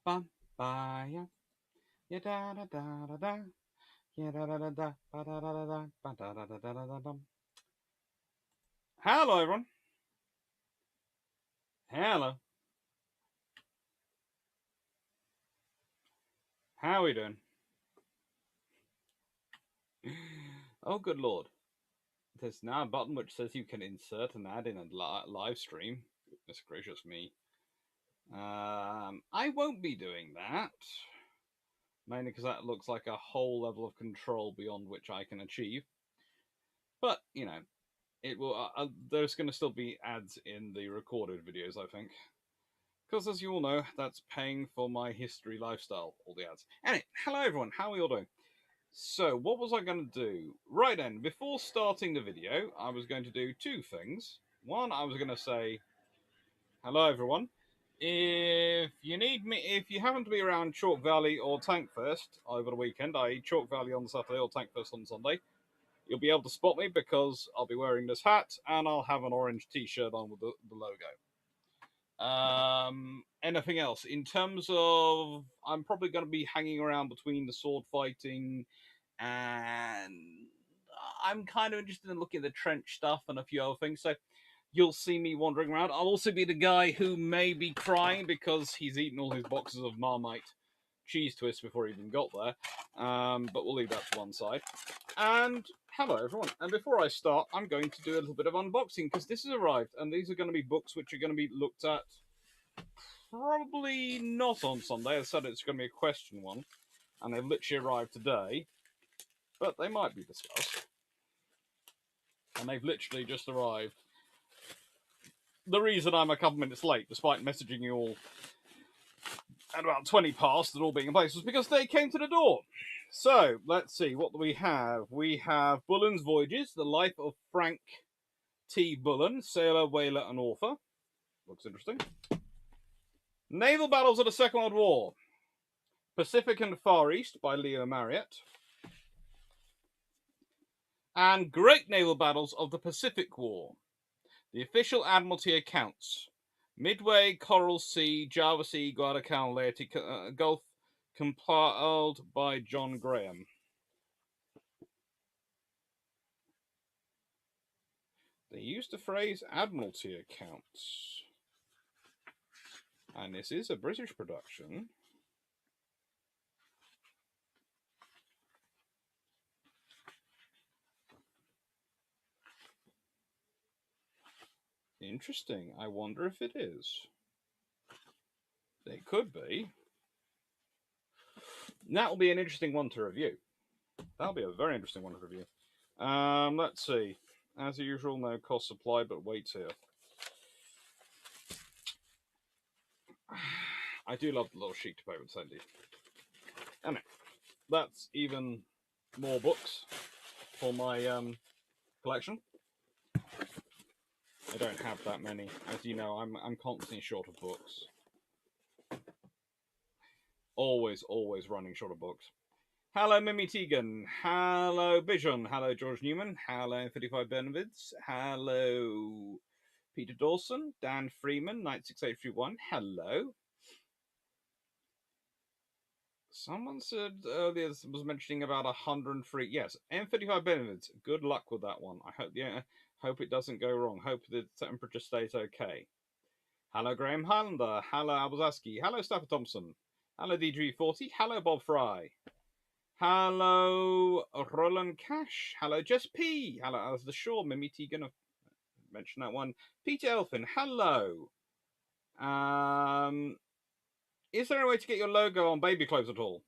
Bum, ba, ya. Ya da da da da da. Ya da da da da. Ba da da da da. Ba da da da da da da dum. Hello, everyone. Hello. How are we doing? Oh, good lord. There's now a button which says you can insert an ad in a live stream. Goodness gracious me. I won't be doing that. Mainly because that looks like a whole level of control beyond which I can achieve. But, it will. There's going to still be ads in the recorded videos, I think. Because as you all know, that's paying for my history lifestyle, all the ads. Anyway, hello everyone, how are you all doing? So, what was I going to do? Right then, before starting the video, I was going to do two things. One, I was going to say, hello everyone. If you need me, if you happen to be around Chalk Valley or Tankfest over the weekend, i.e. Chalk Valley on Saturday or Tankfest on Sunday, you'll be able to spot me because I'll be wearing this hat and I'll have an orange t-shirt on with the logo. Anything else? In terms of, I'm probably going to be hanging around between the sword fighting and I'm kind of interested in looking at the trench stuff and a few other things. So you'll see me wandering around. I'll also be the guy who may be crying because he's eaten all his boxes of Marmite cheese twists before he even got there. But we'll leave that to one side. And hello, everyone. And before I start, I'm going to do a little bit of unboxing because this has arrived, and these are going to be books which are going to be looked at probably not on Sunday. I said it's going to be a question one, and they've literally arrived today, but they might be discussed. And they've literally just arrived. The reason I'm a couple minutes late, despite messaging you all at about 20 past and all being in place, was because they came to the door. So, let's see, what do we have? We have Bullen's Voyages, The Life of Frank T. Bullen, sailor, whaler, and author. Looks interesting. Naval Battles of the Second World War, Pacific and Far East by Leo Marriott. And Great Naval Battles of the Pacific War, the official Admiralty accounts. Midway, Coral Sea, Java Sea, Guadalcanal, Leyte Gulf, compiled by John Graham. They used the phrase Admiralty accounts. And this is a British production. Interesting. I wonder if it is. It could be. That will be an interesting one to review. That'll be a very interesting one to review. Let's see. As usual, no cost supply, but wait here. I do love the little sheet of paper, Sandy. Anyway, that's even more books for my collection. I don't have that many. As you know, I'm constantly short of books. Always running short of books. Hello, Mimi Tegan. Hello, Bijon. Hello, George Newman. Hello, 55 Benavides. Hello, Peter Dawson. Dan Freeman, 96831. Hello. Someone said earlier was mentioning about 103. Yes, M55 Benavides. Good luck with that one. Hope it doesn't go wrong. Hope the temperature stays okay. Hello, Graham Highlander. Hello, Albazaski. Hello, Stafford Thompson. Hello, DG40. Hello, Bob Fry. Hello, Roland Cash. Hello, Jess P. Hello, Alistair Shaw. Mimi T. Gonna mention that one. Peter Elfin. Hello. Is there a way to get your logo on baby clothes at all?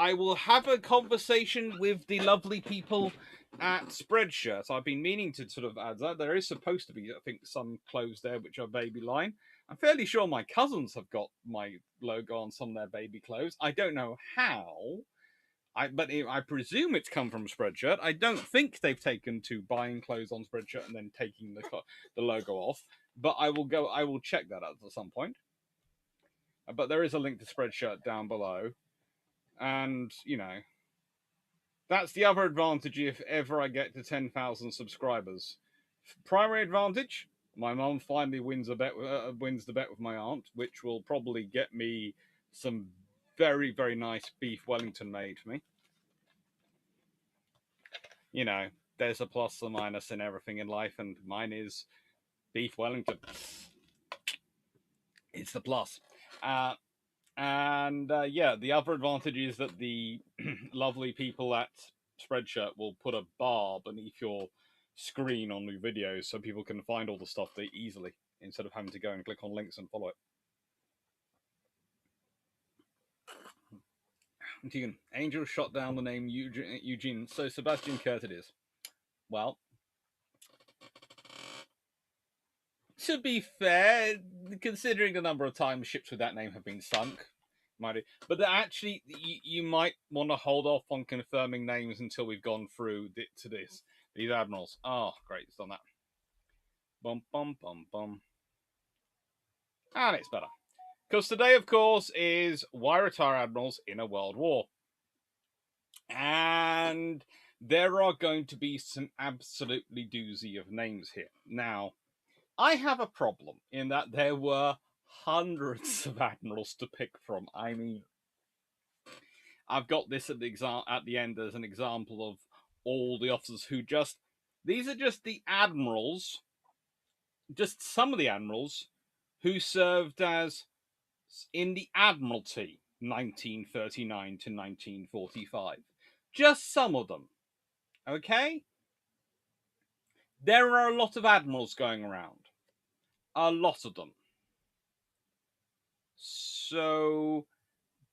I will have a conversation with the lovely people at Spreadshirt. I've been meaning to sort of add that. There is supposed to be, I think, some clothes there which are baby line. I'm fairly sure my cousins have got my logo on some of their baby clothes. I don't know how. But I presume it's come from Spreadshirt. I don't think they've taken to buying clothes on Spreadshirt and then taking the logo off. But I will check that out at some point. But there is a link to Spreadshirt down below. And, that's the other advantage if ever I get to 10,000 subscribers. Primary advantage, My mum finally wins the bet with my aunt, which will probably get me some very, very nice beef Wellington made for me. You know, there's a plus or minus in everything in life, and mine is beef Wellington. It's the plus. And yeah, the other advantage is that the lovely people at Spreadshirt will put a bar beneath your screen on new videos so people can find all the stuff they easily instead of having to go and click on links and follow it. Angel shot down the name Eugene, so Sebastian Kurt it is. Well, to be fair, considering the number of times ships with that name have been sunk, but actually, you might want to hold off on confirming names until we've gone through to this. These admirals. Oh, great, it's done that. Bum, bum, bum, bum. And it's better. Because today, of course, is why retire admirals in a world war. And there are going to be some absolutely doozy of names here. Now, I have a problem in that there were hundreds of admirals to pick from. I mean, I've got this at the end as an example of all the officers who these are just the admirals, just some of the admirals who served as in the Admiralty 1939 to 1945. Just some of them. Okay? There are a lot of admirals going around. A lot of them. So,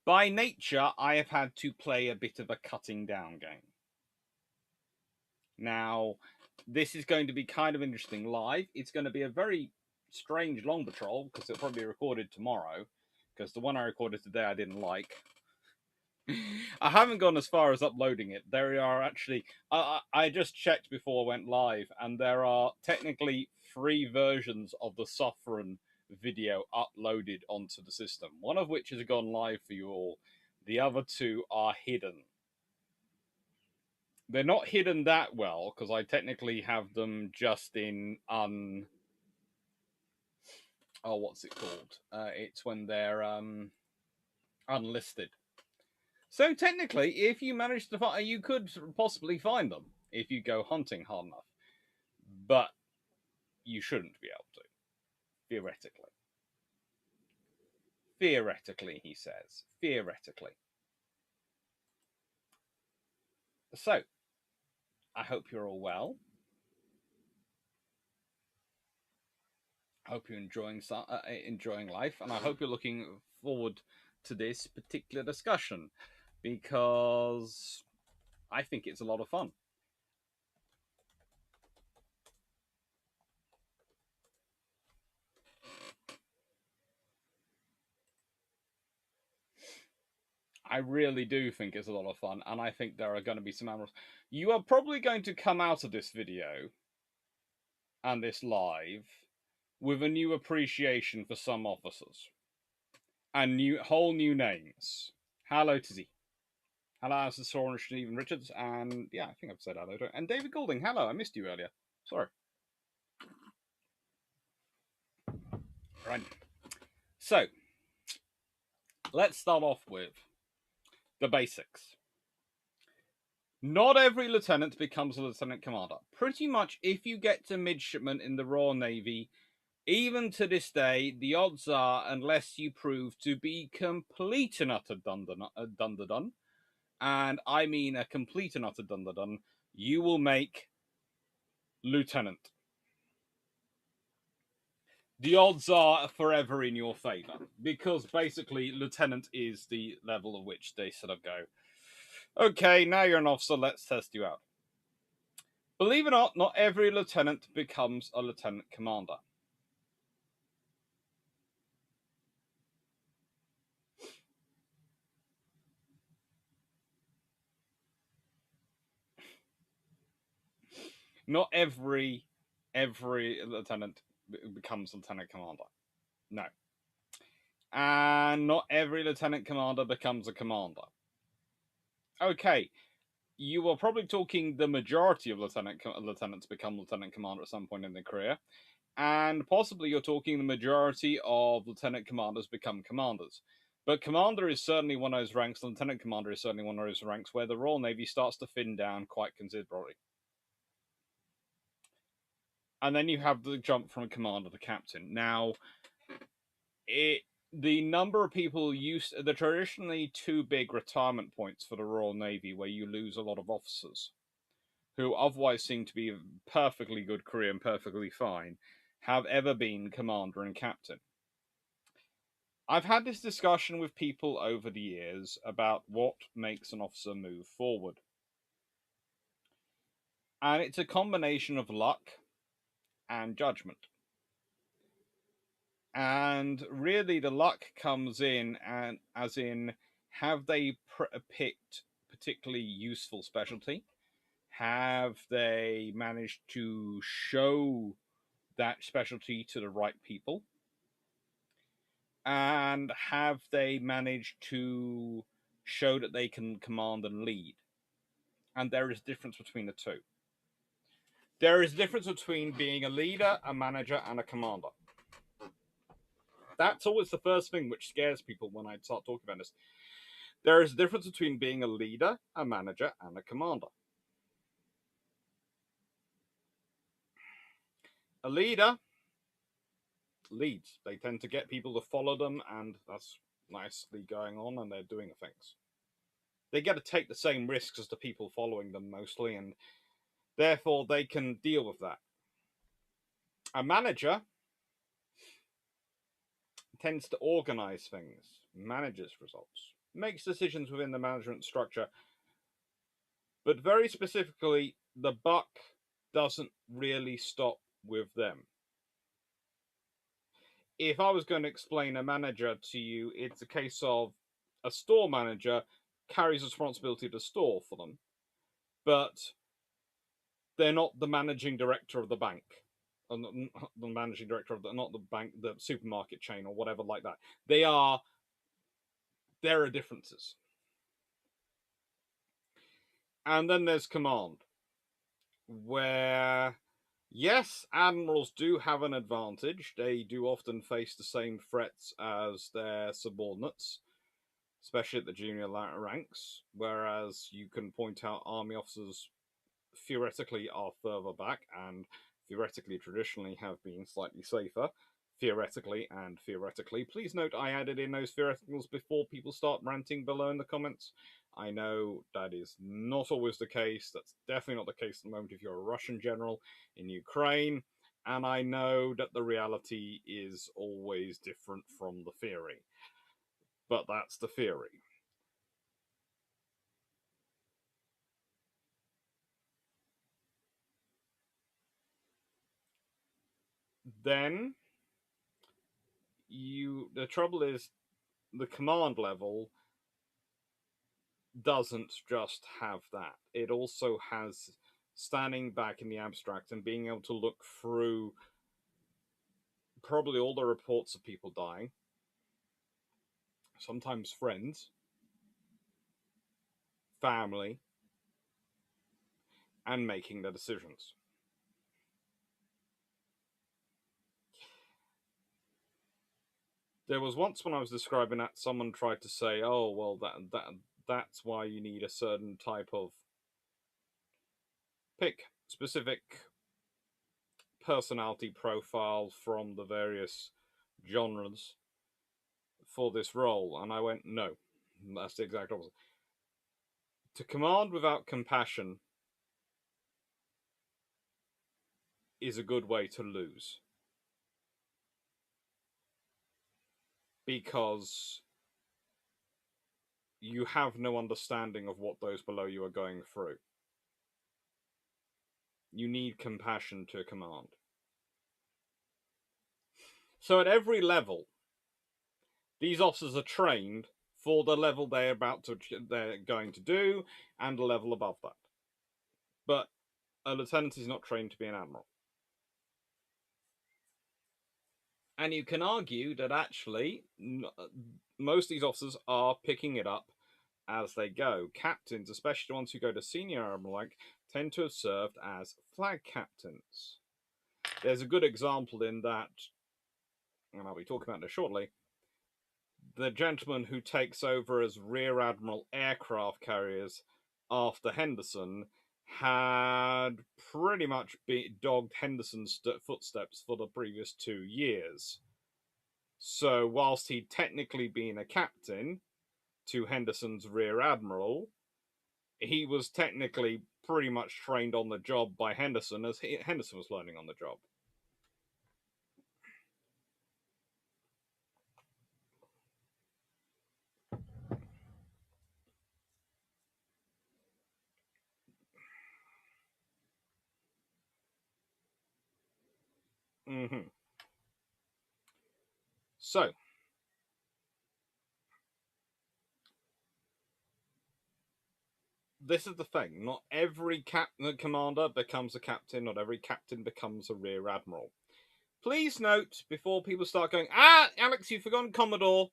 by nature, I have had to play a bit of a cutting down game. Now, this is going to be kind of interesting live. It's going to be a very strange long patrol because it'll probably be recorded tomorrow. Because the one I recorded today I didn't like. I haven't gone as far as uploading it. There are actually, I just checked before I went live, and there are technically 3 versions of the Sovereign video uploaded onto the system. One of which has gone live for you all. The other 2 are hidden. They're not hidden that well, because I technically have them just in what's it called? It's when they're unlisted. So technically, if you manage to find, you could possibly find them if you go hunting hard enough. But you shouldn't be able to, theoretically. Theoretically, he says. Theoretically. So, I hope you're all well. I hope you're enjoying life, and I hope you're looking forward to this particular discussion, because I think it's a lot of fun. I really do think it's a lot of fun, and I think there are going to be some admirals. You are probably going to come out of this video and this live with a new appreciation for some officers and whole new names. Hello, Tizzy. Hello, this is Soren Stephen Richards, and yeah, I think I've said hello. And David Goulding. Hello, I missed you earlier. Sorry. Right. So, let's start off with the basics. Not every lieutenant becomes a lieutenant commander. Pretty much, if you get to midshipman in the Royal Navy, even to this day, the odds are, unless you prove to be complete and utter dunderdun, and I mean a complete and utter dunderdun, you will make lieutenant. The odds are forever in your favour, because basically lieutenant is the level at which they sort of go, okay, now you're an officer, let's test you out. Believe it or not every lieutenant becomes a lieutenant commander. Not every lieutenant becomes lieutenant commander. No. And not every lieutenant commander becomes a commander. Okay, you are probably talking the majority of lieutenants become lieutenant commander at some point in their career. And possibly you're talking the majority of lieutenant commanders become commanders. But commander is certainly one of those ranks, lieutenant commander is certainly one of those ranks where the Royal Navy starts to thin down quite considerably. And then you have the jump from commander to captain. Now, the number of people used, there are traditionally two big retirement points for the Royal Navy where you lose a lot of officers who otherwise seem to be a perfectly good career and perfectly fine, have ever been commander and captain. I've had this discussion with people over the years about what makes an officer move forward. And it's a combination of luck and judgment. And really, the luck comes in, and as in, have they picked particularly useful specialty? Have they managed to show that specialty to the right people? And have they managed to show that they can command and lead? And there is a difference between the two. There is a difference between being a leader, a manager, and a commander. That's always the first thing which scares people when I start talking about this. There is a difference between being a leader, a manager, and a commander. A leader leads. They tend to get people to follow them, and that's nicely going on, and they're doing things. They get to take the same risks as the people following them mostly, and therefore they can deal with that. A manager tends to organize things, manages results, makes decisions within the management structure, but very specifically, the buck doesn't really stop with them. If I was going to explain a manager to you, it's a case of a store manager carries responsibility to store for them, but they're not the managing director of the bank, the managing director of not the bank, the supermarket chain or whatever like that. There are differences. And then there's command, where yes, admirals do have an advantage. They do often face the same threats as their subordinates, especially at the junior ranks, whereas you can point out army officers theoretically are further back and theoretically traditionally have been slightly safer. Theoretically and theoretically. Please note I added in those theoreticals before people start ranting below in the comments. I know that is not always the case. That's definitely not the case at the moment if you're a Russian general in Ukraine. And I know that the reality is always different from the theory. But that's the theory. Then the trouble is the command level doesn't just have that. It also has standing back in the abstract and being able to look through probably all the reports of people dying, sometimes friends, family, and making the decisions. There was once when I was describing that, someone tried to say, "Oh, well, that's why you need a certain type of pick specific personality profile from the various genres for this role." And I went, "No, that's the exact opposite. To command without compassion is a good way to lose, because you have no understanding of what those below you are going through. You need compassion to command. So at every level, these officers are trained for the level they're going to do, and a level above that. But a lieutenant is not trained to be an admiral. And you can argue that actually most of these officers are picking it up as they go. Captains, especially the ones who go to senior admiral rank, tend to have served as flag captains. There's a good example in that, and I'll be talking about this shortly. The gentleman who takes over as Rear Admiral aircraft carriers after Henderson had pretty much dogged Henderson's footsteps for the previous 2 years. So, whilst he'd technically been a captain to Henderson's Rear Admiral, he was technically pretty much trained on the job by Henderson as Henderson was learning on the job. Mm-hmm. So, this is the thing. Not every commander becomes a captain. Not every captain becomes a rear admiral. Please note, before people start going, Alex, you've forgotten Commodore.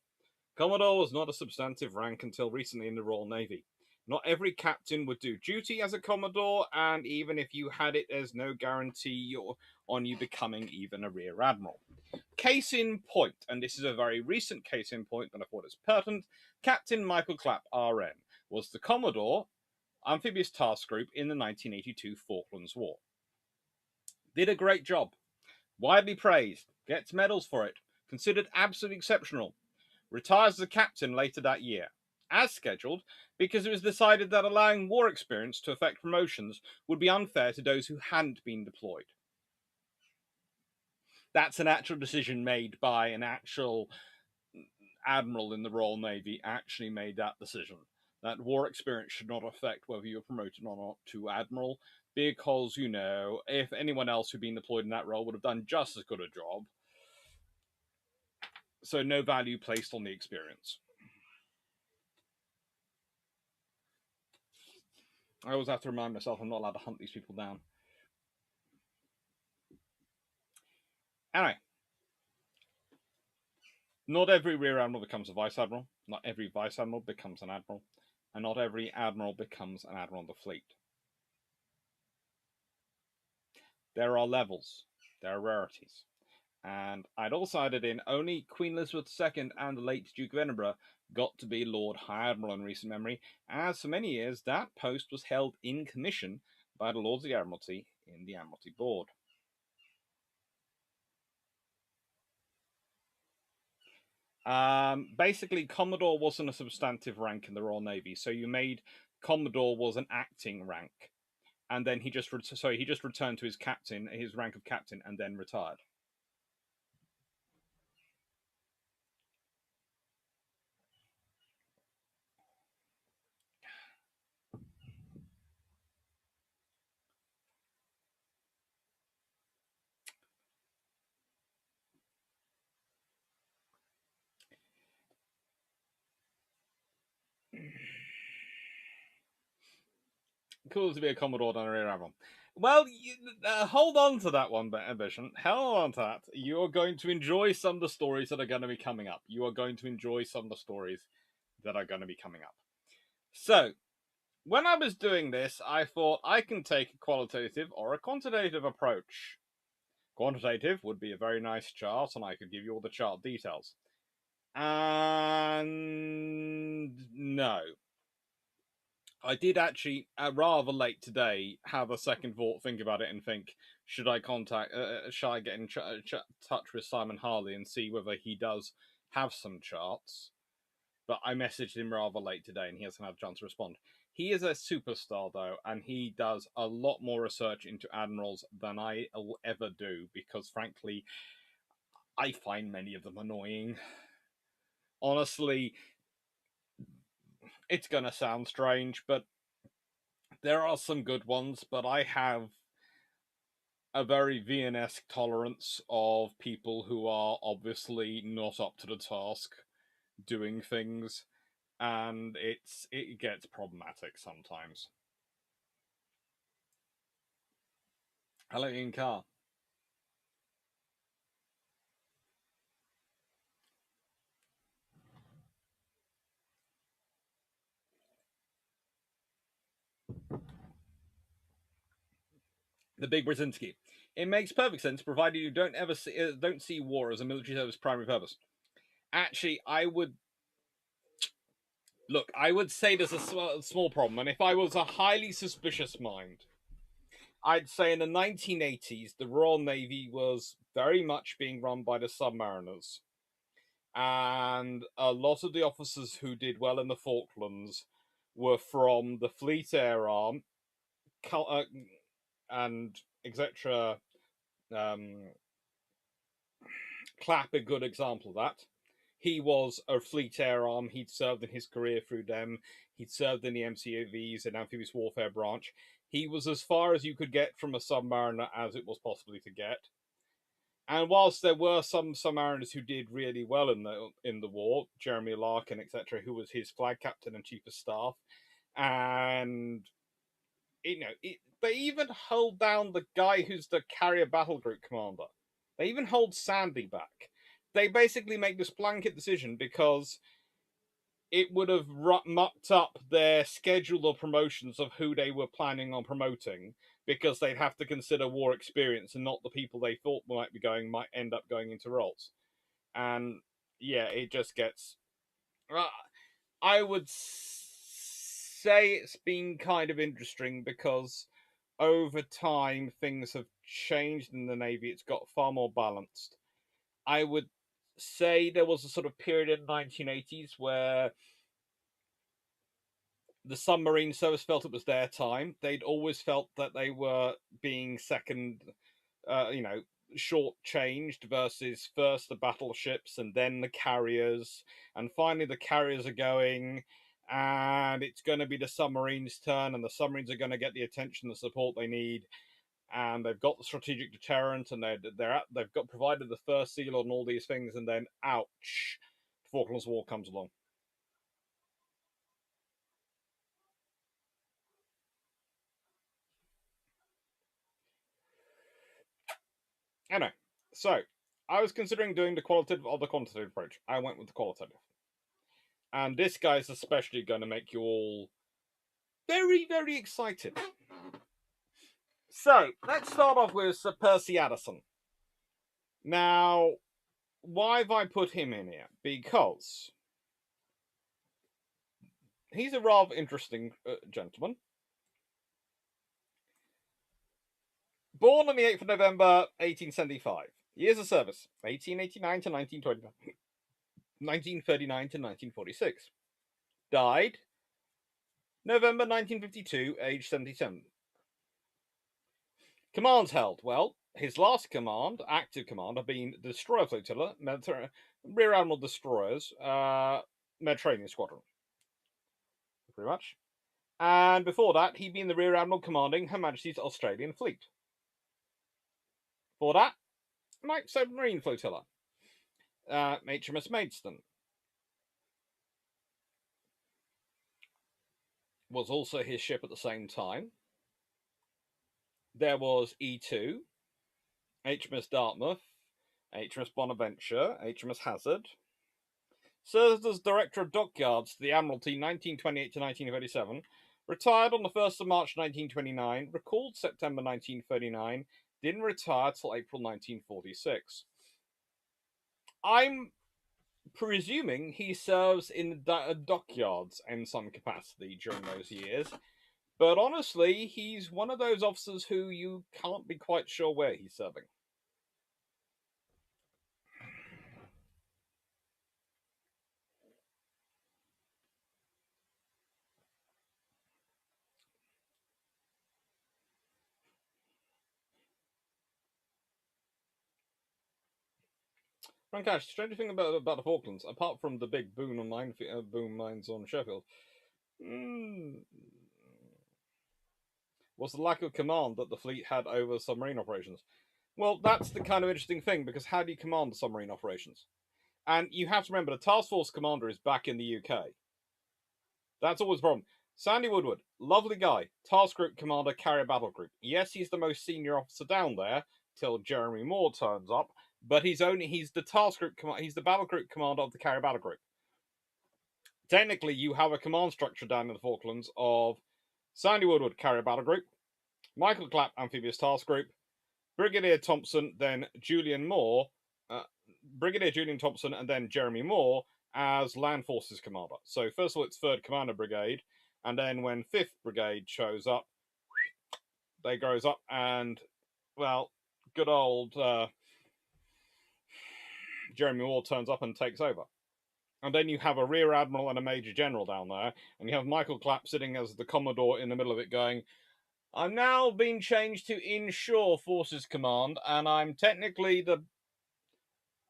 Commodore was not a substantive rank until recently in the Royal Navy. Not every captain would do duty as a Commodore, and even if you had it, there's no guarantee on you becoming even a rear admiral. Case in point, and this is a very recent case in point, and I thought it's pertinent, Captain Michael Clarke, RN, was the Commodore Amphibious Task Group in the 1982 Falklands War. Did a great job. Widely praised. Gets medals for it. Considered absolutely exceptional. Retires as a captain later that year, as scheduled, because it was decided that allowing war experience to affect promotions would be unfair to those who hadn't been deployed. That's an actual decision made by an actual admiral in the Royal Navy actually made that decision. That war experience should not affect whether you're promoted or not to admiral, because, if anyone else who'd been deployed in that role would have done just as good a job. So no value placed on the experience. I always have to remind myself I'm not allowed to hunt these people down. Anyway, not every rear admiral becomes a vice admiral, not every vice admiral becomes an admiral, and not every admiral becomes an admiral of the fleet. There are levels, there are rarities. And I'd also added in only Queen Elizabeth II and the late Duke of Edinburgh got to be Lord High Admiral in recent memory, as for many years that post was held in commission by the Lords of the Admiralty in the Admiralty Board. Basically, Commodore wasn't a substantive rank in the Royal Navy, so you made Commodore was an acting rank, and then he just returned to his rank of captain, and then retired. Cool to be a Commodore than a Rear Admiral. Well, hold on to that one, Ambition. Hold on to that. You are going to enjoy some of the stories that are going to be coming up. You are going to enjoy some of the stories that are going to be coming up. So, when I was doing this, I thought I can take a qualitative or a quantitative approach. Quantitative would be a very nice chart, and I could give you all the chart details. And no. I did actually, rather late today, have a second thought, think about it, and think, should I get in touch with Simon Harley and see whether he does have some charts? But I messaged him rather late today, and he hasn't had a chance to respond. He is a superstar, though, and he does a lot more research into admirals than I will ever do, because, frankly, I find many of them annoying. Honestly, it's going to sound strange, but there are some good ones, but I have a very Viennese tolerance of people who are obviously not up to the task doing things, and it gets problematic sometimes. Hello, Ian Carr. the Big Brzezinski. It makes perfect sense, provided you don't see war as a military service primary purpose. Actually, I would say there's a small problem, and if I was a highly suspicious mind, I'd say in the 1980s the Royal Navy was very much being run by the submariners, and a lot of the officers who did well in the Falklands were from the Fleet Air Arm, and etc. Um, Clarke, a good example of that. He was a Fleet Air Arm. He'd served in his career through them. He'd served in the MCAVs and Amphibious Warfare Branch. He was as far as you could get from a submariner as it was possibly to get. And whilst there were some submariners who did really well in the war, Jeremy Larkin, etc., who was his flag captain and chief of staff, and they even hold down the guy who's the carrier battle group commander. They even hold Sandy back. They basically make this blanket decision because it would have mucked up their schedule of promotions of who they were planning on promoting, because they'd have to consider war experience and not the people they thought might end up going into roles. And yeah, it just gets. I would say it's been kind of interesting because over time things have changed in the Navy. It's got far more balanced. I would say there was a sort of period in the 1980s where the submarine service felt it was their time. They'd always felt that they were being short-changed versus first the battleships and then the carriers, and finally the carriers are going, and it's going to be the submarines' turn, and the submarines are going to get the attention and support they need, and they've got the strategic deterrent, and they've got provided the first seal on all these things, and then ouch, the Falklands War comes along. Anyway, so I was considering doing the qualitative or the quantitative approach. I went with the qualitative. And this guy's especially going to make you all very, very excited. So, let's start off with Sir Percy Addison. Now, why have I put him in here? Because he's a rather interesting gentleman. Born on the 8th of November, 1875. Years of service, 1889 to 1925. 1939 to 1946. Died November 1952, age 77. Commands held. Well, his last command, active command, have been the Destroyer Flotilla, Rear Admiral Destroyers, Mediterranean Squadron. Pretty much. And before that, he'd been the Rear Admiral commanding Her Majesty's Australian Fleet. Before that, Night Submarine Flotilla, HMS Maidstone. Was also his ship at the same time. There was E2, HMS Dartmouth, HMS Bonaventure, HMS Hazard. Served as Director of Dockyards to the Admiralty 1928 to 1937. Retired on the 1st of March 1929. Recalled September 1939. Didn't retire till April 1946. I'm presuming he serves in the dockyards in some capacity during those years. But honestly, he's one of those officers who you can't be quite sure where he's serving. Frank strange thing about the Falklands, apart from the big boom mines on Sheffield, was the lack of command that the fleet had over submarine operations. Well, that's the kind of interesting thing, because how do you command the submarine operations? And you have to remember, the task force commander is back in the UK. That's always the problem. Sandy Woodward, lovely guy, task group commander, carrier battle group. Yes, he's the most senior officer down there till Jeremy Moore turns up, but he's the task group he's the battle group commander of the carrier battle group. Technically, you have a command structure down in the Falklands of Sandy Woodward, carrier battle group, Michael Clapp, Amphibious Task Group, Brigadier Thompson, then Julian Moore, uh, Brigadier Julian Thompson, and then Jeremy Moore as Land Forces Commander. So first of all, it's 3rd Commander Brigade, and then when 5th Brigade shows up, they grows up, and well, good old Jeremy Moore turns up and takes over. And then you have a Rear Admiral and a Major General down there, and you have Michael Clapp sitting as the Commodore in the middle of it going, I'm now being changed to Inshore Forces Command, and I'm technically the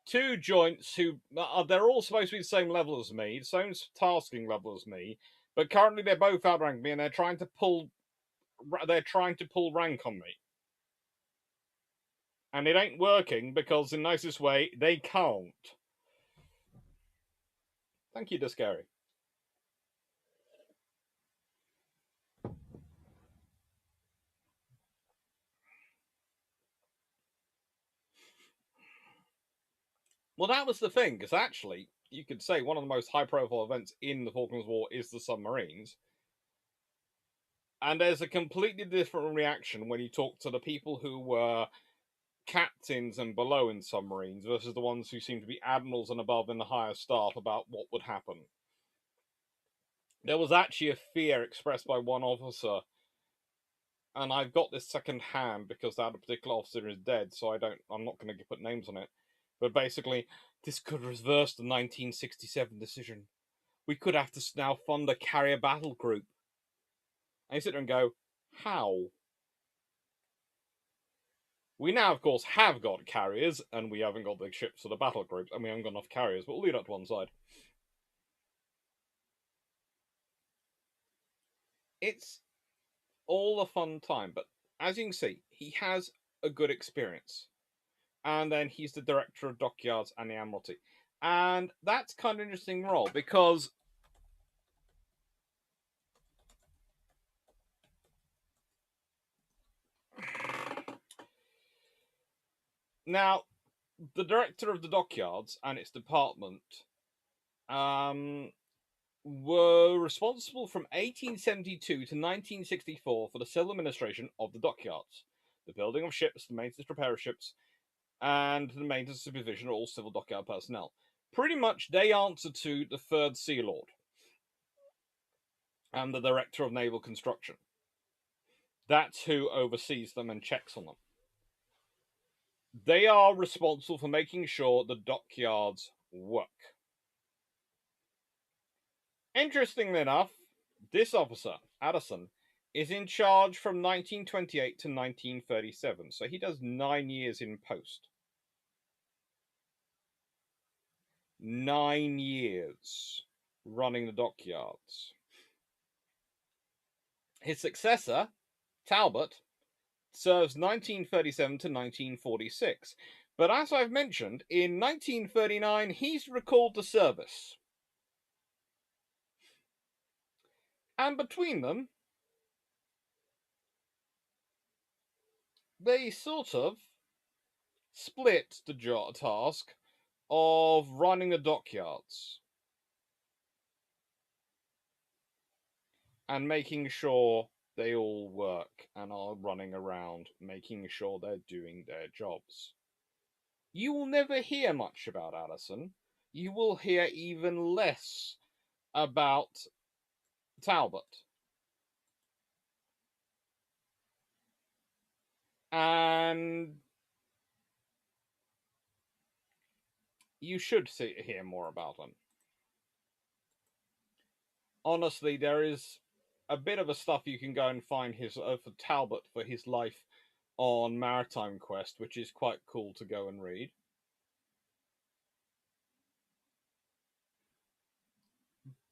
two joints who they're all supposed to be the same level as me, the same tasking level as me, but currently they're both outranking me, and they're trying to pull rank on me, and it ain't working because, in the nicest way, they can't. Thank you, Discary. Well, that was the thing, because actually, you could say one of the most high-profile events in the Falklands War is the submarines. And there's a completely different reaction when you talk to the people who were captains and below in submarines versus the ones who seem to be admirals and above in the higher staff about what would happen. There was actually a fear expressed by one officer, and I've got this second hand because that particular officer is dead, so I'm not going to put names on it. But basically, this could reverse the 1967 decision. We could have to now fund a carrier battle group. And you sit there and go, how? We now, of course, have got carriers, and we haven't got the ships for the battle groups, and we haven't got enough carriers, but we'll leave that to one side. It's all a fun time, but as you can see, he has a good experience. And then he's the director of dockyards and the Admiralty. And that's kind of an interesting role because now the director of the dockyards and its department were responsible from 1872 to 1964 for the civil administration of the dockyards, the building of ships, the maintenance repair of ships, and the maintenance supervision of all civil dockyard personnel. Pretty much, they answer to the Third Sea Lord and the Director of Naval Construction. That's who oversees them and checks on them. They are responsible for making sure the dockyards work. Interestingly enough, this officer, Addison, is in charge from 1928 to 1937, so he does 9 years in post. 9 years running the dockyards. His successor, Talbot, serves 1937 to 1946. But as I've mentioned, in 1939 he's recalled to service. And between them, they sort of split the task of running the dockyards and making sure they all work and are running around, making sure they're doing their jobs. You will never hear much about Addison. You will hear even less about Talbot. And you should hear more about him. Honestly, there is a bit of a stuff you can go and find his for Talbot for his life on Maritime Quest, which is quite cool to go and read.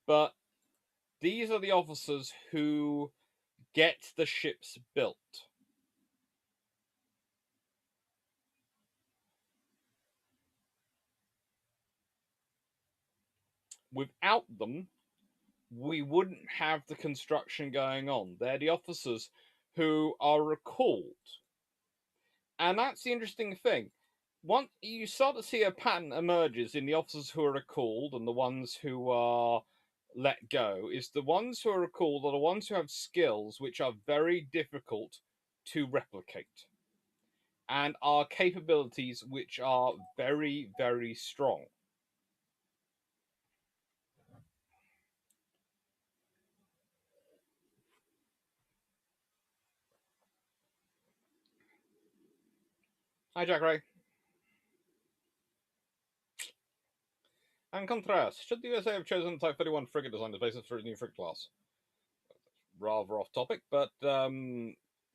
But these are the officers who get the ships built. Without them, we wouldn't have the construction going on. They're the officers who are recalled. And that's the interesting thing. Once you start to see a pattern emerges in the officers who are recalled and the ones who are let go, is the ones who are recalled are the ones who have skills which are very difficult to replicate, and are capabilities which are very, very strong. Hi, Jack Ray. And contrast, should the USA have chosen the Type 31 frigate design as basis for its new frigate class? Rather off topic, but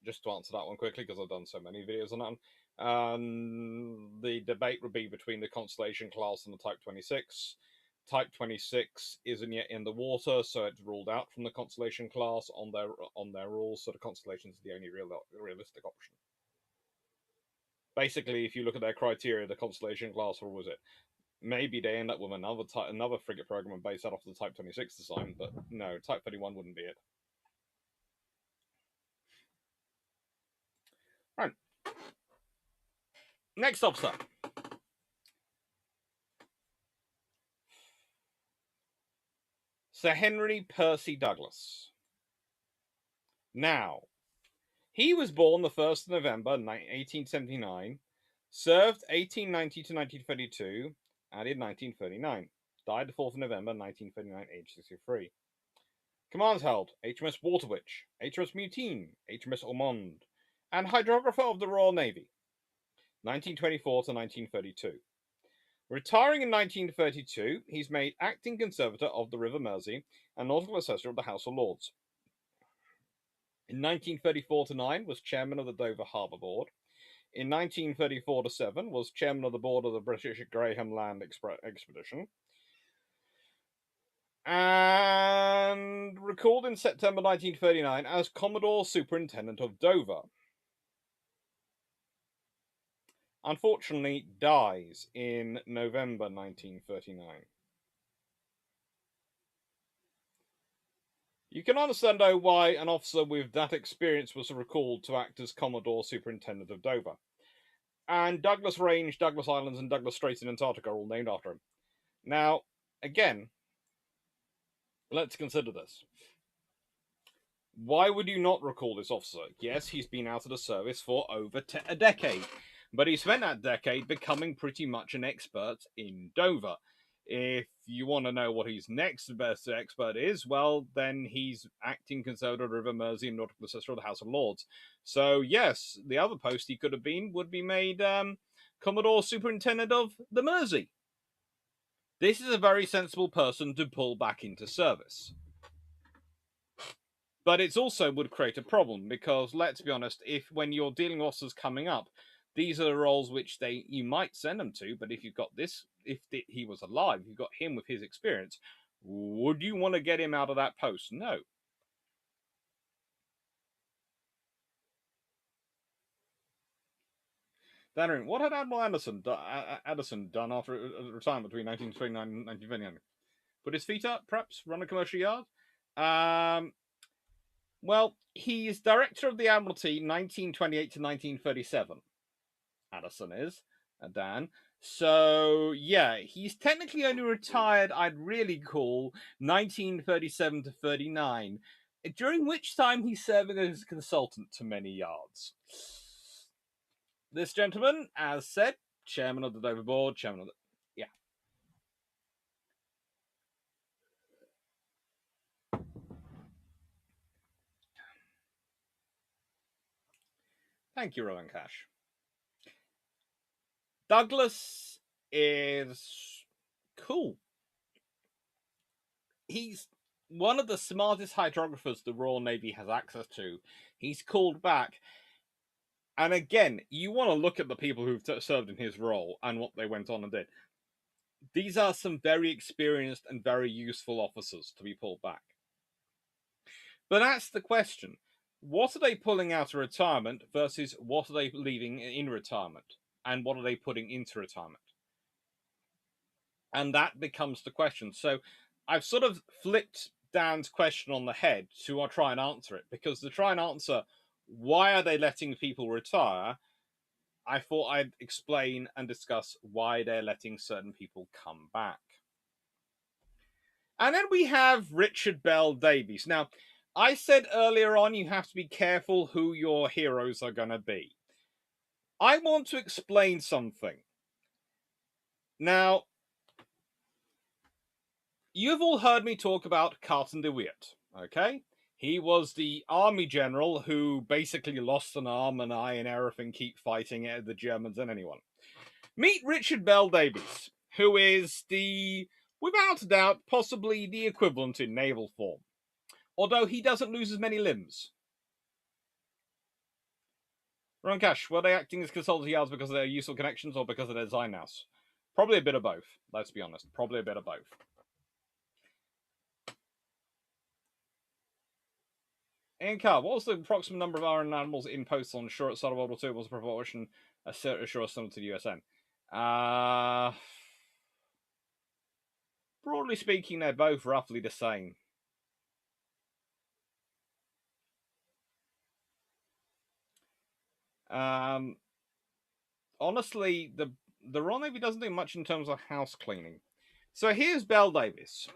just to answer that one quickly, because I've done so many videos on that one, the debate would be between the Constellation class and the Type 26. Type 26 isn't yet in the water, so it's ruled out from the Constellation class on their rules, so the Constellation is the only realistic option. Basically, if you look at their criteria, the Constellation class, or was it? Maybe they end up with another frigate program based out of the Type 26 design, but no, Type 31 wouldn't be it. Right. Next officer. Sir Henry Percy Douglas. Now, he was born the 1st of November 1879, served 1890 to 1932, and in 1939. Died the 4th of November 1939, age 63. Commands held HMS Waterwitch, HMS Mutine, HMS Ormond, and hydrographer of the Royal Navy, 1924 to 1932. Retiring in 1932, he's made acting conservator of the River Mersey and nautical assessor of the House of Lords. In 1934 to 9 was chairman of the Dover Harbour Board. In 1934 to 7 was chairman of the board of the British Graham Land Expedition. And recalled in September 1939 as Commodore Superintendent of Dover. Unfortunately, dies in November 1939. You can understand, though, why an officer with that experience was recalled to act as Commodore Superintendent of Dover. And Douglas Range, Douglas Islands, and Douglas Straits in Antarctica are all named after him. Now, again, let's consider this. Why would you not recall this officer? Yes, he's been out of the service for over a decade, but he spent that decade becoming pretty much an expert in Dover. If you want to know what his next best expert is, well, then he's acting conservator of River Mersey and nautical assessor of the House of Lords. So, yes, the other post he could have been would be made Commodore Superintendent of the Mersey. This is a very sensible person to pull back into service. But it also would create a problem because, let's be honest, if when you're dealing with officers coming up, these are the roles which you might send them to. But if you've got this, if he was alive, you've got him with his experience, would you want to get him out of that post? No. Then, what had Admiral Addison done after retirement between 1929 and 1929? Put his feet up, perhaps run a commercial yard. Well, he's director of the Admiralty 1928 to 1937. Addison is, Dan. So, yeah, he's technically only retired, I'd really call, 1937 to 39, during which time he's serving as a consultant to many yards. This gentleman, as said, chairman of the Dover Board, chairman of the... Yeah. Thank you, Rowan Cash. Douglas is cool. He's one of the smartest hydrographers the Royal Navy has access to. He's called back. And again, you want to look at the people who've served in his role and what they went on and did. These are some very experienced and very useful officers to be pulled back. But that's the question. What are they pulling out of retirement versus what are they leaving in retirement? And what are they putting into retirement? And that becomes the question. So I've sort of flipped Dan's question on the head to try and answer it, because to try and answer why are they letting people retire, I thought I'd explain and discuss why they're letting certain people come back. And then we have Richard Bell Davies. Now, I said earlier on you have to be careful who your heroes are going to be. I want to explain something. Now, you've all heard me talk about Carton de Wirt, okay? He was the army general who basically lost an arm and eye and everything, keep fighting the Germans and anyone. Meet Richard Bell Davies, who is without a doubt, possibly the equivalent in naval form. Although he doesn't lose as many limbs. Runcash, were they acting as consultancy yards because of their useful connections or because of their design house? Probably a bit of both, let's be honest. Probably a bit of both. Ian Carr, what was the approximate number of Iron Admirals in posts on shore at the start of World War II? Was the proportion ashore similar to the USN? Broadly speaking, they're both roughly the same. Honestly, the Royal Navy doesn't do much in terms of house cleaning. So here's Bell Davies.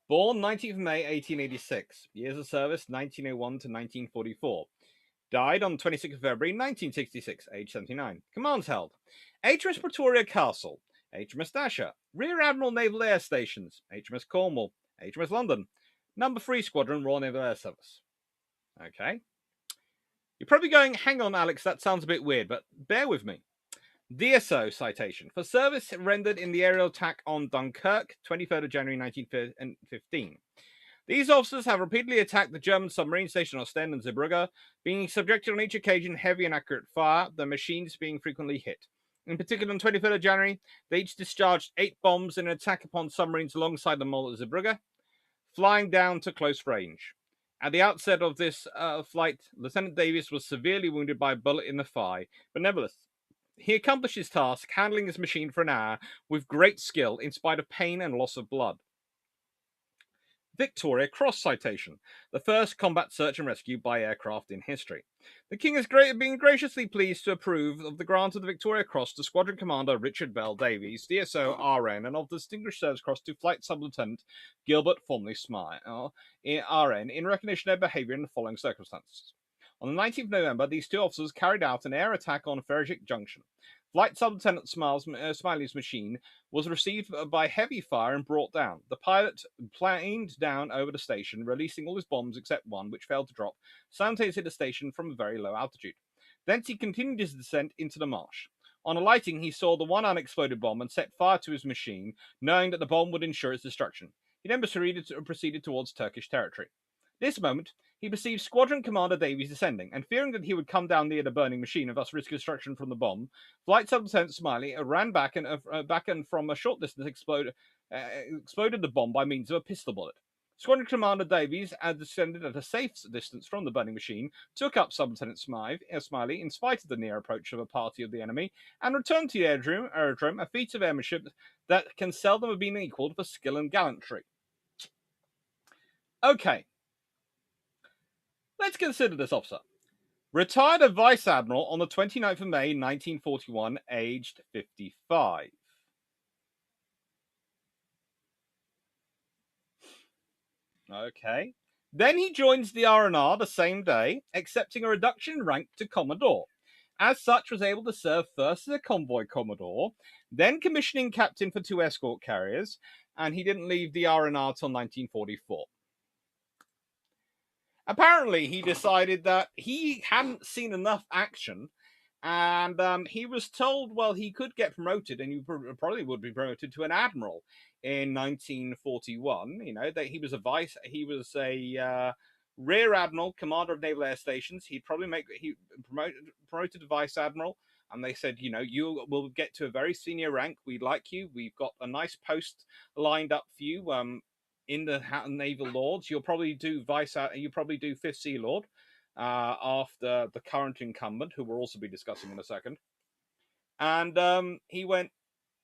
Born 19th of May 1886. Years of service 1901 to 1944. Died on 26th of February 1966, age 79. Commands held: HMS Pretoria Castle, HMS Dasher, Rear Admiral Naval Air Stations, HMS Cornwall, HMS London, Number 3 Squadron, Royal Naval Air Service. Okay. You're probably going, hang on, Alex, that sounds a bit weird, but bear with me. DSO citation. For service rendered in the aerial attack on Dunkirk, 23rd of January 1915. These officers have repeatedly attacked the German submarine station Ostend and Zeebrugge, being subjected on each occasion heavy and accurate fire, their machines being frequently hit. In particular, on 23rd of January, they each discharged 8 bombs in an attack upon submarines alongside the mole at Zeebrugge, flying down to close range. At the outset of this flight, Lieutenant Davies was severely wounded by a bullet in the thigh, but nevertheless, he accomplished his task, handling his machine for an hour with great skill in spite of pain and loss of blood. Victoria Cross citation, the first combat search and rescue by aircraft in history. The King has been graciously pleased to approve of the grant of the Victoria Cross to Squadron Commander Richard Bell Davies, DSO RN, and of the Distinguished Service Cross to Flight Sub-Lieutenant Gilbert Formley Smile, RN, in recognition of their behaviour in the following circumstances. On the 19th of November, these two officers carried out an air attack on Ferrigic Junction. Flight Sub-Lieutenant Smiley's machine was received by heavy fire and brought down. The pilot planed down over the station, releasing all his bombs except one, which failed to drop, simultaneously at the station from a very low altitude. Thence he continued his descent into the marsh. On alighting, he saw the one unexploded bomb and set fire to his machine, knowing that the bomb would ensure its destruction. He then proceeded towards Turkish territory. This moment, he perceived Squadron Commander Davies descending, and fearing that he would come down near the burning machine and thus risk destruction from the bomb, Flight Sub-Lieutenant Smiley ran back and from a short distance exploded the bomb by means of a pistol bullet. Squadron Commander Davies descended at a safe distance from the burning machine, took up Sub-Lieutenant Smiley in spite of the near approach of a party of the enemy, and returned to the aerodrome, a feat of airmanship that can seldom have been equalled for skill and gallantry. Okay. Let's consider this officer. Retired a Vice Admiral on the 29th of May 1941, aged 55. Okay. Then he joins the R&R the same day, accepting a reduction in rank to Commodore. As such, was able to serve first as a convoy Commodore, then commissioning captain for 2 escort carriers, and he didn't leave the R&R till 1944. Apparently, he decided that he hadn't seen enough action, and he was told, well, he could get promoted, and he probably would be promoted to an admiral in 1941. You know, that he was a rear admiral, commander of naval air stations. He'd probably promoted to vice admiral. And they said, you know, you will get to a very senior rank. We like you. We've got a nice post lined up for you. In the Naval Lords, you'll probably do Fifth Sea Lord after the current incumbent, who we'll also be discussing in a second. And he went,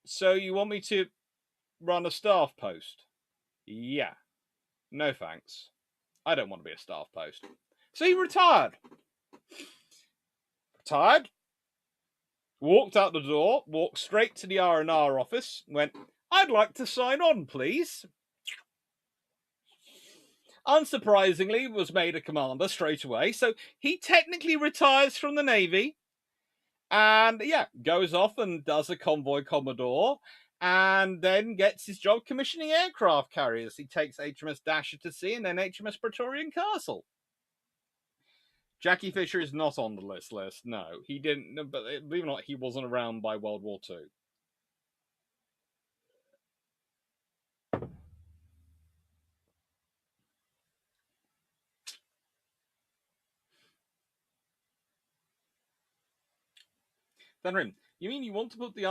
so you want me to run a staff post? Yeah. No thanks. I don't want to be a staff post. So he retired. Walked out the door, walked straight to the R&R office, went, I'd like to sign on, please. unsurprisingly, was made a commander straight away. So he technically retires from the Navy and, yeah, goes off and does a convoy commodore and then gets his job commissioning aircraft carriers. He takes HMS Dasher to sea and then HMS Praetorian Castle. Jackie Fisher is not on the list. No, he didn't. But believe it or not, he wasn't around by World War II. Then you mean you want to put the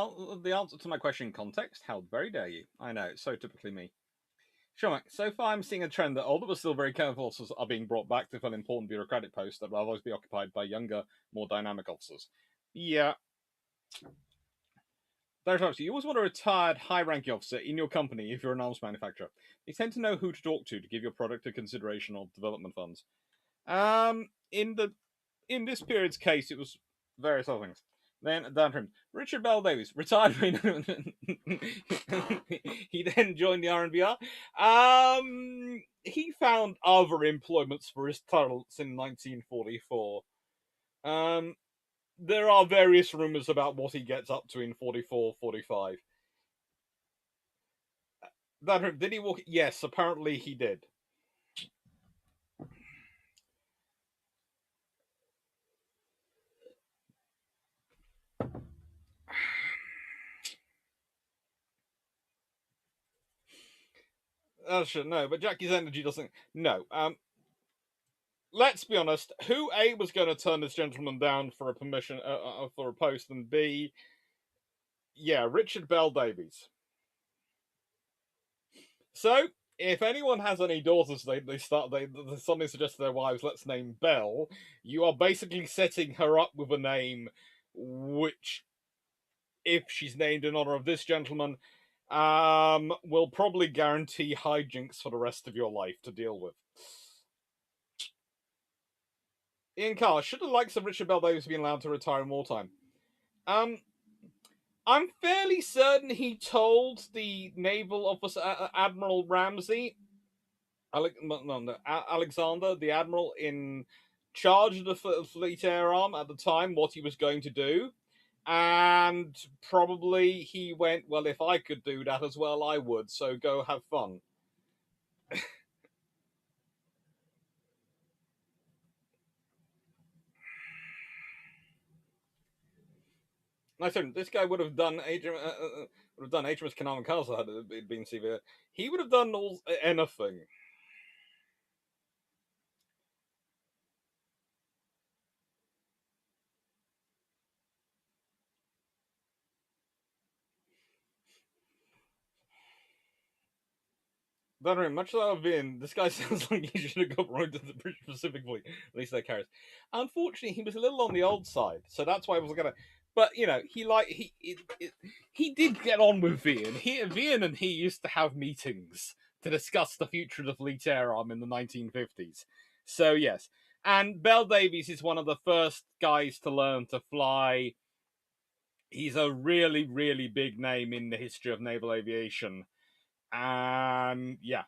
answer to my question in context? How very dare you? I know, it's so typically me. Sure, Mike. So far, I'm seeing a trend that older but still very capable officers are being brought back to fill important bureaucratic posts that will otherwise be occupied by younger, more dynamic officers. Yeah. There's you always want a retired, high-ranking officer in your company if you're an arms manufacturer. They tend to know who to talk to give your product a consideration of development funds. In this period's case, it was various other things. Then down from Richard Bell Davies retired. He then joined the RNBR. He found other employments for his talents in 1944. There are various rumors about what he gets up to in 44, 45. Did he walk? Yes, apparently he did. Sure, no, but Jackie's energy doesn't. No. Let's be honest. Who A was going to turn this gentleman down for a permission for a post, and B, yeah, Richard Bell Davies. So, if anyone has any daughters, they suddenly suggest to their wives, let's name Bell. You are basically setting her up with a name, which, if she's named in honor of this gentleman, will probably guarantee hijinks for the rest of your life to deal with. Ian Carr, should the likes of Richard Bell Davies be allowed to retire in wartime? I'm fairly certain he told the naval officer, Admiral Ramsey, Alexander, the admiral in charge of the fleet air arm at the time, what he was going to do. And probably he went, well, if I could do that as well, I would. So go have fun. I said this guy would have done HMS Canal Castle had it been severe. He would have done anything. Don't much like Vin, this guy sounds like he should have got right to the British Pacific Fleet. At least their carriers. Unfortunately, he was a little on the old side, so that's why I was gonna. But you know, he did get on with Vian. Vian and he used to have meetings to discuss the future of the fleet air arm in the 1950s. So yes, and Bell Davies is one of the first guys to learn to fly. He's a really, really big name in the history of naval aviation. And yeah.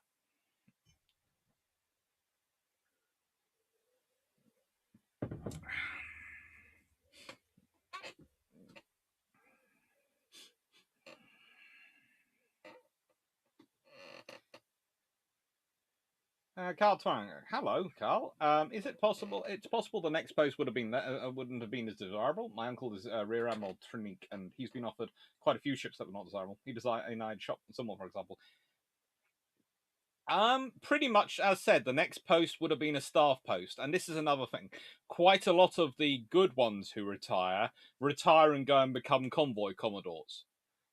Carl Twang. Hello, Carl. Is it possible? It's possible the next post wouldn't have been as desirable. My uncle is Rear Admiral Trinique, and he's been offered quite a few ships that were not desirable. He denied shop someone, for example. Pretty much as said, the next post would have been a staff post, and this is another thing. Quite a lot of the good ones who retire and go and become convoy commodores.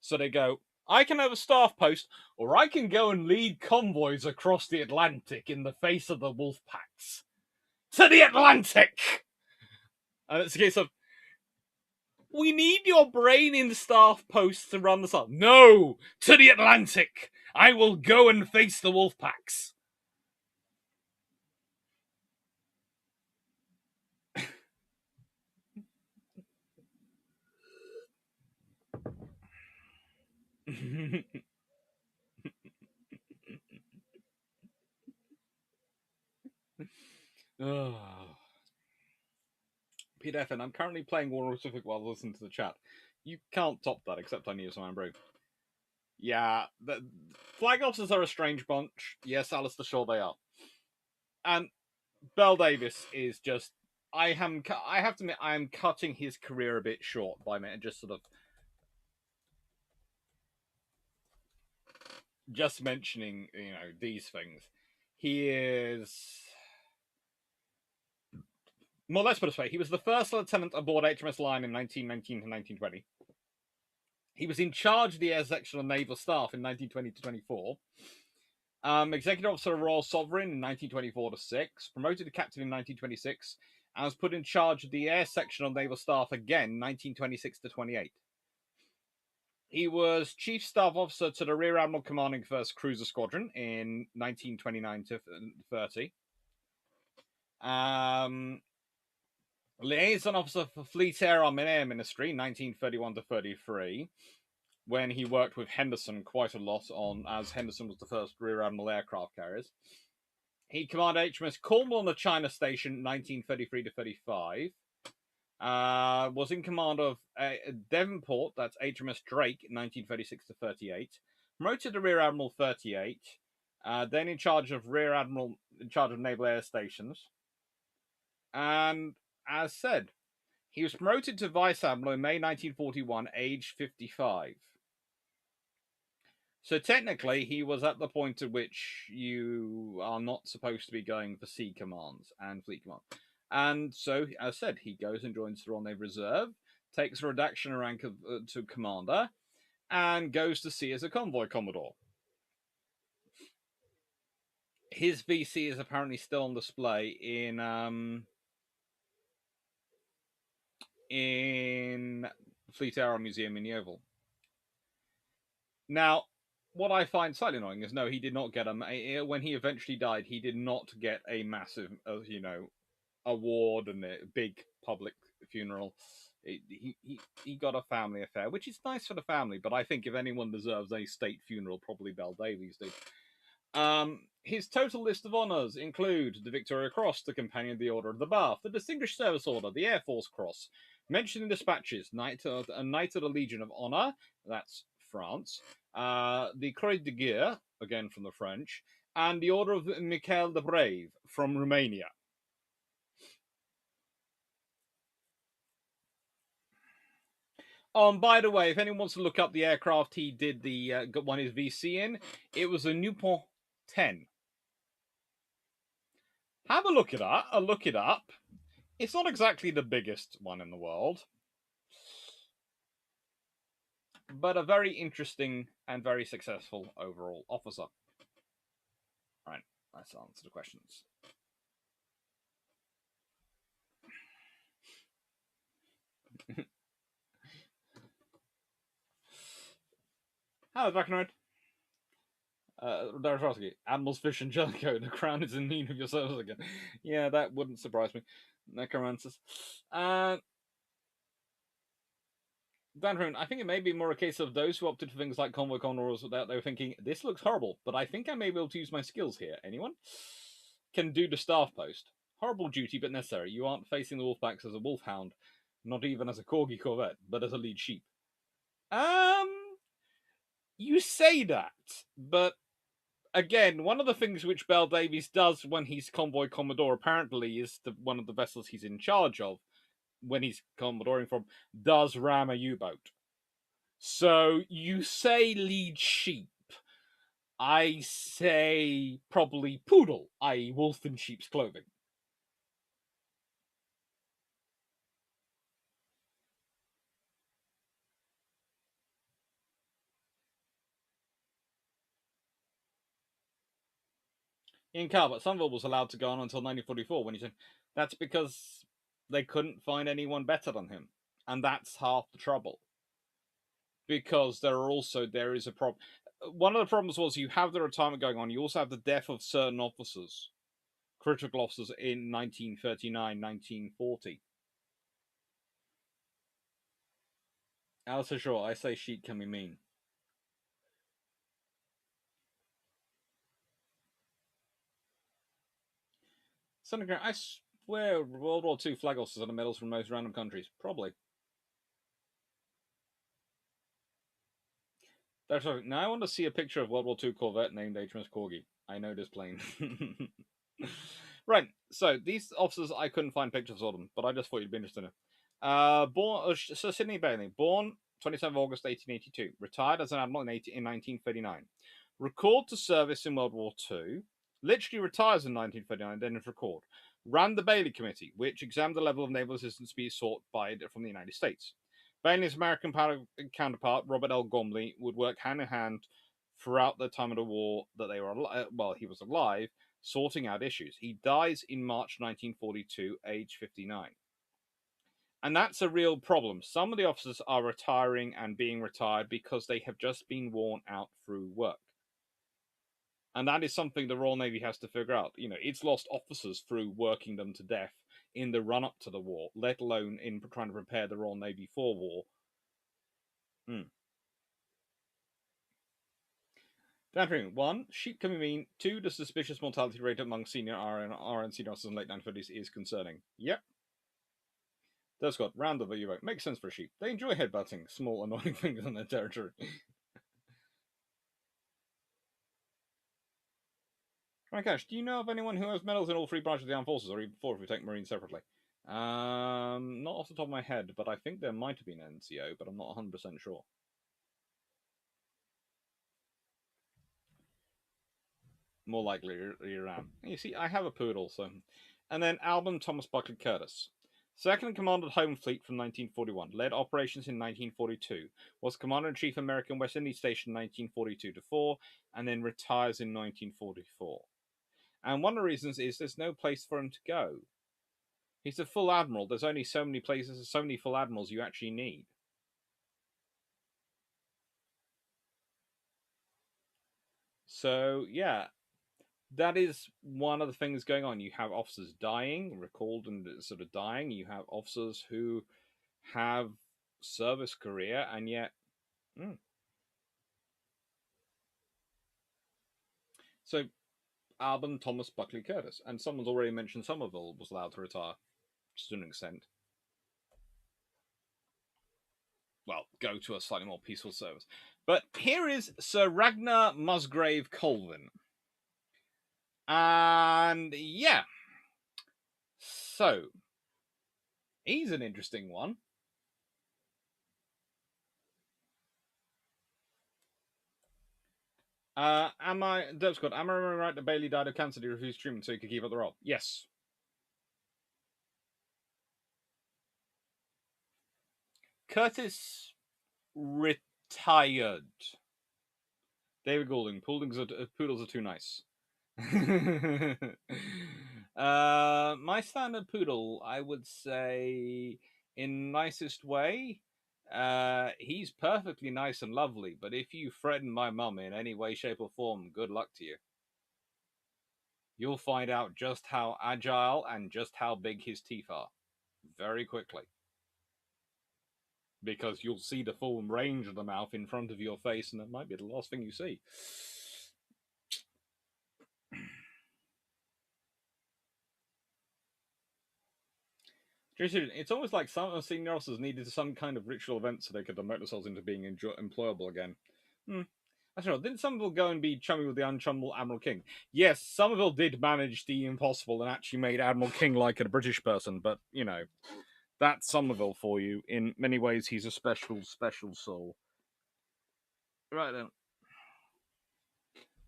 So they go, I can have a staff post, or I can go and lead convoys across the Atlantic in the face of the wolf packs. To the Atlantic! And it's a case of, we need your brain in staff posts to run the sun. No! To the Atlantic! I will go and face the wolf packs. Ugh. Pete FN, I'm currently playing War Pacific while listening to the chat. You can't top that, except I need some Ambrew. Yeah, the flag officers are a strange bunch. Yes, Alistair, sure they are. And Belle Davis is just. I have to admit, I am cutting his career a bit short by just sort of just mentioning, these things. He is. Well, let's put it this way. He was the first lieutenant aboard HMS Lion in 1919 to 1920. He was in charge of the air section of naval staff in 1920 to 24. Executive officer of Royal Sovereign in 1924 to 6. Promoted to captain in 1926. And was put in charge of the air section of naval staff again 1926 to 28. He was Chief Staff Officer to the Rear Admiral commanding 1st Cruiser Squadron in 1929 to 30. Liaison Officer for Fleet Air Arm and Air Ministry 1931 to 33, when he worked with Henderson quite a lot as Henderson was the first Rear Admiral aircraft carriers. He commanded HMS Cornwall on the China Station 1933 to 35. Was in command of Devonport, that's HMS Drake, 1936 to 38. Promoted to Rear Admiral 38. Then in charge of Naval Air Stations. And as said, he was promoted to Vice Admiral in May 1941, age 55. So technically, he was at the point at which you are not supposed to be going for sea commands and fleet command. And so, as said, he goes and joins the Royal Navy Reserve, takes a reduction in rank to commander, and goes to sea as a convoy commodore. His VC is apparently still on display in Fleet Air Museum in Yeovil. Now, what I find slightly annoying is, no, he did not get when he eventually died, he did not get a massive, award and a big public funeral. He got a family affair, which is nice for the family, but I think if anyone deserves a state funeral, probably Belle Davies did. His total list of honours include the Victoria Cross, the Companion of the Order of the Bath, the Distinguished Service Order, the Air Force Cross, mentioned in dispatches, Knight of the Legion of Honour, that's France, the Croix de Guerre, again from the French, and the Order of Michael the Brave from Romania. By the way, if anyone wants to look up the aircraft he did got his VC in, it was a Newport 10. Have a look it up. It's not exactly the biggest one in the world, but a very interesting and very successful overall officer. Right, let's answer the questions. Hello, Draconoid. Darashowski, Admirals Fish and Jellicoe, the crown is in need of your service again. Yeah, that wouldn't surprise me. Necromancers. Dan, I think it may be more a case of those who opted for things like convoy commodores without they were thinking, this looks horrible, but I think I may be able to use my skills here. Anyone? Can do the staff post. Horrible duty, but necessary. You aren't facing the Wolfpacks as a wolfhound, not even as a corgi corvette, but as a lead sheep. You say that, but again, one of the things which Belle Davies does when he's convoy commodore, apparently, is one of the vessels he's in charge of, when he's commodoring from, does ram a U-boat. So you say lead sheep. I say probably poodle, i.e. wolf in sheep's clothing. In Calvert, Sunville was allowed to go on until 1944 when he said that's because they couldn't find anyone better than him. And that's half the trouble. Because there is a problem. One of the problems was you have the retirement going on. You also have the death of certain officers, critical officers in 1939, 1940. Alistair Shaw, I say sheep can be mean. Senator, I swear World War II flag officers are medals from most random countries. Probably. That's right. Now I want to see a picture of World War II Corvette named HMS Corgi. I know this plane. Right. So these officers, I couldn't find pictures of them, but I just thought you'd be interested in it. Sir Sidney Bailey, born 27th August 1882, retired as an admiral in 1939. Recalled to service in World War II. Literally retires in 1939, then is recalled. Ran the Bailey Committee, which examined the level of naval assistance to be sought from the United States. Bailey's American counterpart, Robert L. Gormley, would work hand in hand throughout the time of the war that they were he was alive, sorting out issues. He dies in March 1942, age 59. And that's a real problem. Some of the officers are retiring and being retired because they have just been worn out through work. And that is something the Royal Navy has to figure out. You know, it's lost officers through working them to death in the run up to the war, let alone in trying to prepare the Royal Navy for war. Downstream, 1, sheep can be mean. 2, the suspicious mortality rate among senior RN senior officers in late 1950s is concerning. Yep. That's got round of you makes sense for sheep. They enjoy headbutting small annoying things on their territory. Rakesh, do you know of anyone who has medals in all 3 branches of the armed forces, or even 4 if we take Marines separately? Not off the top of my head, but I think there might have been an NCO, but I'm not 100% sure. More likely Iran. You see, I have a poodle, so. And then Alban Thomas Buckley Curtis. Second in command of the Home Fleet from 1941, led operations in 1942, was Commander-in-Chief American West Indies Station 1942 to 4, and then retires in 1944. And one of the reasons is there's no place for him to go. He's a full admiral. There's only so many places, so many full admirals you actually need. So, yeah, that is one of the things going on. You have officers dying, recalled and sort of dying. You have officers who have service career, and yet. So, Alban Thomas Buckley Curtis, and someone's already mentioned Somerville was allowed to retire to an extent. Well, go to a slightly more peaceful service. But here is Sir Ragnar Musgrave Colvin. And yeah. So, he's an interesting one. Am I remembering right that Bailey died of cancer to refuse treatment so he could keep up the role? Yes. Curtis retired. David Goulding, poodles are too nice. My standard poodle, I would say, in nicest way, he's perfectly nice and lovely, but if you threaten my mum in any way, shape, or form, good luck to you. You'll find out just how agile and just how big his teeth are very quickly. Because you'll see the full range of the mouth in front of your face, and it might be the last thing you see. It's almost like some senior officers needed some kind of ritual event so they could demote themselves into being employable again. I don't know. Didn't Somerville go and be chummy with the unchummable Admiral King? Yes, Somerville did manage the impossible and actually made Admiral King like a British person, but, you know, that's Somerville for you. In many ways, he's a special, special soul. Right then.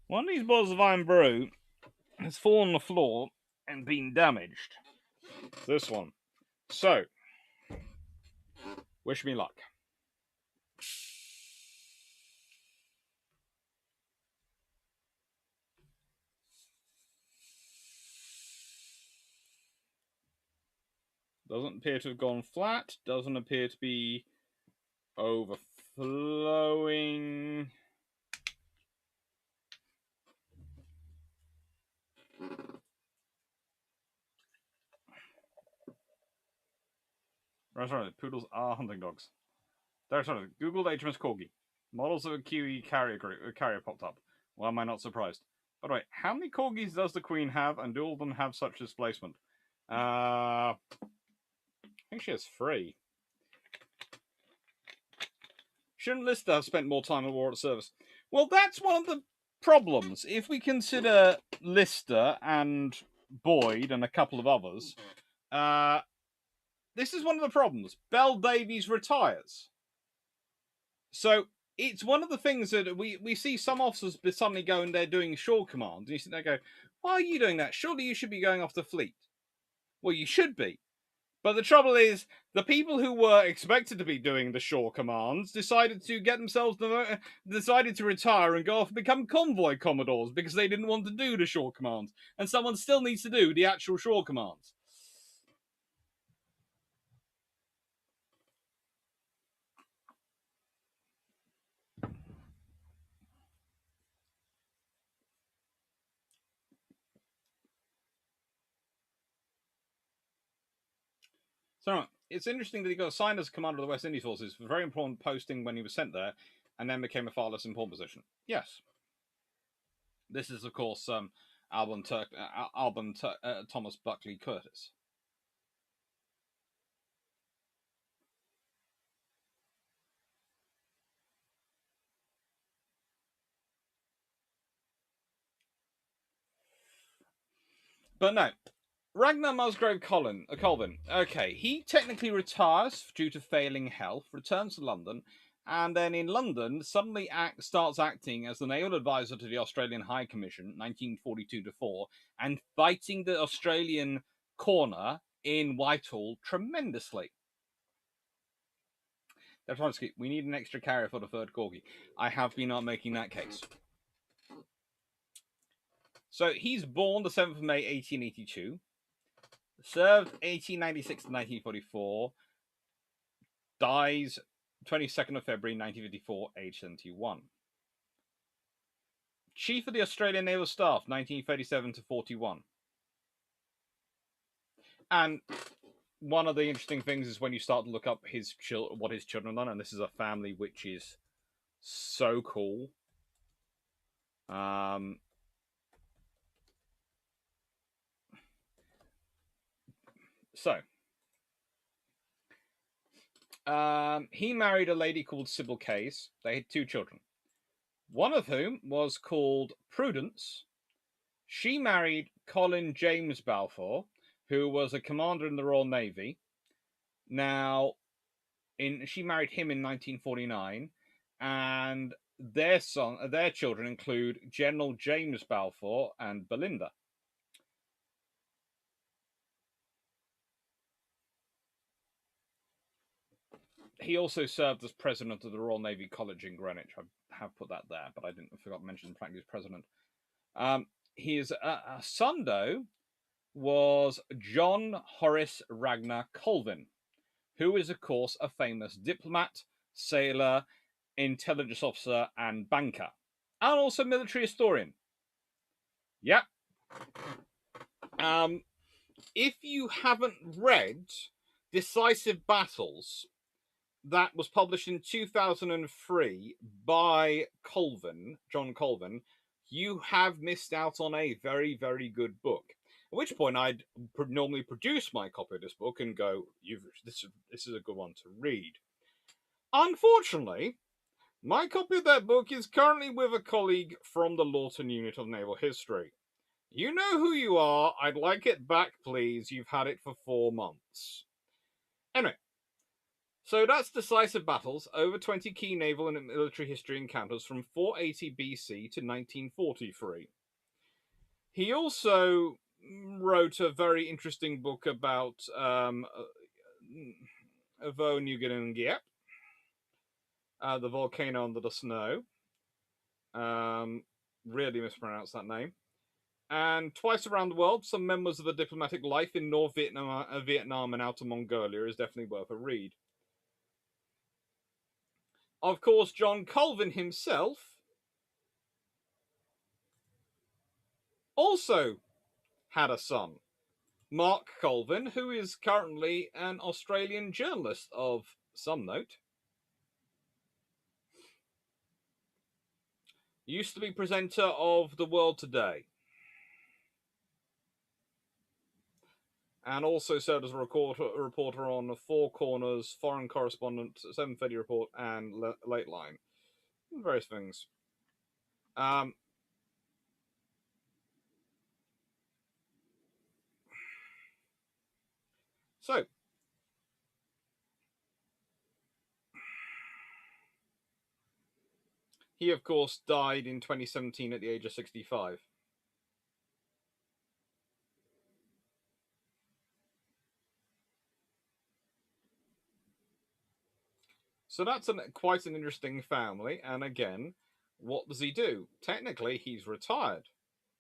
One of these bottles of iron brew has fallen on the floor and been damaged. This one. So, wish me luck. Doesn't appear to have gone flat. Doesn't appear to be overflowing. Right, poodles are hunting dogs. There's right. Googled HMS Corgi. Models of a QE carrier popped up. Why am I not surprised? By the way, how many corgis does the Queen have, and do all of them have such displacement? I think she has 3. Shouldn't Lister have spent more time at war at service? Well, that's one of the problems. If we consider Lister and Boyd and a couple of others, this is one of the problems. Belle Davies retires. So it's one of the things that we see some officers suddenly go and they're doing shore command. And you sit there and go, why are you doing that? Surely you should be going off the fleet. Well, you should be. But the trouble is, the people who were expected to be doing the shore commands decided to get themselves decided to retire and go off and become convoy commodores because they didn't want to do the shore commands, and someone still needs to do the actual shore commands. So it's interesting that he got assigned as commander of the West Indies forces, a very important posting when he was sent there, and then became a far less important position. Yes, this is of course Thomas Buckley Curtis. But no, Ragnar Musgrave Colvin. Okay, he technically retires due to failing health, returns to London, and then in London suddenly starts acting as the naval advisor to the Australian High Commission, 1942-4, and fighting the Australian corner in Whitehall tremendously. We need an extra carrier for the third corgi. I have been making that case. So he's born the 7th of May, 1882. Served 1896 to 1944. Dies 22nd of February 1954, age 71. Chief of the Australian Naval Staff, 1937 to 41. And one of the interesting things is when you start to look up what his children have done, and this is a family which is so cool. He married a lady called Sybil Case. They had 2 children. One of whom was called Prudence. She married Colin James Balfour, who was a commander in the Royal Navy. Now, she married him in 1949, and their children include General James Balfour and Belinda. He also served as president of the Royal Navy College in Greenwich. I have put that there, but I forgot to mention the fact he was president. His son, though, was John Horace Ragnar Colvin, who is, of course, a famous diplomat, sailor, intelligence officer, and banker, and also military historian. Yep. If you haven't read Decisive Battles, that was published in 2003 by John Colvin, you have missed out on a very, very good book. At which point I'd normally produce my copy of this book and go, this is a good one to read. Unfortunately, my copy of that book is currently with a colleague from the Lawton Unit of Naval History. You know who you are. I'd like it back, please. You've had it for 4 months. Anyway, so that's Decisive Battles, over 20 key naval and military history encounters from 480 BC to 1943. He also wrote a very interesting book about Vo-Nguyen-Giep, the volcano under the snow. Really mispronounced that name. And Twice Around the World, some memoirs of the diplomatic life in North Vietnam and Outer Mongolia is definitely worth a read. Of course, John Colvin himself also had a son, Mark Colvin, who is currently an Australian journalist of some note. Used to be presenter of The World Today. And also served as a reporter on Four Corners, Foreign Correspondent, 7:30 Report, and Late Line. Various things. Um, so, he, of course, died in 2017 at the age of 65. So that's quite an interesting family. And again, what does he do? Technically, he's retired.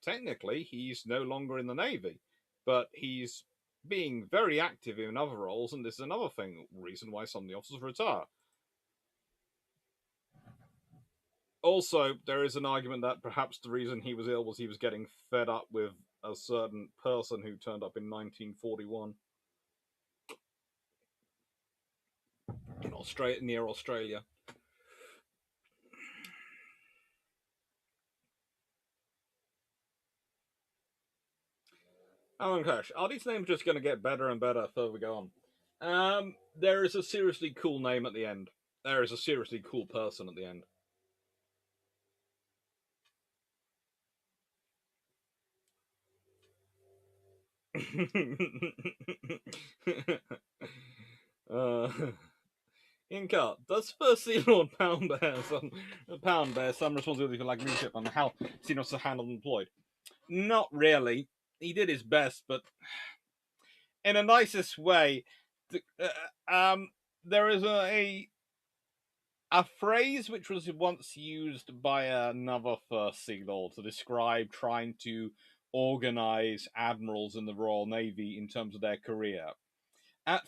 Technically, he's no longer in the Navy, but he's being very active in other roles. And this is another reason why some of the officers retire. Also, there is an argument that perhaps the reason he was ill was he was getting fed up with a certain person who turned up in 1941 in Australia, near Australia. Oh my gosh, are these names just going to get better and better further we go on? There is a seriously cool name at the end. There is a seriously cool person at the end. uh, Inca, does First Sea Lord Pound bear some responsibility for like leadership and how Sea Lords are handled and employed? Not really. He did his best, but in a nicest way. There is a phrase which was once used by another First Sea Lord to describe trying to organize admirals in the Royal Navy in terms of their career. At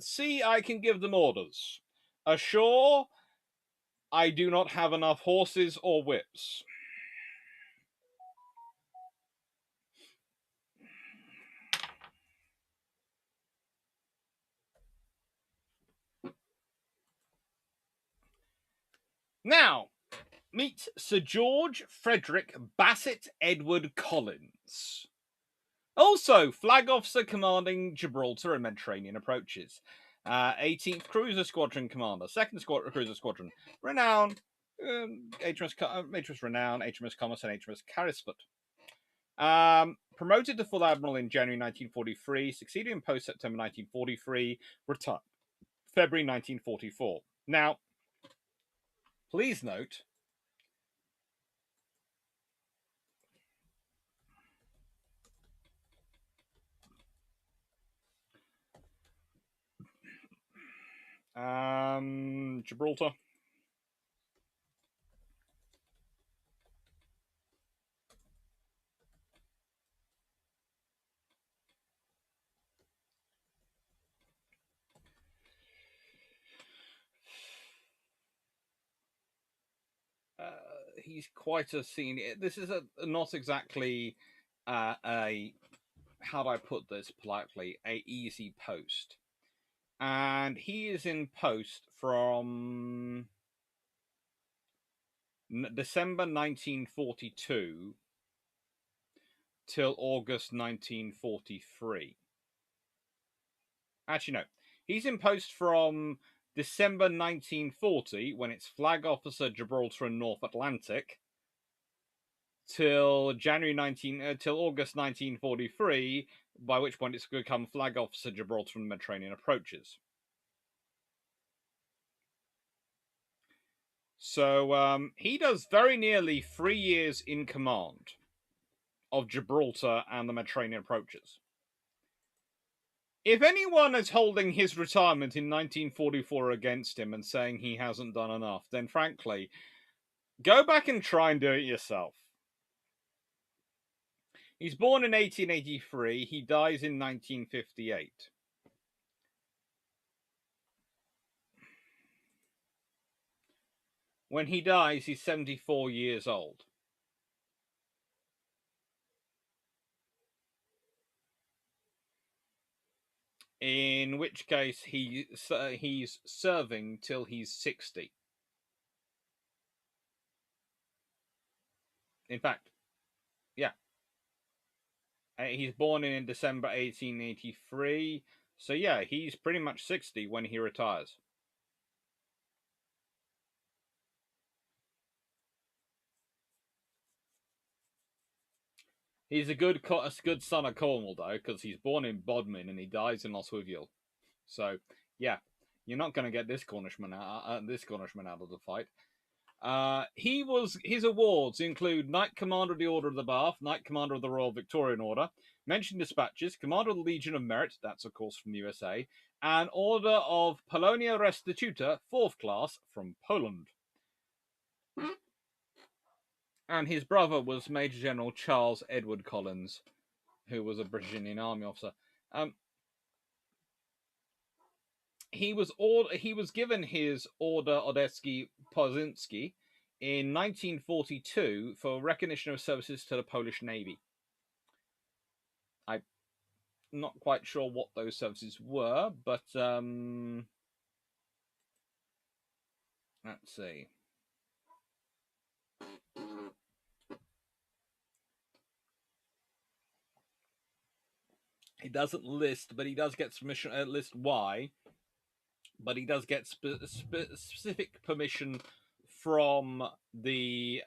sea, I can give them orders. Ashore, I do not have enough horses or whips. Now, meet Sir George Frederick Bassett Edward Collins. Also, Flag Officer commanding Gibraltar and Mediterranean approaches. 18th Cruiser Squadron Commander, 2nd Cruiser Squadron, Renown, HMS Renown, HMS Commerce, and HMS Carisford. Promoted to full admiral in January 1943, succeeded in post September 1943, retired February 1944. Now, please note, Gibraltar. He's quite a senior. This is not exactly a how do I put this politely, a easy post. And he is in post from December 1942 till August 1943. Actually, no. He's in post from December 1940, when it's Flag Officer Gibraltar and North Atlantic, till till August 1943, by which point it's become Flag Officer Gibraltar and Mediterranean approaches. So he does very nearly 3 years in command of Gibraltar and the Mediterranean approaches. If anyone is holding his retirement in 1944 against him and saying he hasn't done enough, then frankly, go back and try and do it yourself. He's born in 1883. He dies in 1958. When he dies, he's 74 years old. In which case, he's serving till he's 60. In fact, yeah, he's born in December 1883. So yeah, he's pretty much 60 when he retires. He's a good son of Cornwall though, because he's born in Bodmin and he dies in Oswego. So yeah, you're not going to get this Cornishman out of the fight. His awards include Knight Commander of the Order of the Bath, Knight Commander of the Royal Victorian Order, Mentioned Dispatches, Commander of the Legion of Merit, that's of course from the USA, and Order of Polonia Restituta, 4th class, from Poland. And his brother was Major General Charles Edward Collins, who was a British Indian Army officer. He was given his Order Odesky Pozinski in 1942 for recognition of services to the Polish Navy. I'm not quite sure what those services were, but let's see. He doesn't list, but he does get permission. List why, but he does get specific permission from the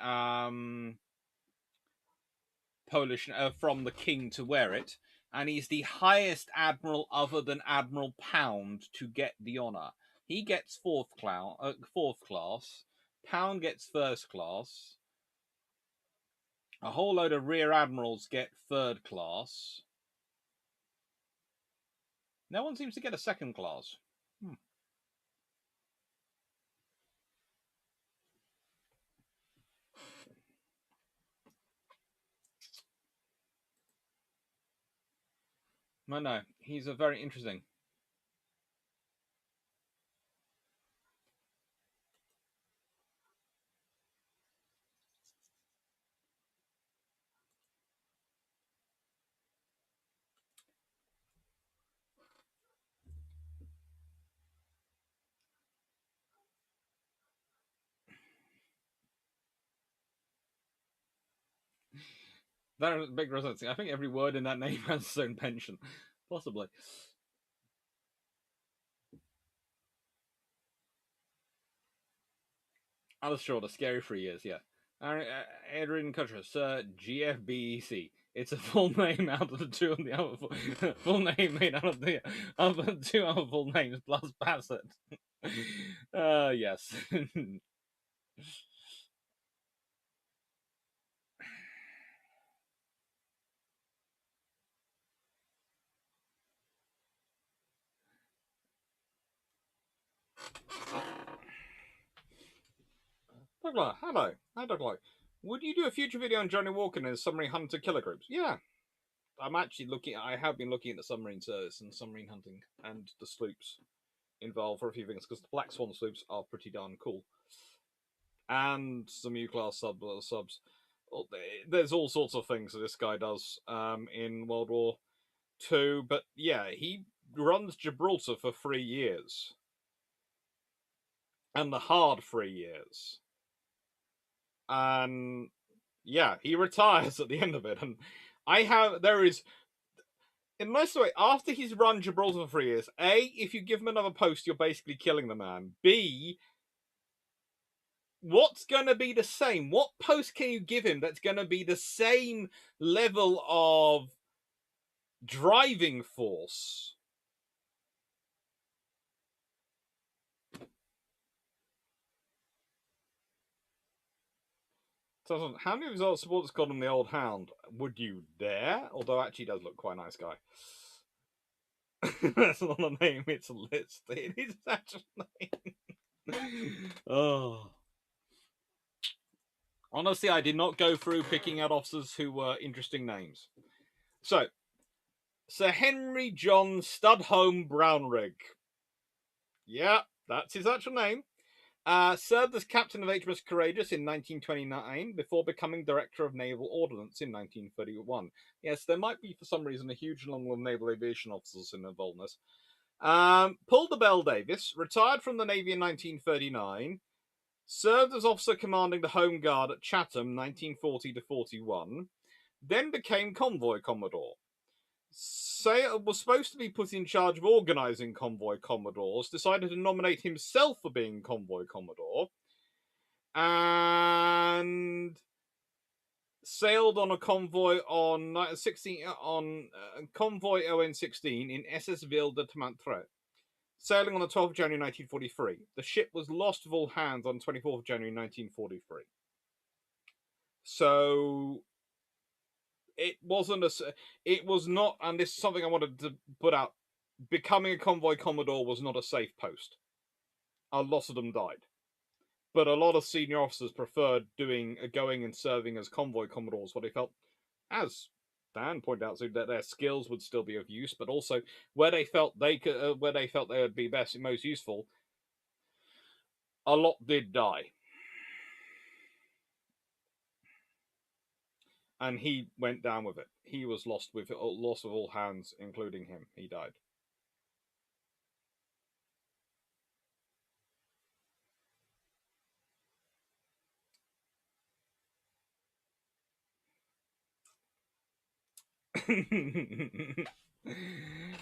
Polish from the king to wear it, and he's the highest admiral other than Admiral Pound to get the honor. He gets fourth class. Pound gets first class. A whole load of rear admirals get third class. No one seems to get a second class. No, he's a very interesting. That is a big resonance. I think every word in that name has its own pension. Possibly. Alice Shaw, the scary 3 years, yeah. Adrian Cuttress, GFBEC. It's a full name out of the two of the other full name made out of the other two other full names plus Bassett. Yes. Douglas, hello. Hi, Douglas. Would you do a future video on Johnny Walker and his submarine hunter killer groups? Yeah. I'm actually I have been looking at the submarine service and submarine hunting and the sloops involved for a few things because the Black Swan sloops are pretty darn cool. And some U-class subs. There's all sorts of things that this guy does in World War II. But yeah, he runs Gibraltar for 3 years. And the hard 3 years. And yeah, he retires at the end of it. And in most way, after he's run Gibraltar for 3 years, A, if you give him another post, you're basically killing the man. B, what's going to be the same? What post can you give him that's going to be the same level of driving force? So, how many of his supporters called him the Old Hound? Would you dare? Although, actually, he does look quite a nice guy. That's not a name, it's a list. It is actually a name. Oh. Honestly, I did not go through picking out officers who were interesting names. So, Sir Henry John Studholme Brownrigg. Yeah, that's his actual name. Served as captain of HMS Courageous in 1929 before becoming director of naval ordnance in 1931. Yes, there might be for some reason a huge number of naval aviation officers involved in this. Pulled the Bell Davis, retired from the Navy in 1939, served as officer commanding the Home Guard at Chatham 1940 to 41, then became convoy commodore. Sale was supposed to be put in charge of organising convoy commodores, decided to nominate himself for being convoy commodore, and sailed on a convoy on convoy ON16 in SS Ville de Temantre, sailing on the 12th of January 1943. The ship was lost of all hands on 24th of January 1943. So it was not, and this is something I wanted to put out. Becoming a convoy commodore was not a safe post. A lot of them died, but a lot of senior officers preferred going and serving as convoy commodores, where they felt, as Dan pointed out, so that their skills would still be of use, but also where they felt they would be most useful. A lot did die, and he went down with it. He was lost with loss of all hands, including him. He died.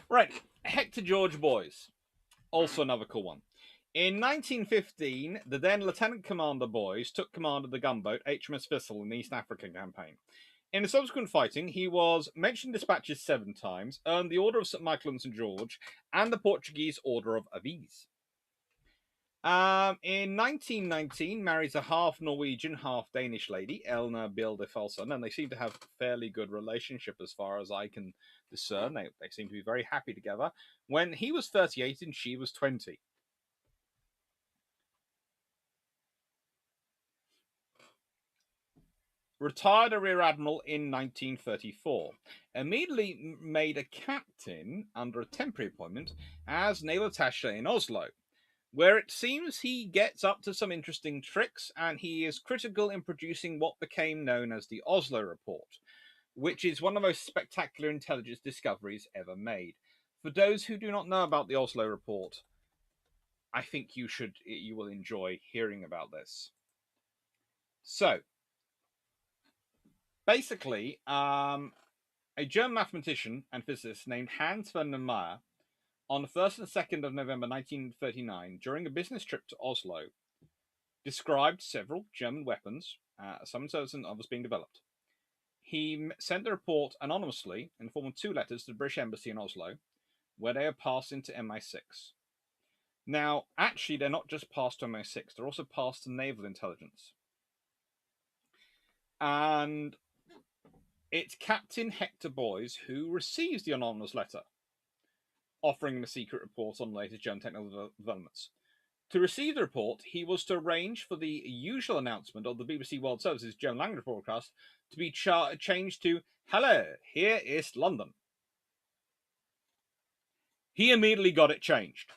Right, Hector George Boys, also another cool one. In 1915, the then Lieutenant Commander Boys took command of the gunboat HMS Thistle in the East African campaign. In the subsequent fighting, he was mentioned in dispatches 7 times, earned the Order of St. Michael and St. George, and the Portuguese Order of Aviz. In 1919, marries a half Norwegian, half Danish lady, Elna Bilde Falson, and they seem to have a fairly good relationship as far as I can discern. They seem to be very happy together. When he was 38 and she was 20. Retired a Rear Admiral in 1934. Immediately made a captain under a temporary appointment as naval attaché in Oslo, where it seems he gets up to some interesting tricks, and he is critical in producing what became known as the Oslo Report, which is one of the most spectacular intelligence discoveries ever made. For those who do not know about the Oslo Report, I think you will enjoy hearing about this. So, basically, a German mathematician and physicist named Hans von Neumayer, on the 1st and 2nd of November 1939, during a business trip to Oslo, described several German weapons, some service and others being developed. He sent the report anonymously in the form of 2 letters to the British Embassy in Oslo, where they are passed into MI6. Now, actually, they're not just passed to MI6, they're also passed to Naval Intelligence. And it's Captain Hector Boys who receives the anonymous letter, offering him a secret report on the latest German technical developments. To receive the report, he was to arrange for the usual announcement of the BBC World Service's German language broadcast to be changed to, "Hello, here is London." He immediately got it changed.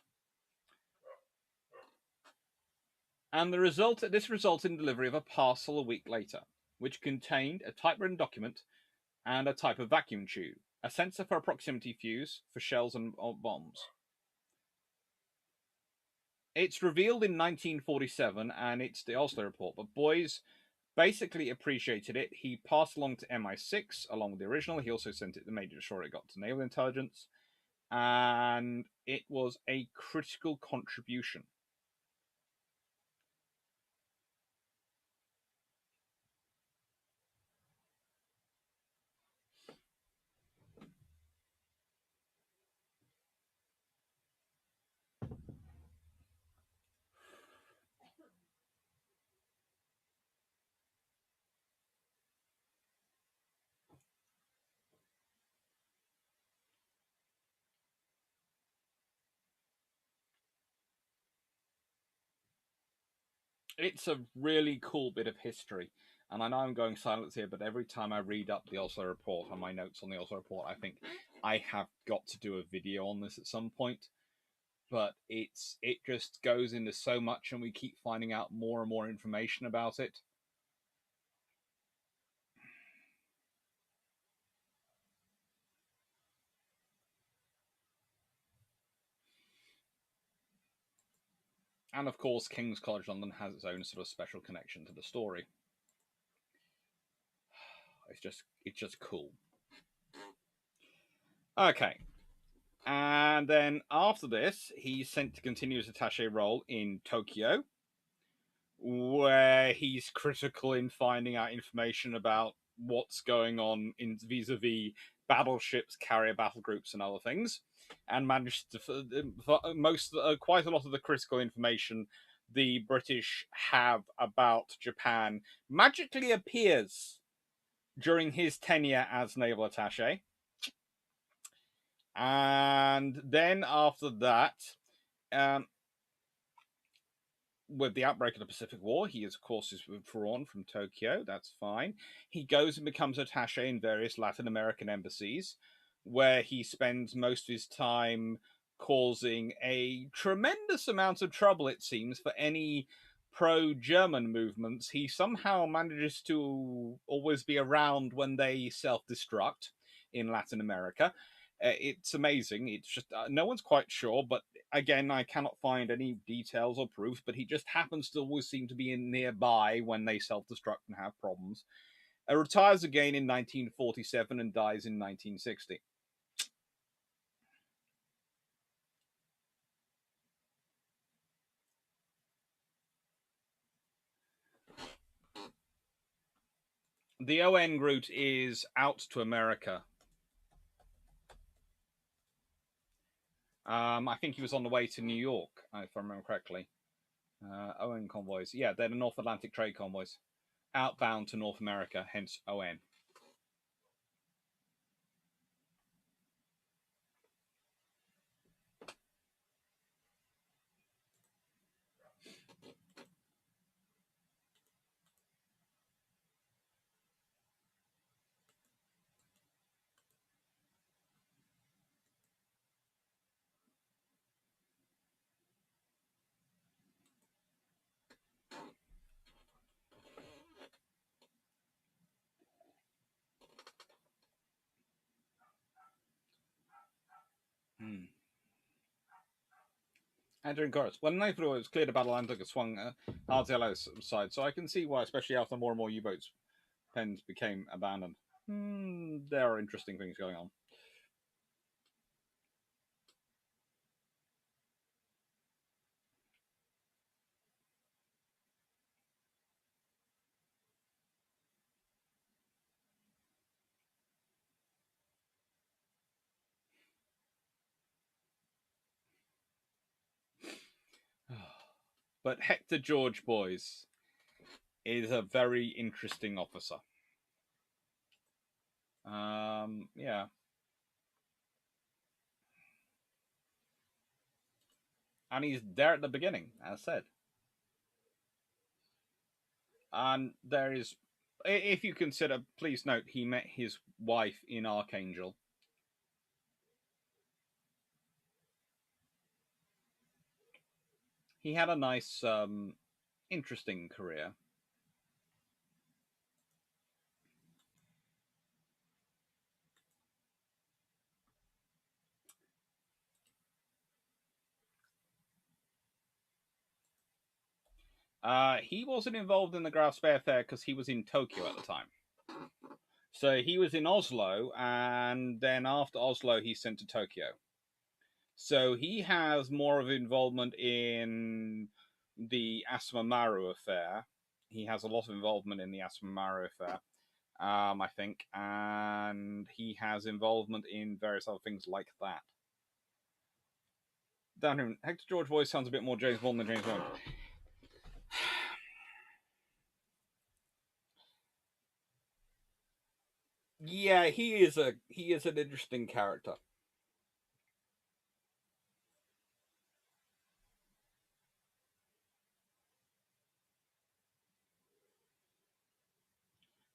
And this resulted in delivery of a parcel a week later, which contained a typewritten document and a type of vacuum tube, a sensor for a proximity fuse for shells and bombs. It's revealed in 1947, and it's the Oslo Report, but Boys basically appreciated it. He passed along to MI6 along with the original. He also sent it to made sure it got to Naval Intelligence, and it was a critical contribution. It's a really cool bit of history. And I know I'm going silent here, but every time I read up the Oslo Report and my notes on the Oslo Report, I think I have got to do a video on this at some point. But it just goes into so much, and we keep finding out more and more information about it. And of course, King's College London has its own sort of special connection to the story. It's just cool. Okay. And then after this, he's sent to continue his attaché role in Tokyo, where he's critical in finding out information about what's going on in vis-a-vis battleships, carrier battle groups, and other things, and managed to quite a lot of the critical information the British have about Japan magically appears during his tenure as naval attaché. And then after that, um, with the outbreak of the Pacific War, he is, of course, is withdrawn from Tokyo. That's fine. He goes and becomes attaché in various Latin American embassies, where he spends most of his time causing a tremendous amount of trouble, it seems, for any pro-German movements. He somehow manages to always be around when they self-destruct in Latin America. It's amazing. It's just no one's quite sure, but again, I cannot find any details or proof, but he just happens to always seem to be in nearby when they self-destruct and have problems. Retires again in 1947 and dies in 1960. The ON route is out to America. I think he was on the way to New York, if I remember correctly. ON convoys. Yeah, they're the North Atlantic trade convoys. Outbound to North America, hence ON. Hmm. Entering chorus. When Naval was cleared, the battle Atlantic swung hard to the Allies' side, so I can see why, especially after more and more U-boats pens became abandoned. There are interesting things going on. But Hector George, boys, is a very interesting officer. Yeah. And he's there at the beginning, as said. And there is, if you consider, please note, he met his wife in Archangel. He had a nice, interesting career. He wasn't involved in the Graf Spee affair because he was in Tokyo at the time. So he was in Oslo, and then after Oslo, he's sent to Tokyo. So he has more of involvement in the Asuma Maru affair. He has a lot of involvement in the Asuma Maru affair, I think, and he has involvement in various other things like that. Damn, Hector George voice sounds a bit more James Bond than James Bond. Yeah, he is an interesting character.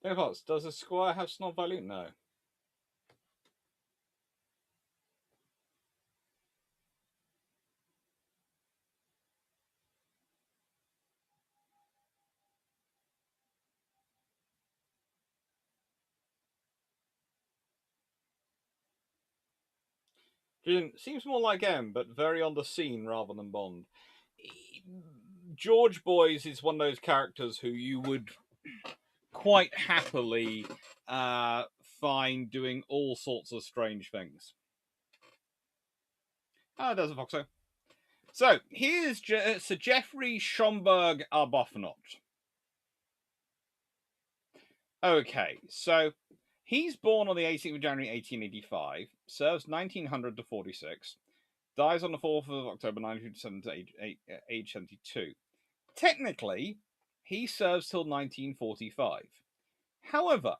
Does a squire have snob value? No. Seems more like M, but very on the scene rather than Bond. George Boys is one of those characters who you would quite happily find doing all sorts of strange things. There's a Foxo. So here's Sir Geoffrey Schomburg Arbuthnot. Okay, so he's born on the 18th of January 1885, serves 1900 to 46, dies on the 4th of October 1907 to age 72. Technically, he serves till 1945. However,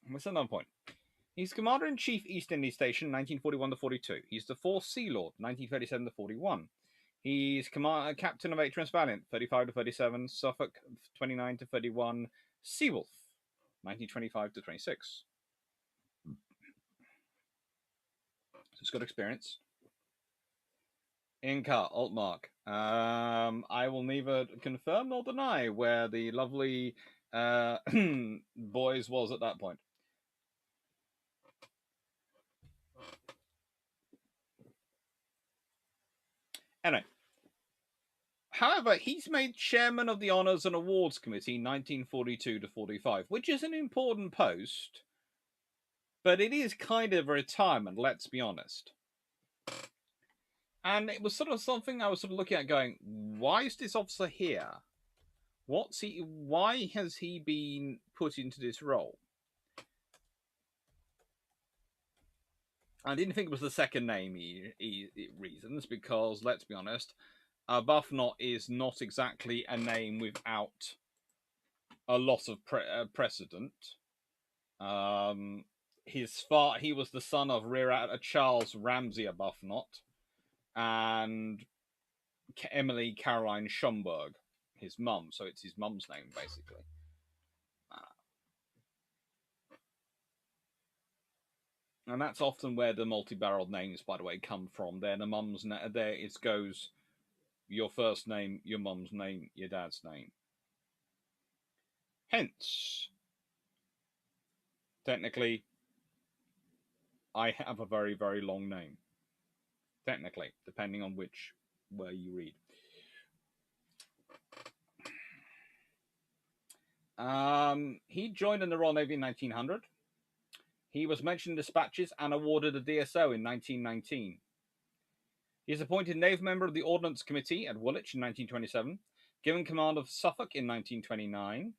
what's another point? He's Commander-in-Chief East India Station 1941 to 42. He's the 4th Sea Lord 1937 to 41. He's Captain of HMS Valiant 35 to 37, Suffolk 29 to 31, Seawolf 1925 to 26. So he's got experience. Inca, Altmark. I will neither confirm nor deny where the lovely boys was at that point. Anyway. However, he's made chairman of the Honours and Awards Committee 1942 to 45, which is an important post, but it is kind of a retirement, let's be honest. And it was sort of something I was sort of looking at going, why is this officer here? Why has he been put into this role? I didn't think it was the second name reasons, because let's be honest, Arbuthnot is not exactly a name without a lot of precedent. He was the son of Rear Admiral Charles Ramsay Arbuthnot and Emily Caroline Schomburg, his mum. So it's his mum's name, basically. And that's often where the multi-barreled names, by the way, come from. They're the mum's name. There it goes your first name, your mum's name, your dad's name. Hence, technically, I have a very, very long name. Technically, depending on where you read. He joined in the Royal Navy in 1900. He was mentioned in dispatches and awarded a DSO in 1919. He is appointed naval member of the Ordnance Committee at Woolwich in 1927, given command of Suffolk in 1929,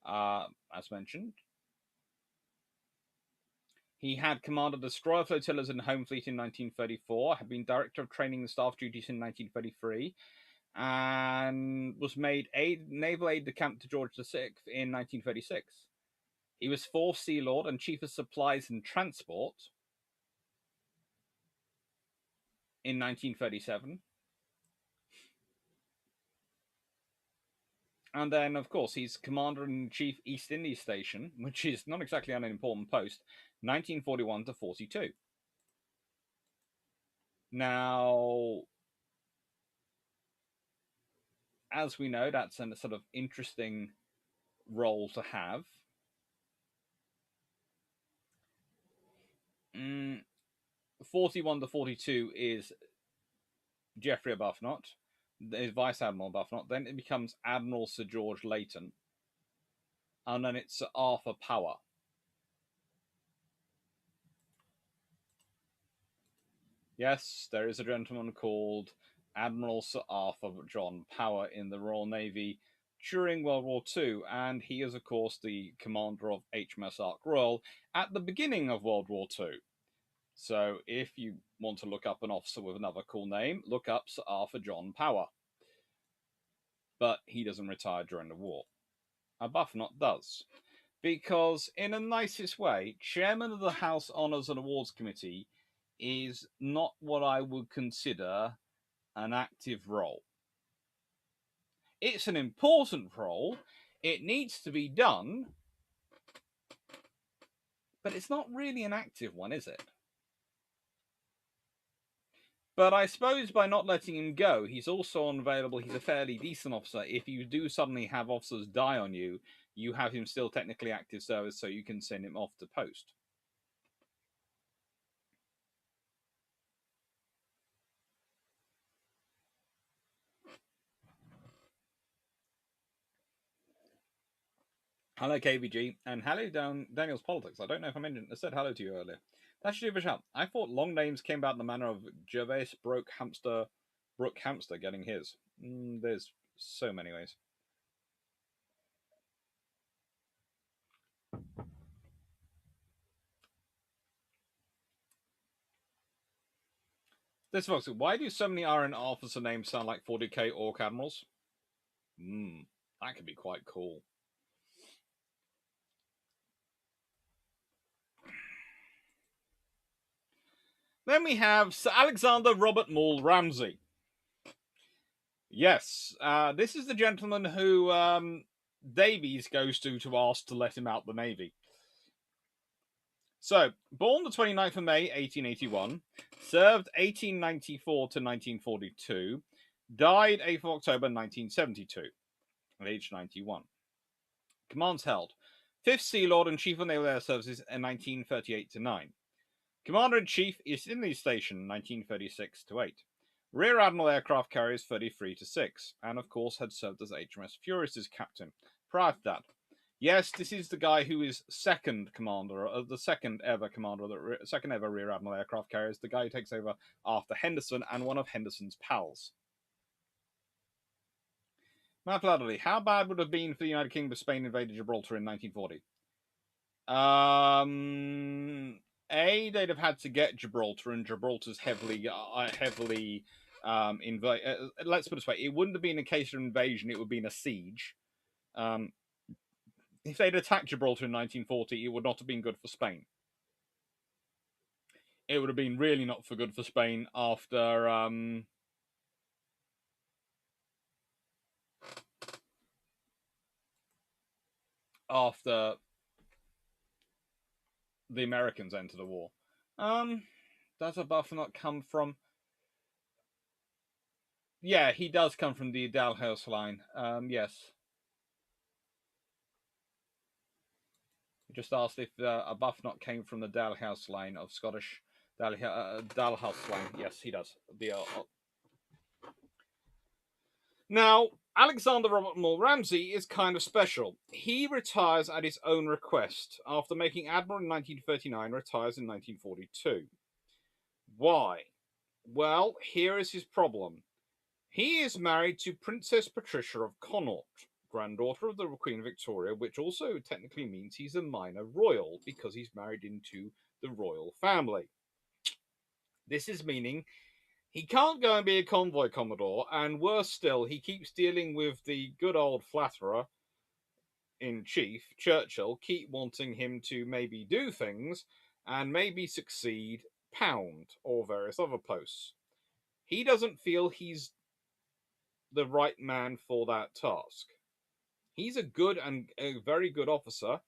as mentioned. He had command of destroyer flotillas in the Home Fleet in 1934, had been director of training and staff duties in 1933, and was made naval aide-de-camp to George VI in 1936. He was 4th Sea Lord and Chief of Supplies and Transport in 1937. And then, of course, he's Commander-in-Chief East India Station, which is not exactly an important post, 1941 to 42. Now, as we know, that's a sort of interesting role to have. 41 to 42 is Geoffrey Arbuthnot, is Vice Admiral Arbuthnot. Then it becomes Admiral Sir George Leighton, and then it's Sir Arthur Power. Yes, there is a gentleman called Admiral Sir Arthur John Power in the Royal Navy during World War II, and he is, of course, the commander of HMS Ark Royal at the beginning of World War II. So if you want to look up an officer with another cool name, look up Sir Arthur John Power. But he doesn't retire during the war. Arbuthnot does. Because, in the nicest way, chairman of the House Honours and Awards Committee is not what I would consider an active role. It's an important role. It needs to be done. But it's not really an active one, is it? But I suppose by not letting him go, he's also unavailable. He's a fairly decent officer. If you do suddenly have officers die on you, you have him still technically active service, so you can send him off to post. Hello, KVG, and hello, Daniel's Politics. I don't know if I said hello to you earlier. That should do a shout. I thought long names came about in the manner of Gervais Brook Hamster getting his. There's so many ways. This folks, why do so many RN officer names sound like 40k Orc Admirals? That could be quite cool. Then we have Sir Alexander Robert Maule Ramsay. Yes, this is the gentleman who Davies goes to ask to let him out the Navy. So, born the 29th of May, 1881, served 1894 to 1942, died 8th of October 1972, at age 91. Commands held: 5th Sea Lord and Chief of Naval Air Services in 1938 to 9. Commander-in-Chief, East Indies Station, 1936 to 8. Rear Admiral Aircraft Carriers, 33 to 6. And, of course, had served as HMS Furious' captain. Prior to that, yes, this is the guy who is second commander, the second ever commander, the second ever Rear Admiral Aircraft Carriers, the guy who takes over after Henderson and one of Henderson's pals. Matt Ladley, how bad would it have been for the United Kingdom if Spain invaded Gibraltar in 1940? They'd have had to get Gibraltar, and Gibraltar's heavily let's put it this way: it wouldn't have been a case of invasion; it would have been a siege. If they'd attacked Gibraltar in 1940, it would not have been good for Spain. It would have been really not for good for Spain after the Americans entered the war. Does Arbuthnot come from? Yeah, he does come from the Dalhousie line. Yes. Just asked if Arbuthnot came from the Dalhousie line of Scottish Dalhousie line. Yes, he does. Now, Alexander Robert Maule Ramsay is kind of special. He retires at his own request. After making Admiral in 1939, retires in 1942. Why? Well, here is his problem. He is married to Princess Patricia of Connaught, granddaughter of the Queen Victoria, which also technically means he's a minor royal because he's married into the royal family. This is meaning he can't go and be a convoy commodore, and worse still, he keeps dealing with the good old flatterer in chief, Churchill, keep wanting him to maybe do things and maybe succeed Pound or various other posts. He doesn't feel he's the right man for that task. He's a good and a very good officer,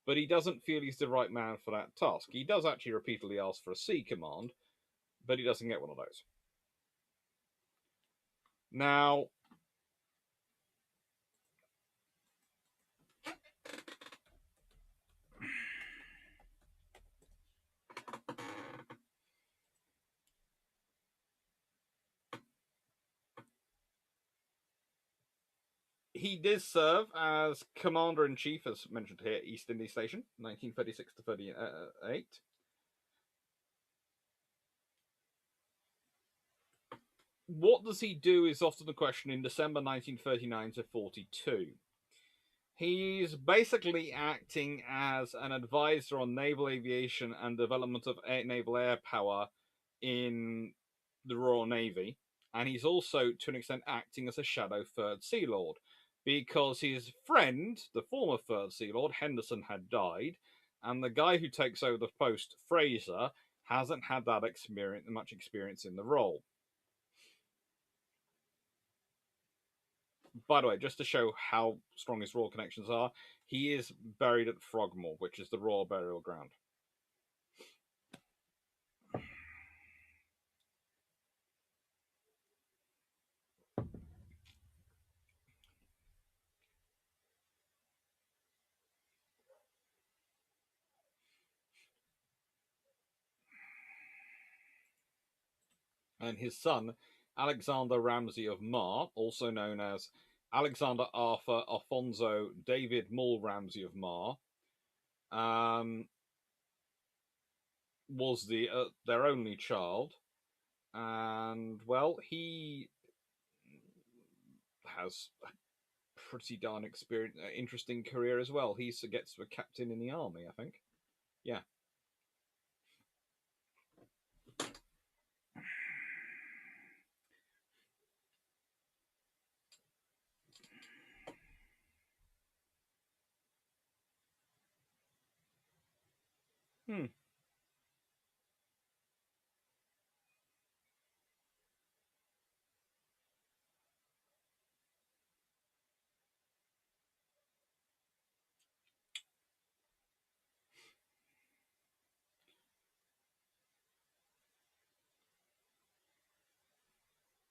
but he doesn't feel he's the right man for that task. He does actually repeatedly ask for a sea command, but he doesn't get one of those. Now, he did serve as Commander-in-Chief, as mentioned here, East Indies Station, 1936 to 38. What does he do is often the question in December 1939 to 42. He's basically acting as an advisor on naval aviation and development of naval air power in the Royal Navy. And he's also, to an extent, acting as a shadow Third Sea Lord because his friend, the former Third Sea Lord, Henderson, had died. And the guy who takes over the post, Fraser, hasn't had that much experience in the role. By the way, just to show how strong his royal connections are, he is buried at Frogmore, which is the royal burial ground. And his son, Alexander Ramsay of Mar, also known as Alexander Arthur Alfonso David Mull Ramsay of Mar, um, was their only child, and well, he has a pretty darn interesting career as well. He gets to a captain in the army, I think. Yeah. Hmm.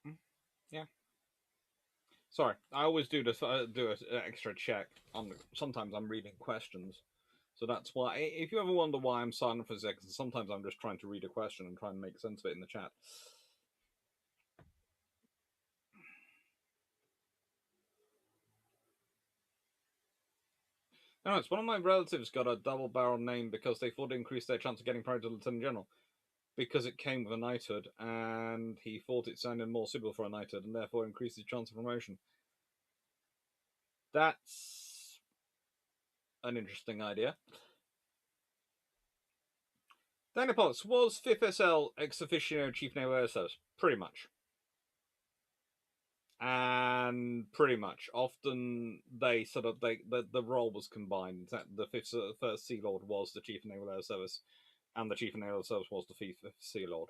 Hmm. Yeah. Sorry, I always do an extra check on. Sometimes I'm reading questions, so that's why. If you ever wonder why I'm silent for a second, sometimes I'm just trying to read a question and try and make sense of it in the chat. No, it's one of my relatives got a double barrel name because they thought it increased their chance of getting promoted to lieutenant general because it came with a knighthood, and he thought it sounded more suitable for a knighthood, and therefore increased his chance of promotion. That's an interesting idea. Daniel Potts was 5th SL ex officio chief naval air service, pretty much. And pretty much, often they sort of the role was combined. The first Sea Lord was the chief of naval air service, and the chief of naval air service was the fifth Sea Lord.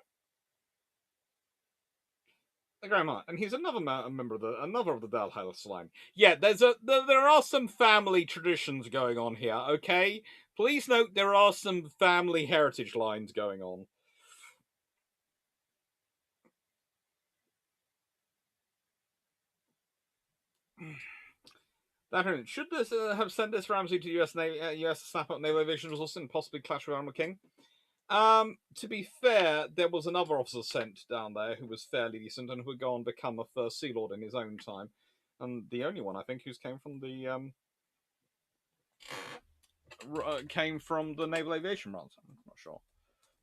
Grandma, and he's member of the Dalhouse line. Yeah, there are some family traditions going on here. Okay, please note there are some family heritage lines going on. That should this have sent this Ramsey to US snap up naval aviation resources and possibly clash with Admiral King? To be fair, there was another officer sent down there who was fairly decent and who would go on to become a first Sea Lord in his own time, and the only one I think who's came from the naval aviation branch. I'm not sure.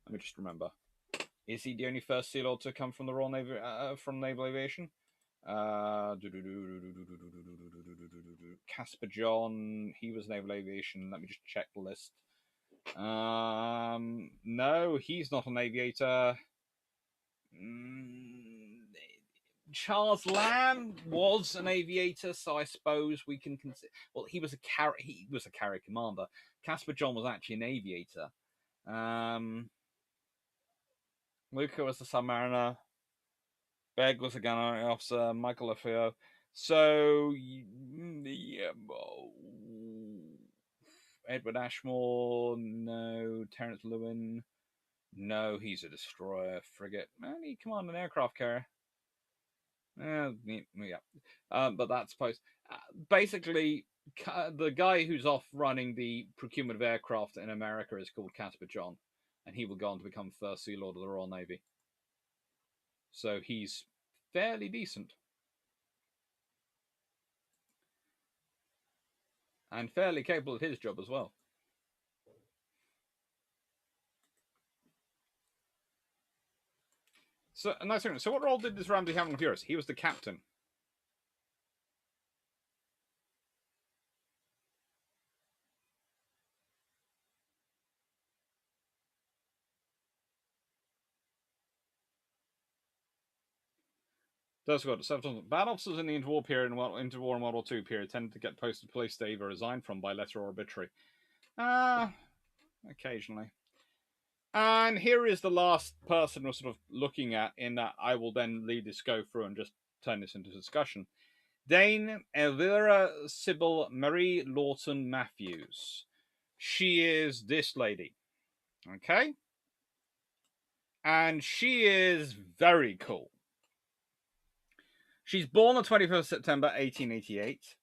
Let me just remember. Is he the only first Sea Lord to come from the Royal Navy from naval aviation? Casper John, he was naval aviation. Let me just check the list. No, he's not an aviator. Charles Lamb was an aviator, so I suppose we can consider. Well, he was a carrier commander. Casper John was actually an aviator. Luca was the submariner. Begg was a gunnery officer. Michael Lafayette. So, yeah, Edward Ashmore, no. Terence Lewin, no. He's a destroyer, frigate. Man, he commanded an aircraft carrier. Yeah, but that's post. Basically, the guy who's off running the procurement of aircraft in America is called Casper John, and he will go on to become First Sea Lord of the Royal Navy. So he's fairly decent. And fairly capable of his job as well. So, nice. So, what role did this Ramsey have in Furious? He was the captain. Does good. Bad officers in the interwar period and interwar and World War II period tended to get posted to places they either resigned from by letter or arbitrary. Occasionally. And here is the last person we're sort of looking at, in that I will then lead this go through and just turn this into discussion. Dame Elvira Sybil Marie Lawton Matthews. She is this lady. Okay? And she is very cool. She's born on 21st September 1888.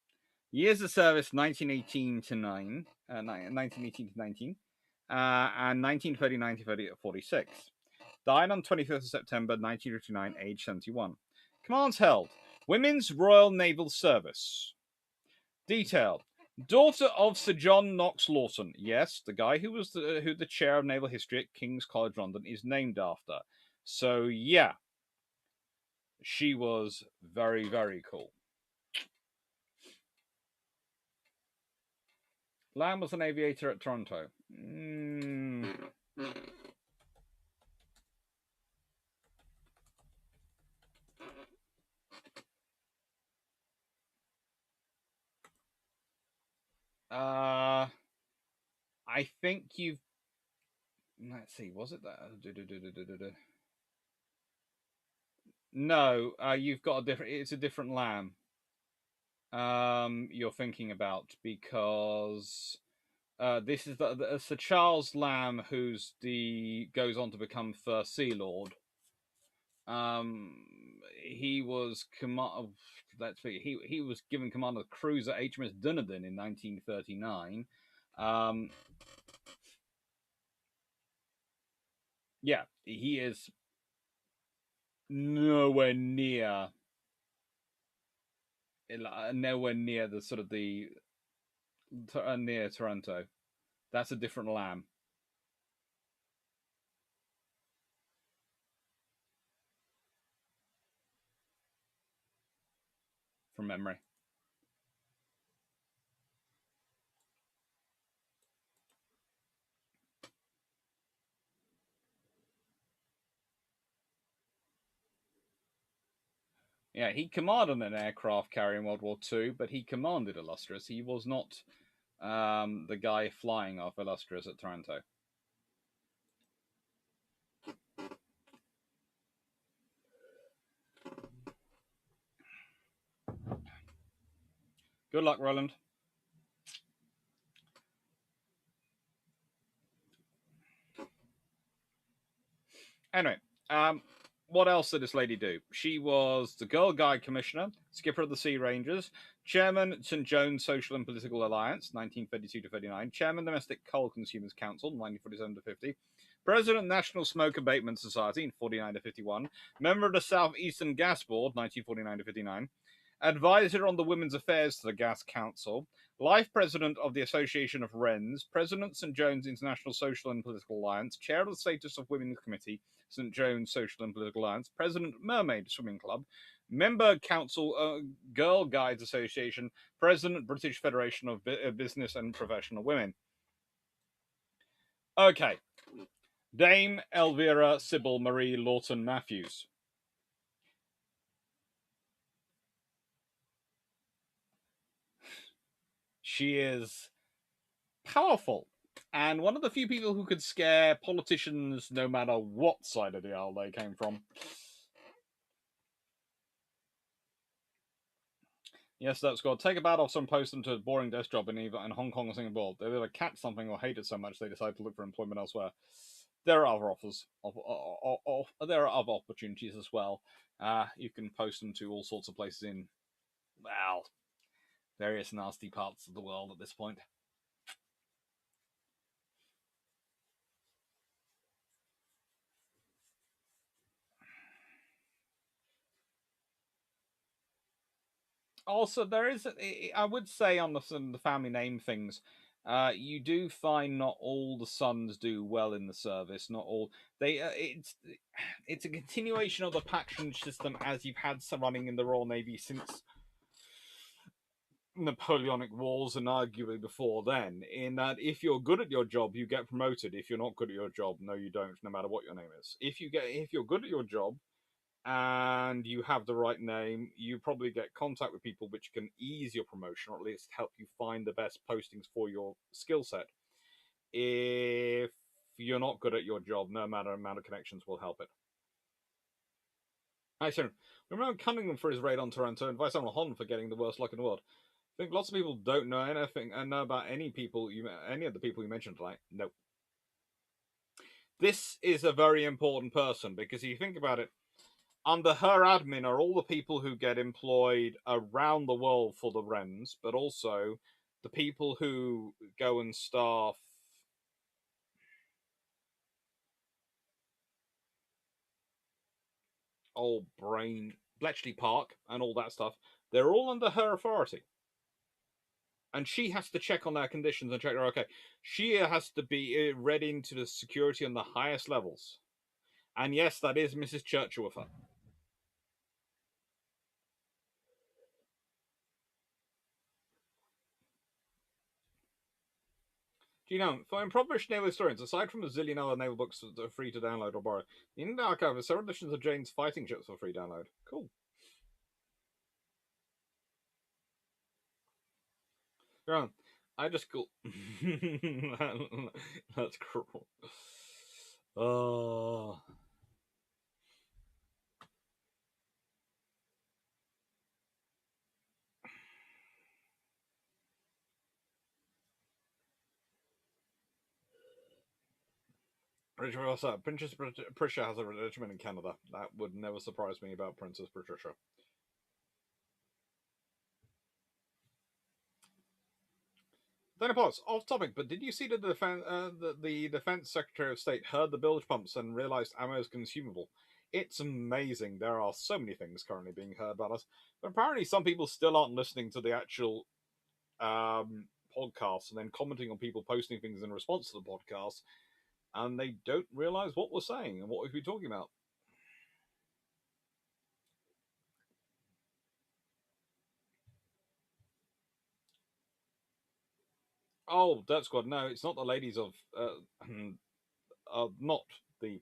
Years of service 1918 to 19, and 1939 to 46. Died on 25th of September 1959, age 71. Commands held: Women's Royal Naval Service. Detailed. Daughter of Sir John Knox Lawson. Yes, the guy who was the chair of naval history at King's College London is named after. So yeah, she was very, very cool. Lamb was an aviator at Toronto. I think you've. Let's see. Was it that? No, you've got a different. It's a different Lamb. You're thinking about because this is the Sir Charles Lamb, who's the goes on to become First Sea Lord. He was Let's see. He was given command of the cruiser HMS Dunedin in 1939. Yeah, he is nowhere near the sort of the near Toronto. That's a different Lamb from memory. Yeah, he commanded an aircraft carrier in World War II, but he commanded Illustrious. He was not the guy flying off Illustrious at Toronto. Good luck, Roland. Anyway, what else did this lady do? She was the Girl Guide Commissioner, Skipper of the Sea Rangers, Chairman St John's Social and Political Alliance, 1932 to 39, Chairman Domestic Coal Consumers Council, 1947 to 50, President National Smoke Abatement Society, in 49 to 51, Member of the South Eastern Gas Board, 1949 to 59, Advisor on the Women's Affairs to the Gas Council, Life President of the Association of Wrens, President St John's International Social and Political Alliance, Chair of the Status of Women's Committee, St John's Social and Political Alliance, President Mermaid Swimming Club, Member Council Girl Guides Association, President British Federation of Business and Professional Women. Okay. Dame Elvira Sybil Marie Lawton Matthews. She is powerful and one of the few people who could scare politicians no matter what side of the aisle they came from. Yes, that's got take a bat off some post them to a boring desk job in Hong Kong or Singapore. They either catch something or hate it so much they decide to look for employment elsewhere. There are other offers. There are other opportunities as well. You can post them to all sorts of places in, well, various nasty parts of the world at this point. Also, there is, I would say, on the family name things, you do find not all the sons do well in the service. Not all they. It's a continuation of the patronage system as you've had some running in the Royal Navy since Napoleonic Wars and arguably before then. In that, if you're good at your job, you get promoted. If you're not good at your job, no, you don't. No matter what your name is. If you're good at your job, and you have the right name, you probably get contact with people which can ease your promotion or at least help you find the best postings for your skill set. If you're not good at your job, no matter amount of connections will help it. Actually, remember Cunningham for his raid on Toronto and Vice Admiral Hon for getting the worst luck in the world. I think lots of people don't know anything and know about any of the people you mentioned tonight. No. This is a very important person because if you think about it, under her admin are all the people who get employed around the world for the Wrens, but also the people who go and staff brain Bletchley Park, and all that stuff. They're all under her authority. And she has to check on their conditions and check they're okay. She has to be read into the security on the highest levels. And yes, that is Mrs. Churchill with her. Do you know, for impoverished naval historians, aside from a zillion other naval books that are free to download or borrow, the Internet Archive has several editions of Jane's fighting ships for free download. Cool. Go I just cool. That's cruel. Oh. Princess Patricia has a regiment in Canada. That would never surprise me about Princess Patricia. Then pause. Off topic, but did you see that the Defense Secretary of State heard the bilge pumps and realized ammo is consumable? It's amazing. There are so many things currently being heard about us, but apparently some people still aren't listening to the actual podcast and then commenting on people posting things in response to the podcast, and they don't realize what we're saying and what we've been talking about. Oh, Dirt Squad. No, it's not the ladies of not the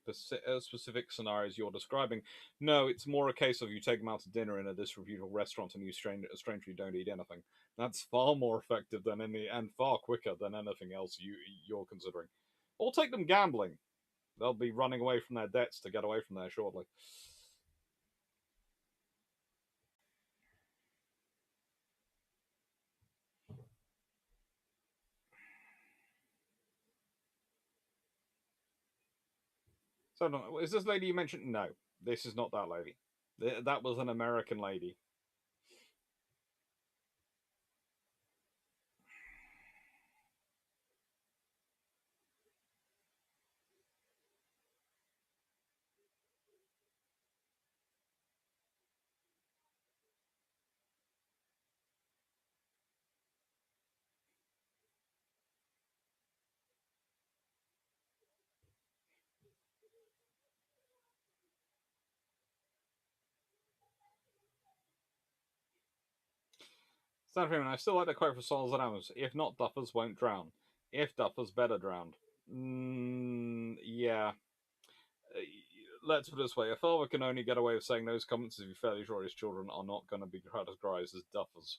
specific scenarios you're describing. No, it's more a case of you take them out to dinner in a disreputable restaurant and you strangely don't eat anything. That's far more effective than any and far quicker than anything else you're considering. Or take them gambling. They'll be running away from their debts to get away from there shortly. So, is this lady you mentioned? No, this is not that lady. That was an American lady. Stan Freeman, I still like the quote for Souls and Amos. If not, duffers won't drown. If duffers, better drowned. Yeah. Let's put it this way: a father can only get away with saying those comments if he's fairly sure his children are not going to be categorized as duffers.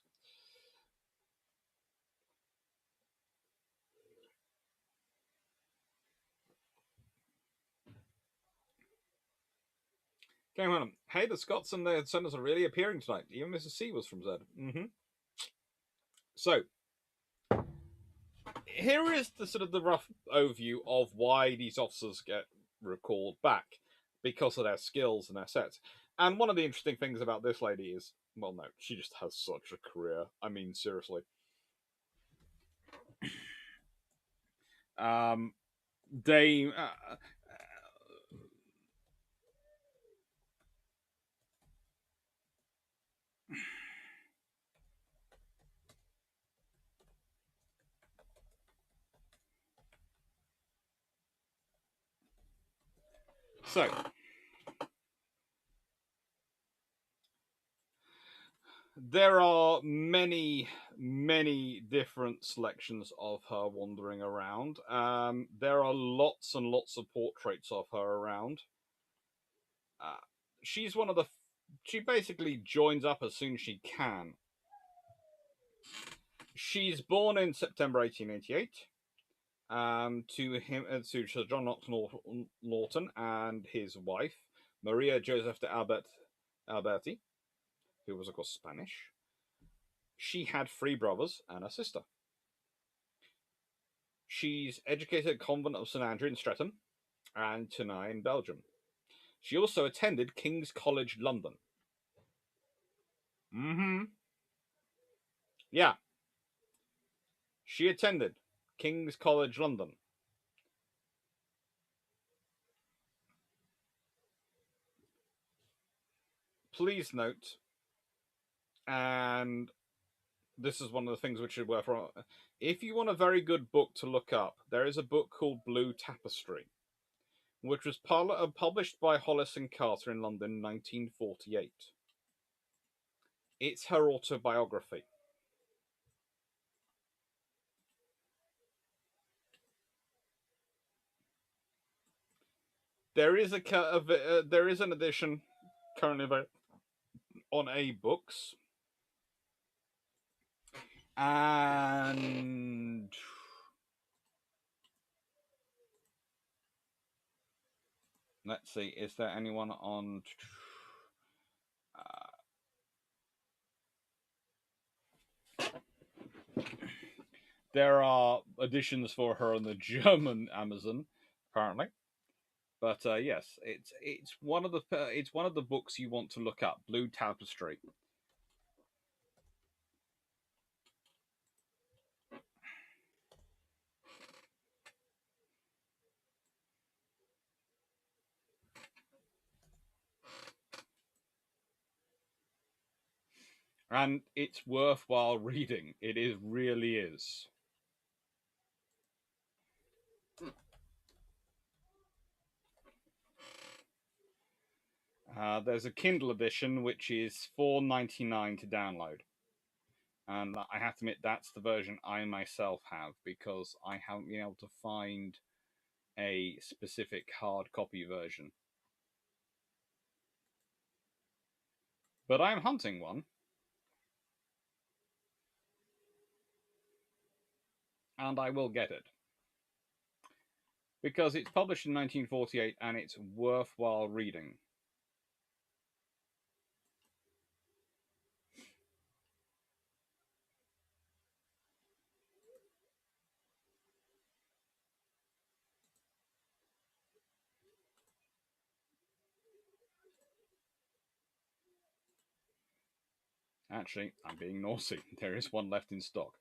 Game on. Hey, the Scots and the Senators are really appearing tonight. Even Mrs. C was from Z. So, here is the sort of the rough overview of why these officers get recalled back because of their skills and their sets. And one of the interesting things about this lady is, well, no, she just has such a career. I mean, seriously. Um, Dame. So, there are many different selections of her wandering around. There are lots and lots of portraits of her around. Uh, she's one of the. She basically joins up as soon as she can. She's born in September 1888 to Sir John Knox Norton and his wife Maria Joseph de Alberti, who was of course Spanish. She had three brothers and a sister. She's educated at Convent of St Andrew in Streatham and Tournai in Belgium. She also attended King's College London. Yeah, she attended King's College London. please note, and this is one of the things which is worth. If you want a very good book to look up, there is a book called Blue Tapestry, which was published by Hollis and Carter in London in 1948. It's her autobiography. There is there is an edition currently available on A-Books, and let's see, is there anyone on? There are editions for her on the German Amazon, apparently. But yes, it's one of the books you want to look up. Blue Tapestry. And it's worthwhile reading. It is really is. There's a Kindle edition which is $4.99 to download, and I have to admit that's the version I myself have because I haven't been able to find a specific hard copy version. But I'm hunting one, and I will get it because it's published in 1948 and it's worthwhile reading. Actually, I'm being naughty. There is one left in stock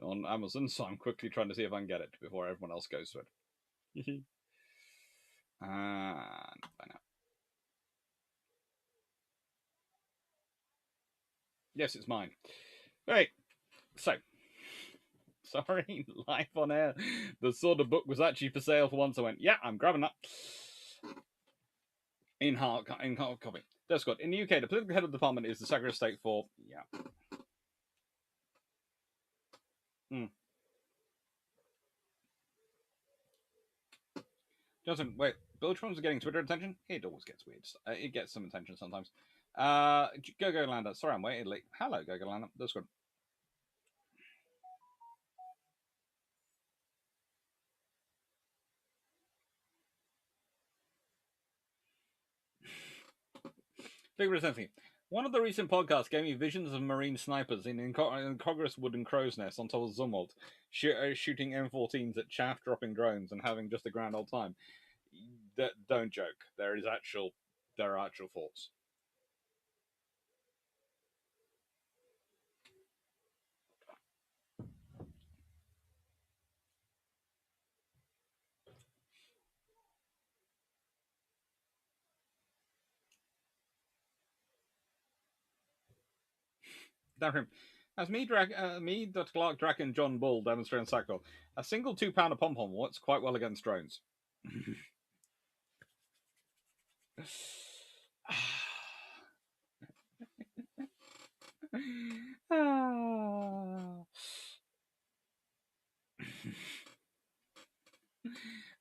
on Amazon, so I'm quickly trying to see if I can get it before everyone else goes to it. And by now. Yes, it's mine. Right, so sorry, live on air. The sort of book was actually for sale for once. I went, yeah, I'm grabbing that in hard copy. That's good. In the UK, the political head of the department is the Secretary of State for Johnson, wait, Bill Trump's getting Twitter attention? It always gets weird. It gets some attention sometimes. Go Lander. Sorry, I'm waiting late. Hello, Go Lander. That's good. One of the recent podcasts gave me visions of Marine snipers in Congresswood and Crow's Nest on top of Zumwalt, shooting M14s at chaff dropping drones and having just a grand old time. Don't joke. There are actual thoughts. Damn him. As me, Dr. Clarke, Drac, and John Bull demonstrate on Sackville, a single 2-pounder pom-pom works quite well against drones.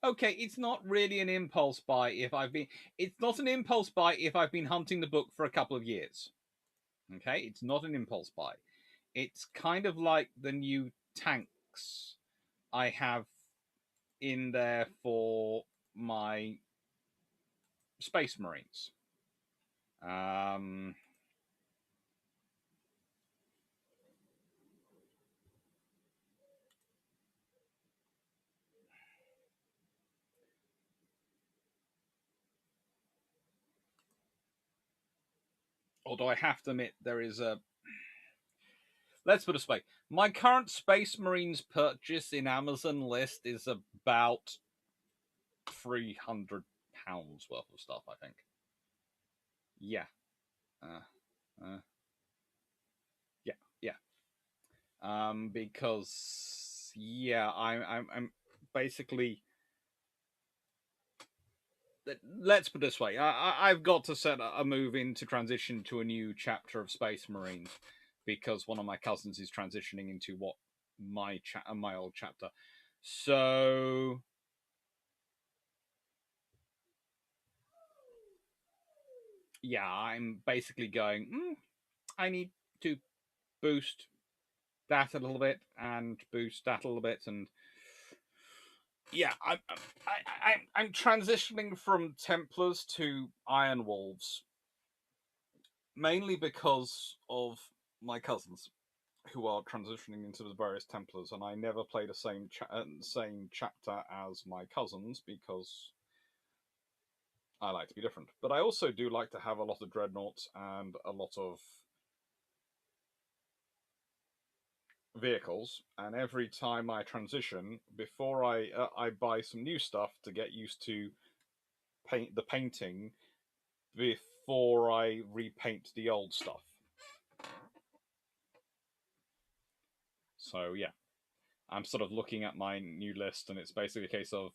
Okay, it's not really an impulse buy if I've been. It's not an impulse buy if I've been hunting the book for a couple of years. Okay, it's not an impulse buy. It's kind of like the new tanks I have in there for my Space Marines. Although I have to admit, there is a. Let's put it this way: my current Space Marines purchase in Amazon list is about £300 worth of stuff. I think. Yeah. Uh, yeah, yeah. Because yeah, I'm basically. Let's put it this way: I've got to set a move in to transition to a new chapter of Space Marines because one of my cousins is transitioning into what my old chapter. So yeah, I'm basically going. I need to boost that a little bit and boost that a little bit, and yeah, I'm transitioning from Templars to Iron Wolves mainly because of my cousins who are transitioning into the various Templars, and I never play the same chapter as my cousins because I like to be different. But I also do like to have a lot of dreadnoughts and a lot of vehicles. And every time I transition, before I buy some new stuff to get used to painting before I repaint the old stuff. So yeah, I'm sort of looking at my new list, and it's basically a case of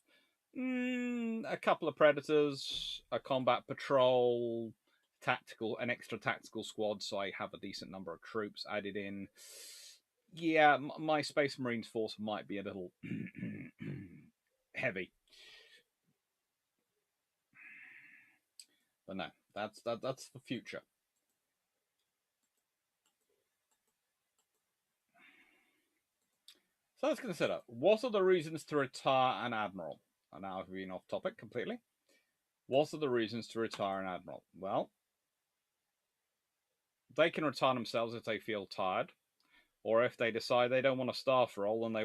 a couple of predators, a combat patrol, an extra tactical squad, so I have a decent number of troops added in. Yeah, my Space Marines force might be a little heavy, but no, that's the future. So let's consider what are the reasons to retire an admiral. And now I've been off topic completely. What are the reasons to retire an admiral? Well, they can retire themselves if they feel tired, or if they decide they don't want a staff role and they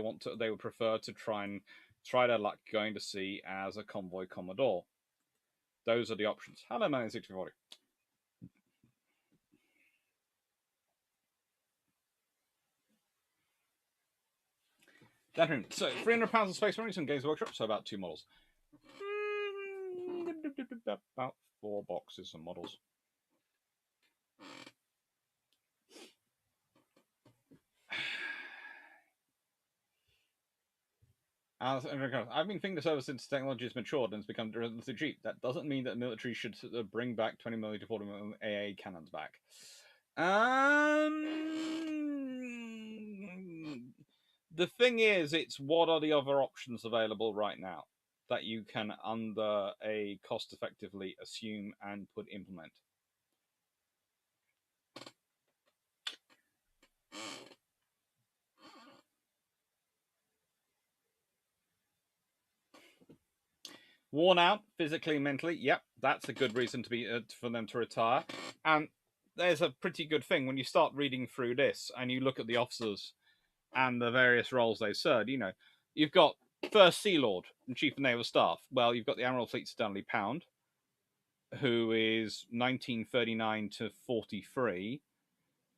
would prefer to try their luck going to sea as a convoy commodore. Those are the options. Hello, man, 6040. So £300 of Space Marines and Games Workshop, so about 2 models. About 4 boxes of models. I've been thinking this over since technology has matured and it's become relatively cheap. That doesn't mean that the military should bring back 20 million to 40 million AA cannons back. The thing is, it's what are the other options available right now that you can, under a cost effectively, assume and implement. Worn out physically, mentally. Yep, that's a good reason to be for them to retire. And there's a pretty good thing when you start reading through this and you look at the officers and the various roles they served. You know, you've got First Sea Lord and Chief of Naval Staff. Well, you've got the Admiral Fleet Stanley Pound, who is 1939 to 43,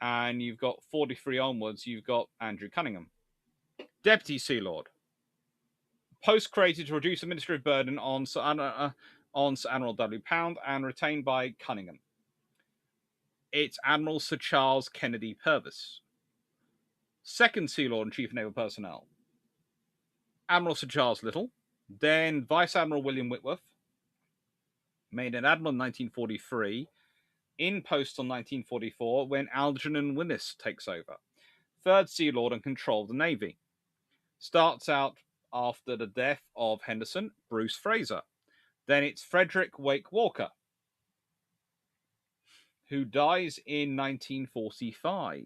and you've got 43 onwards. You've got Andrew Cunningham, Deputy Sea Lord, post created to reduce administrative burden on Sir Admiral W. Pound and retained by Cunningham. It's Admiral Sir Charles Kennedy Purvis. Second Sea Lord and Chief of Naval Personnel, Admiral Sir Charles Little, then Vice Admiral William Whitworth, made an Admiral in 1943, in post on 1944 when Algernon Willis takes over. Third Sea Lord and control of the Navy. Starts out after the death of Henderson, Bruce Fraser. Then it's Frederick Wake Walker, who dies in 1945.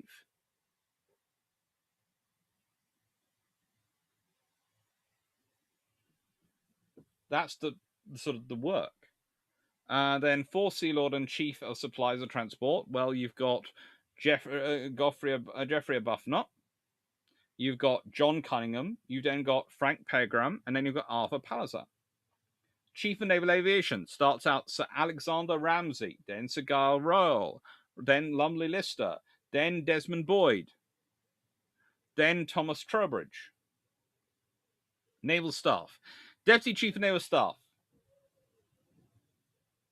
That's the sort of the work. Then fourth Sea Lord and Chief of Supplies and Transport. Well, you've got Jeffrey Arbuthnot. You've got John Cunningham. You've then got Frank Pegram, and then you've got Arthur Palliser. Chief of Naval Aviation starts out Sir Alexander Ramsay, then Sir Giles Royal, then Lumley Lister, then Desmond Boyd, then Thomas Trowbridge. Naval Staff. Deputy Chief of Naval Staff.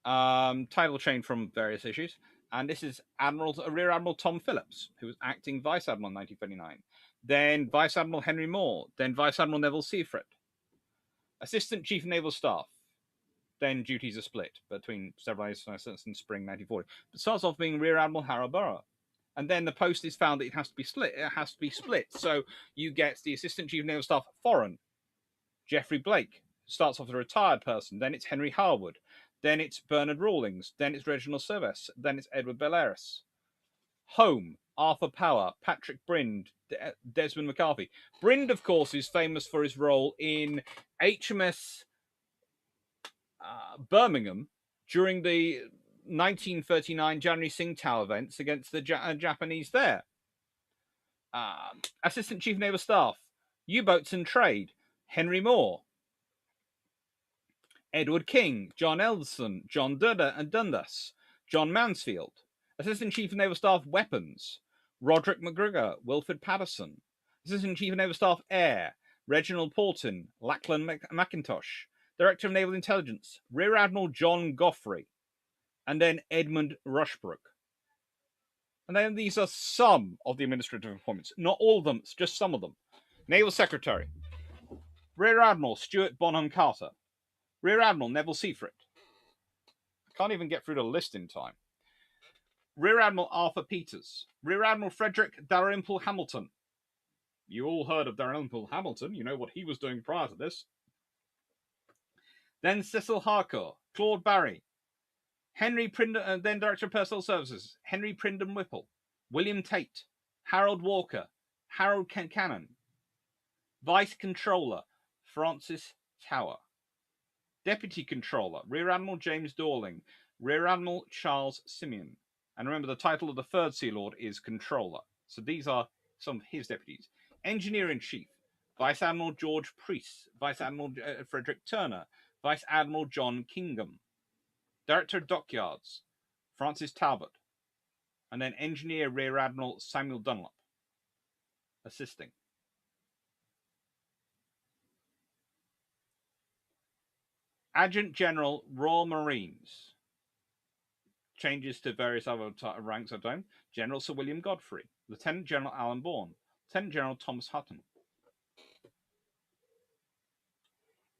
Title change from various issues. And this is Rear Admiral Tom Phillips, who was acting Vice Admiral in 1939. Then Vice Admiral Henry Moore. Then Vice Admiral Neville Seaford. Assistant Chief of Naval Staff. Then duties are split between several assistants in spring 1940. But starts off being Rear Admiral Harold Burrow. And then the post is found that it has to be split. It has to be split. So you get the Assistant Chief of Naval Staff Foreign, Geoffrey Blake. Starts off as a retired person. Then it's Henry Harwood. Then it's Bernard Rawlings. Then it's Reginald Silvestre. Then it's Edward Bellaris. Home, Arthur Power, Patrick Brind, Desmond McCarthy. Brind, of course, is famous for his role in HMS Birmingham during the 1939 January Tsingtao events against the Japanese there. Assistant Chief of Naval Staff, U-Boats and Trade, Henry Moore. Edward King, John Elson, John Dudder and Dundas, John Mansfield. Assistant Chief of Naval Staff, Weapons, Roderick McGregor, Wilfred Patterson. Assistant Chief of Naval Staff, Air, Reginald Porton, Lachlan McIntosh. Director of Naval Intelligence, Rear Admiral John Goffrey. And then Edmund Rushbrook. And then these are some of the administrative appointments. Not all of them, it's just some of them. Naval Secretary, Rear Admiral Stuart Bonham Carter. Rear Admiral Neville Seaford. I can't even get through the list in time. Rear Admiral Arthur Peters. Rear Admiral Frederick Dalrymple Hamilton. You all heard of Dalrymple Hamilton. You know what he was doing prior to this. Then Cecil Harcourt. Claude Barry. Henry Prindon, then Director of Personnel Services. Henry Prindon Whipple. William Tate. Harold Walker. Harold Cannon. Vice Controller Francis Tower. Deputy Controller, Rear Admiral James Dorling, Rear Admiral Charles Simeon. And remember, the title of the Third Sea Lord is Controller. So these are some of his deputies. Engineer-in-Chief, Vice Admiral George Priest, Vice Admiral Frederick Turner, Vice Admiral John Kingham. Director of Dockyards, Francis Talbot. And then Engineer Rear Admiral Samuel Dunlop, assisting. Adjutant General, Royal Marines. Changes to various other ranks of time. General Sir William Godfrey. Lieutenant General Alan Bourne. Lieutenant General Thomas Hutton.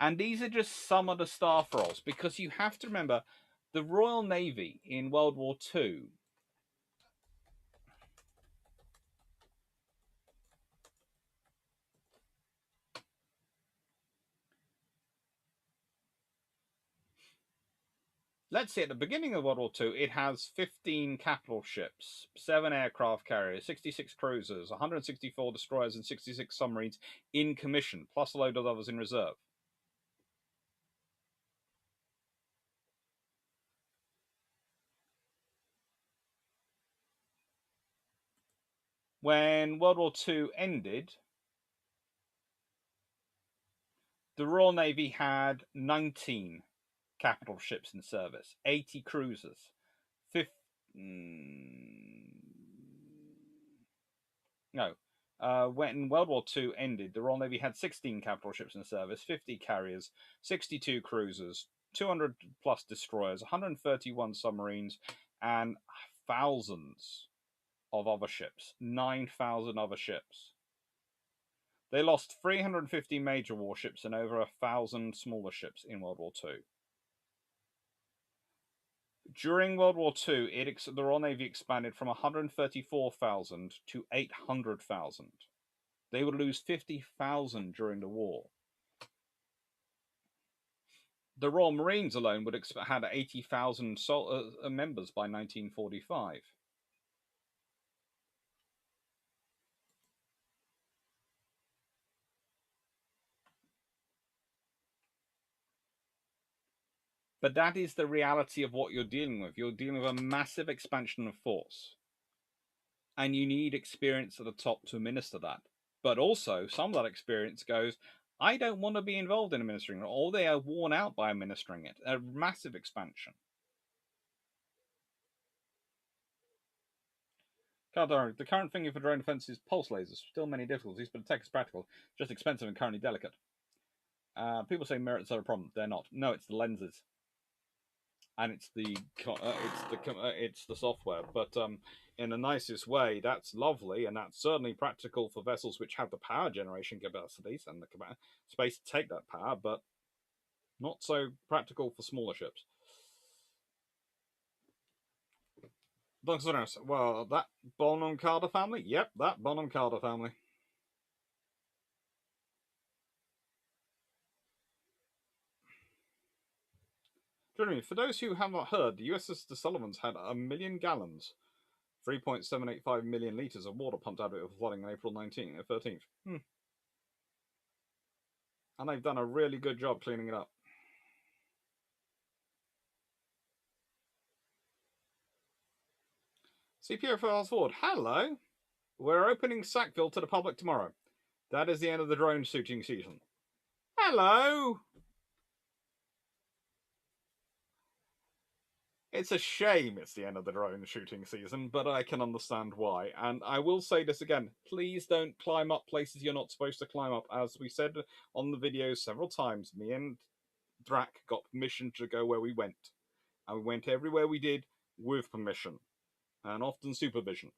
And these are just some of the staff roles, because you have to remember the Royal Navy in World War II. Let's see, at the beginning of World War II, it has 15 capital ships, 7 aircraft carriers, 66 cruisers, 164 destroyers, and 66 submarines in commission, plus a load of others in reserve. When World War II ended, the Royal Navy had 19 capital ships in service, 80 cruisers, when World War II ended, the Royal Navy had 16 capital ships in service, 50 carriers, 62 cruisers, 200 plus destroyers, 131 submarines, and thousands of other ships, 9,000 other ships. They lost 350 major warships and over 1,000 smaller ships in World War II. During World War II, the Royal Navy expanded from 134,000 to 800,000. They would lose 50,000 during the war. The Royal Marines alone would had 80,000 members by 1945. But that is the reality of what you're dealing with. You're dealing with a massive expansion of force. And you need experience at the top to administer that. But also, some of that experience goes, I don't want to be involved in administering it, or they are worn out by administering it. A massive expansion. The current thinking for drone defense is pulse lasers. Still many difficulties, but the tech is practical. Just expensive and currently delicate. People say mirrors are a problem. They're not. No, it's the lenses. and it's the software. But in the nicest way, that's lovely, and that's certainly practical for vessels which have the power generation capacities and the space to take that power, but not so practical for smaller ships. Well, that Bonham Carter family? Yep, that Bonham Carter family. Jeremy, for those who have not heard, the USS De Sullivans had 1 million gallons, 3.785 million litres of water pumped out of it for flooding on April 13th. And they've done a really good job cleaning it up. CPO Fast Forward, hello! We're opening Sackville to the public tomorrow. That is the end of the drone shooting season. Hello! It's a shame it's the end of the drone shooting season, but I can understand why. And I will say this again, please don't climb up places you're not supposed to climb up. As we said on the video several times, me and Drac got permission to go where we went. And we went everywhere we did with permission. And often supervision.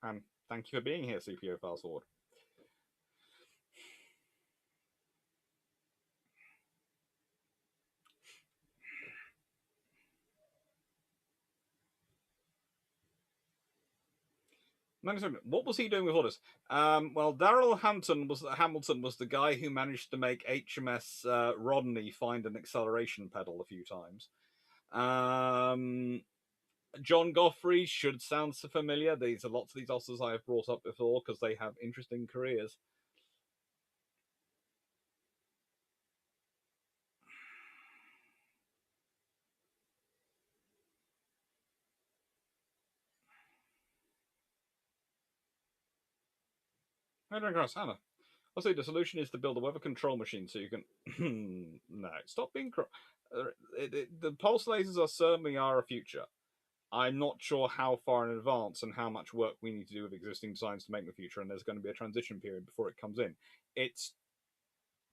And thank you for being here, CPO Fast Forward. What was he doing before this? Well, Daryl Hamilton was the guy who managed to make HMS Rodney find an acceleration pedal a few times. John Goffrey should sound so familiar. These are lots of these officers I have brought up before because they have interesting careers. Hannah. I'll say the solution is to build a weather control machine so you can. No, stop being. The pulse lasers are certainly are a future. I'm not sure how far in advance and how much work we need to do with existing designs to make the future, and there's going to be a transition period before it comes in. It's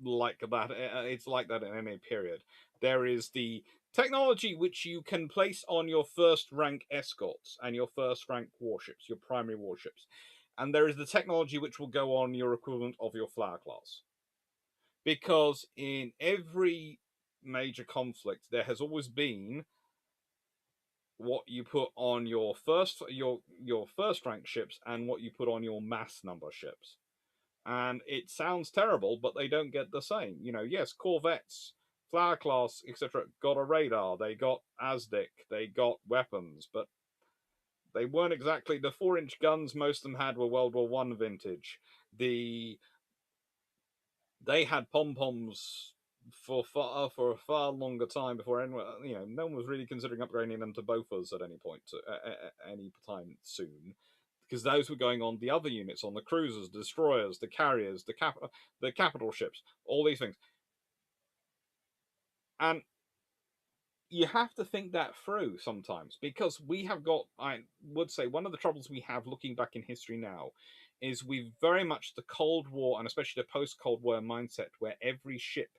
like that. It's like that in any period. There is the technology which you can place on your first rank escorts and your first rank warships, your primary warships, and there is the technology which will go on your equivalent of your flower class. Because in every major conflict, there has always been what you put on your first rank ships and what you put on your mass number ships. And it sounds terrible, but they don't get the same. Yes, corvettes, flower class, etc., got a radar. They got ASDIC. They got weapons, but they weren't exactly the 4-inch guns. Most of them had were World War One vintage. They had pom poms for a far longer time before anyone. No one was really considering upgrading them to Bofors at any point, any time soon, because those were going on the other units, on the cruisers, the destroyers, the carriers, the capital ships, all these things. And you have to think that through sometimes, because I would say, one of the troubles we have looking back in history now is we've very much the Cold War, and especially the post-Cold War mindset, where every ship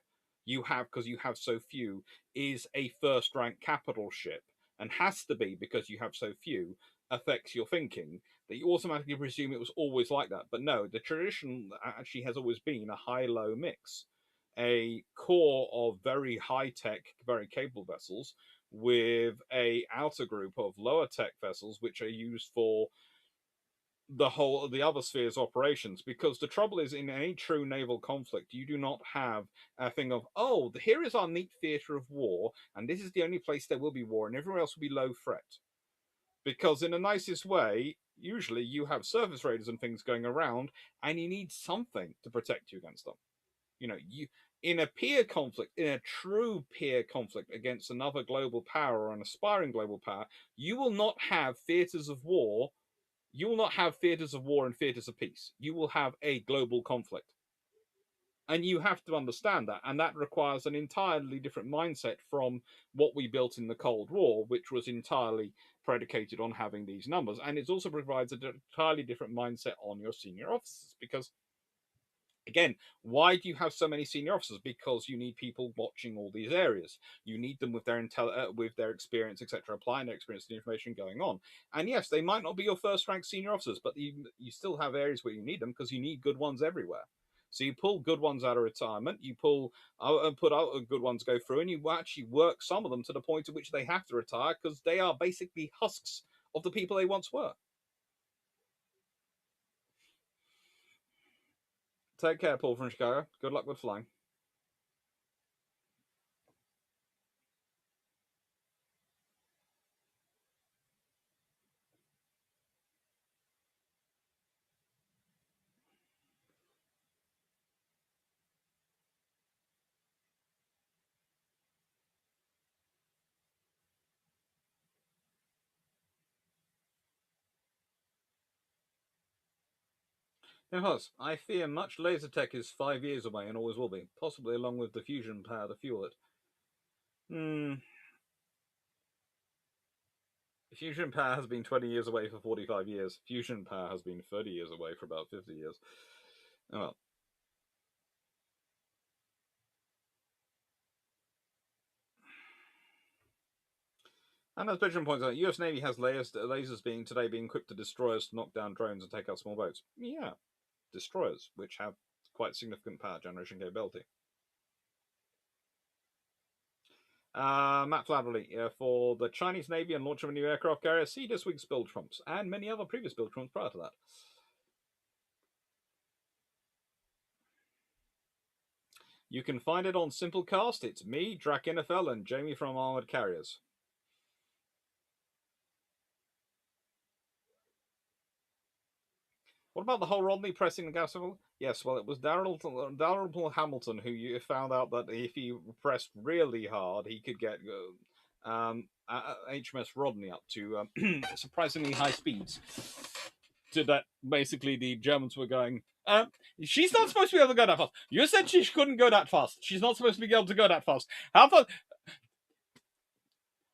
you have, because you have so few, is a first-rank capital ship, and has to be because you have so few, affects your thinking, that you automatically presume it was always like that. But no, the tradition actually has always been a high-low mix. A core of very high-tech, very capable vessels with a outer group of lower tech vessels which are used for the other spheres operations. Because the trouble is, in any true naval conflict, you do not have a thing of, oh, here is our neat theatre of war, and this is the only place there will be war, and everywhere else will be low threat. Because in the nicest way, usually you have surface raiders and things going around, and you need something to protect you against them. You in a peer conflict, in a true peer conflict against another global power or an aspiring global power, you will not have theaters of war. You will not have theaters of war and theaters of peace. You will have a global conflict. And you have to understand that. And that requires an entirely different mindset from what we built in the Cold War, which was entirely predicated on having these numbers. And it also provides an entirely different mindset on your senior officers, because Again, why do you have so many senior officers? Because you need people watching all these areas. You need them with their with their experience, etc., applying their experience to the information going on. And yes, they might not be your first rank senior officers, but you still have areas where you need them because you need good ones everywhere. So you pull good ones out of retirement, you pull out and put out good ones go through, and you actually work some of them to the point at which they have to retire because they are basically husks of the people they once were. Take care, Paul from Chicago. Good luck with flying. Because I fear much laser tech is 5 years away and always will be, possibly along with the fusion power to fuel it. Fusion power has been 20 years away for 45 years. Fusion power has been 30 years away for about 50 years. Oh well. And as Benjamin points out, US Navy has lasers being equipped to destroyers to knock down drones and take out small boats. Yeah, destroyers, which have quite significant power generation capability. Matt Flatterly, for the Chinese Navy and launch of a new aircraft carrier, see this week's build trumps and many other previous build trumps prior to that. You can find it on Simplecast. It's me, Drac NFL, and Jamie from Armored Carriers. What about the whole Rodney pressing the gas pedal? Yes, well, it was Darrell Hamilton who found out that if he pressed really hard, he could get HMS Rodney up to surprisingly high speeds. To that, basically, the Germans were going, she's not supposed to be able to go that fast. You said she couldn't go that fast. She's not supposed to be able to go that fast. How fast?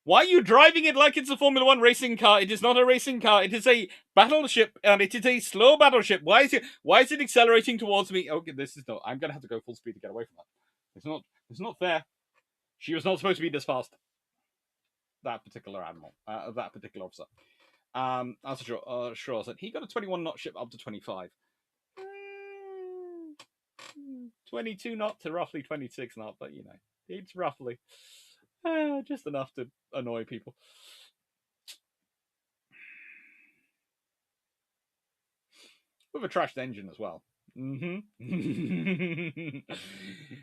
Why are you driving it like it's a Formula One racing car? It is not a racing car. It is a battleship, and it is a slow battleship. Why is it accelerating towards me? Okay, this is no. I'm gonna have to go full speed to get away from that. It's not fair. She was not supposed to be this fast. That particular admiral, that particular officer. That's sure. Sure. I said he got a 21 knot ship up to 25. 22 knot to roughly 26 knot, but it's roughly just enough to annoy people. With a trashed engine as well.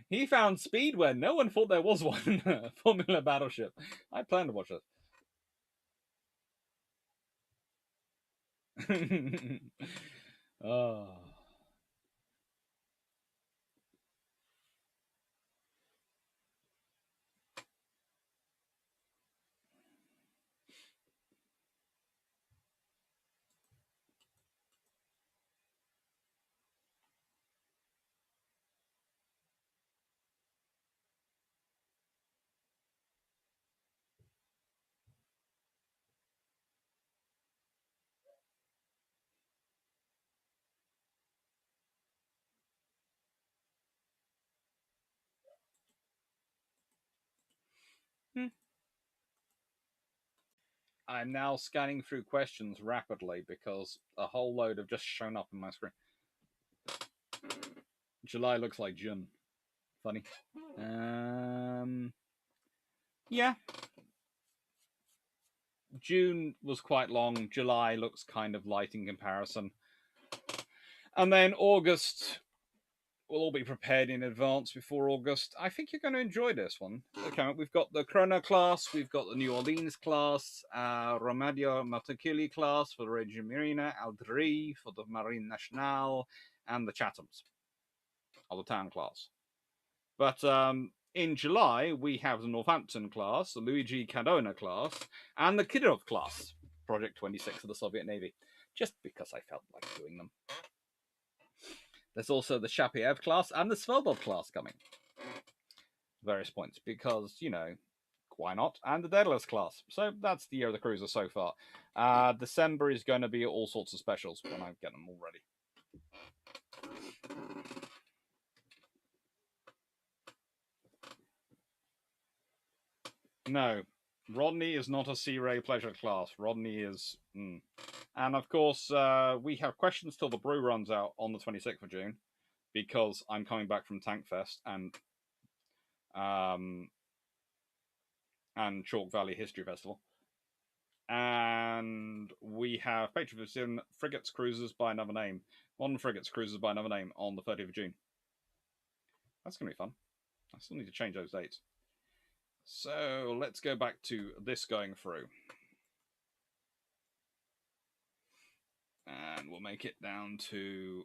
He found speed where no one thought there was one. Formula battleship. I plan to watch it. Oh. I'm now scanning through questions rapidly because a whole load have just shown up on my screen. July looks like June. Funny. Yeah. June was quite long. July looks kind of light in comparison. And then August, we'll all be prepared in advance before August. I think you're going to enjoy this one. Okay, we've got the Chrono class, we've got the New Orleans class, Romadio Matakili class for the Reggio Marina, Aldri for the Marine Nationale, and the Chathams of the Town class. But in July, we have the Northampton class, the Luigi Cadona class, and the Kirov class, Project 26 of the Soviet Navy, just because I felt like doing them. There's also the Shapiev class and the Svelbov class coming. Various points, because, why not? And the Daedalus class. So that's the year of the cruiser so far. December is going to be all sorts of specials when I get them all ready. No, Rodney is not a Sea Ray pleasure class. Rodney is. And of course, we have questions till the brew runs out on the 26th of June because I'm coming back from Tank Fest um, and Chalk Valley History Festival. And we have Patriotism Frigates Cruisers by Another Name, Modern Frigates Cruisers by Another Name on the 30th of June. That's going to be fun. I still need to change those dates. So let's go back to this going through. And we'll make it down to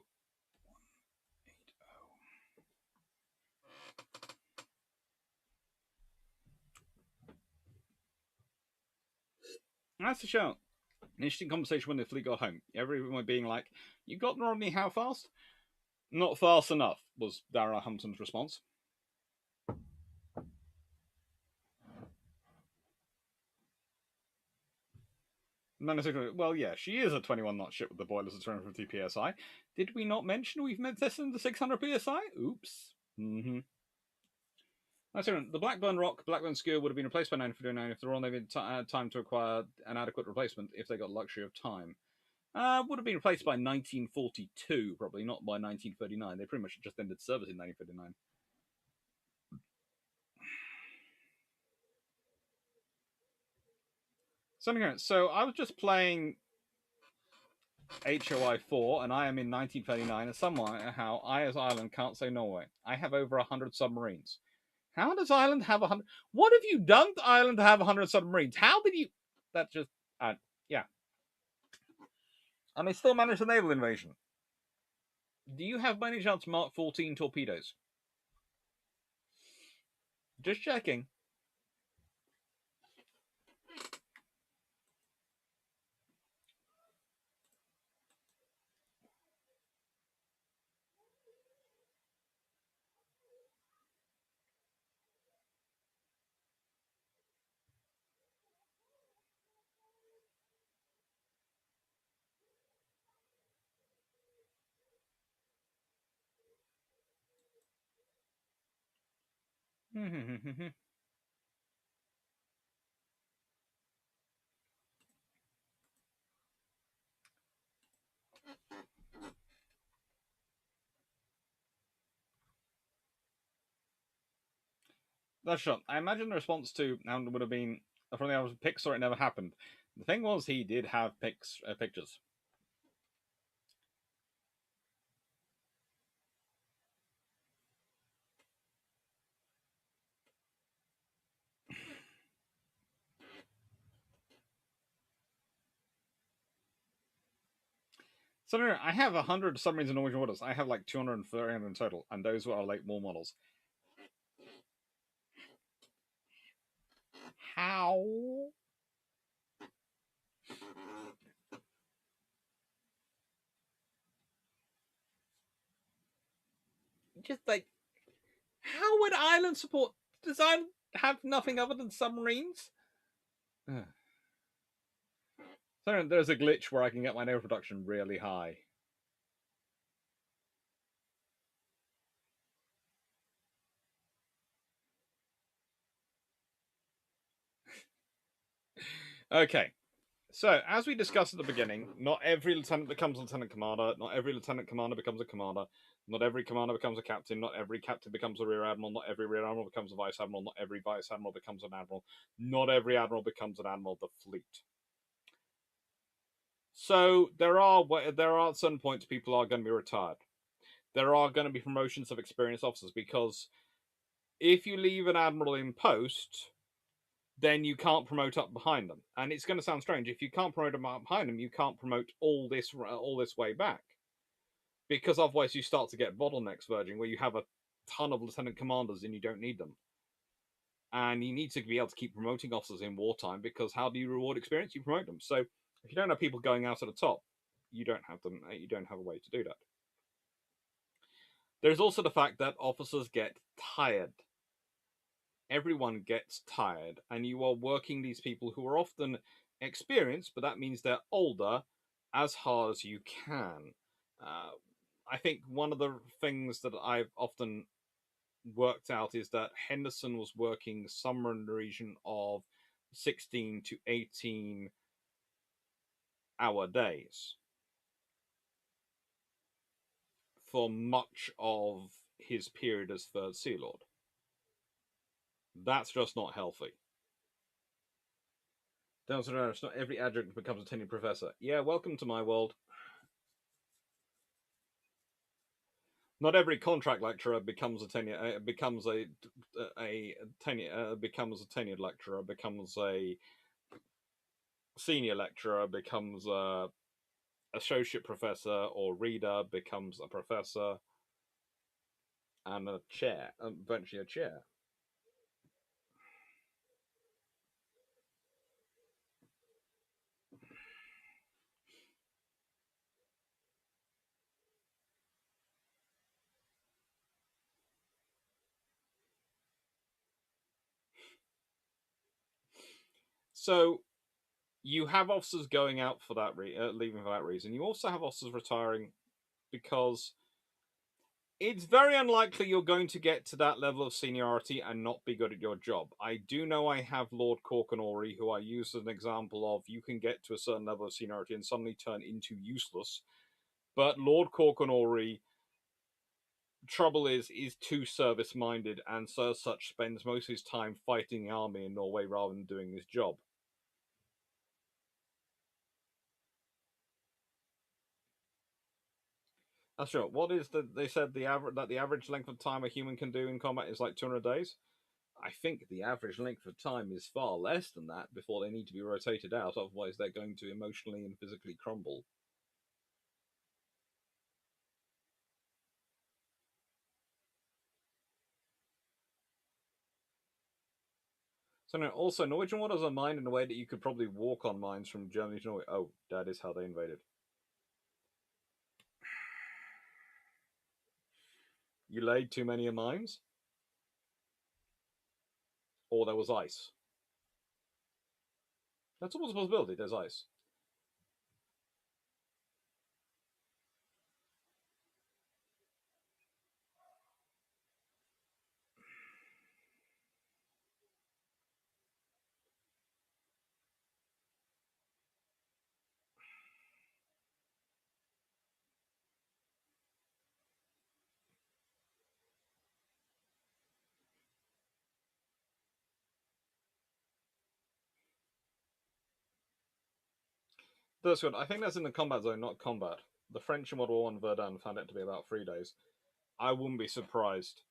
180. That's a show. An interesting conversation when the fleet got home. Everyone being like, "You got Rodney how fast?" "Not fast enough," was Dara Hampton's response. Well, yeah, she is a 21-knot ship with the boilers at 250 psi. Did we not mention we've tested the 600 psi? Oops. Mm-hmm. The Blackburn Rock, Blackburn Skewer would have been replaced by 959 if the Royal Navy had time to acquire an adequate replacement if they got luxury of time. Would have been replaced by 1942, probably, not by 1939. They pretty much just ended service in 1939. So I was just playing HOI 4, and I am in 1939, and somehow I, as Ireland, can't say Norway. I have over 100 submarines. How does Ireland have 100? What have you done to Ireland to have 100 submarines? How did you? That just, yeah. And they still managed a naval invasion. Do you have by any chance Mark 14 torpedoes? Just checking. That's shot. I imagine the response to Hound would have been from the other pics, or it never happened. The thing was, he did have pictures. So no, I have 100 submarines in Norwegian waters. I have like 230 in total, and those are like war models. How? Just like, how would Ireland support? Does Ireland have nothing other than submarines? So there's a glitch where I can get my naval production really high. Okay. So, as we discussed at the beginning, not every lieutenant becomes a lieutenant commander, not every lieutenant commander becomes a commander, not every commander becomes a captain, not every captain becomes a rear admiral, not every rear admiral becomes a vice admiral, not every vice admiral becomes an admiral, not every admiral becomes an admiral of the fleet. So, there are at certain points people are going to be retired. There are going to be promotions of experienced officers, because if you leave an admiral in post, then you can't promote up behind them. And it's going to sound strange. If you can't promote them up behind them, you can't promote all this way back. Because otherwise you start to get bottlenecks verging where you have a ton of lieutenant commanders and you don't need them. And you need to be able to keep promoting officers in wartime, because how do you reward experience? You promote them. So if you don't have people going out at the top, you don't have them. You don't have a way to do that. There's also the fact that officers get tired. Everyone gets tired, and you are working these people who are often experienced, but that means they're older, as hard as you can. I think one of the things that I've often worked out is that Henderson was working somewhere in the region of 16 to 18-hour days for much of his period as Third Sea Lord. That's just not healthy. Not every adjunct becomes a tenured professor. Yeah, welcome to my world. Not every contract lecturer becomes a tenure becomes a tenure becomes a tenured lecturer, becomes a senior lecturer, becomes a associate professor, or reader becomes a professor and a chair, eventually a chair. So you have officers going out for that leaving for that reason. You also have officers retiring because it's very unlikely you're going to get to that level of seniority and not be good at your job. I do know I have Lord Corkenori, who I use as an example of you can get to a certain level of seniority and suddenly turn into useless. But Lord Corkenori, trouble is too service minded, and so as such spends most of his time fighting the army in Norway rather than doing his job. That's true. What is they said the average length of time a human can do in combat is like 200 days. I think the average length of time is far less than that before they need to be rotated out, otherwise they're going to emotionally and physically crumble. So now, also, Norwegian waters are mined in a way that you could probably walk on mines from Germany to Norway. Oh, that is how they invaded. You laid too many mines, or there was ice. That's always a possibility. There's ice. That's good. I think that's in the combat zone, not combat. The French in World War One Verdun found it to be about 3 days. I wouldn't be surprised.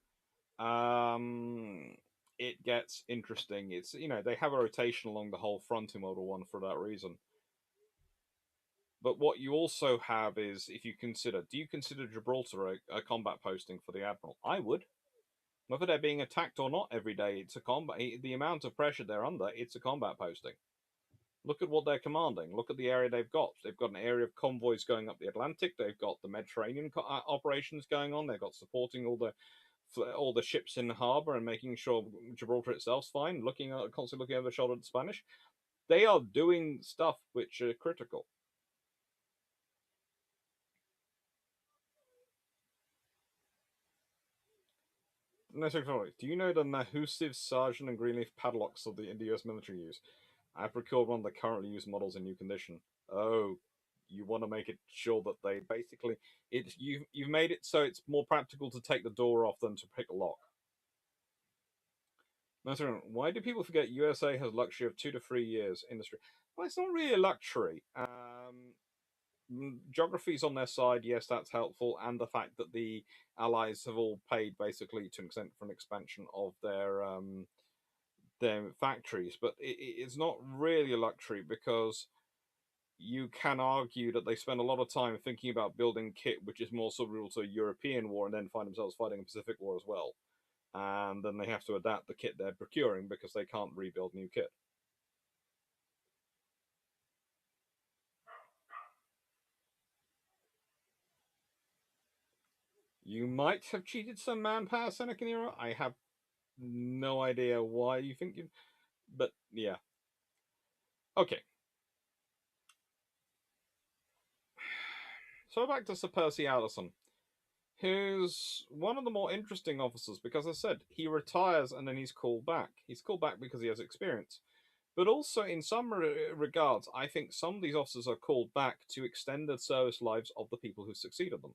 Um, it gets interesting. It's they have a rotation along the whole front in World War One for that reason. But what you also have is, if you consider, do you consider Gibraltar a combat posting for the Admiral? I would. Whether they're being attacked or not every day, it's a combat. The amount of pressure they're under, it's a combat posting. Look at what they're commanding. Look at the area they've got. They've got an area of convoys going up the Atlantic. They've got the Mediterranean operations going on. They've got supporting all the ships in the harbour and making sure Gibraltar itself's fine. Constantly looking over the shoulder at the Spanish. They are doing stuff which are critical. No, sorry. Do you know the Mahusive Sergeant and Greenleaf padlocks of the US military use? I've procured one of the currently used models in new condition. Oh, you want to make it sure that they basically you've made it so it's more practical to take the door off than to pick a lock. Master, why do people forget USA has luxury of 2 to 3 years industry? Well, it's not really a luxury. Geography's on their side, yes, that's helpful, and the fact that the Allies have all paid basically to an extent for an expansion of their factories, but it's not really a luxury because you can argue that they spend a lot of time thinking about building kit which is more suitable to a European war and then find themselves fighting a Pacific war as well. And then they have to adapt the kit they're procuring because they can't rebuild new kit. You might have cheated some manpower, Seneca Nero. I have no idea why you think you. But yeah. Okay. So back to Sir Percy Allison. who's one of the more interesting officers because I said he retires and then he's called back. He's called back because he has experience. But also, in some regards, I think some of these officers are called back to extend the service lives of the people who succeeded them.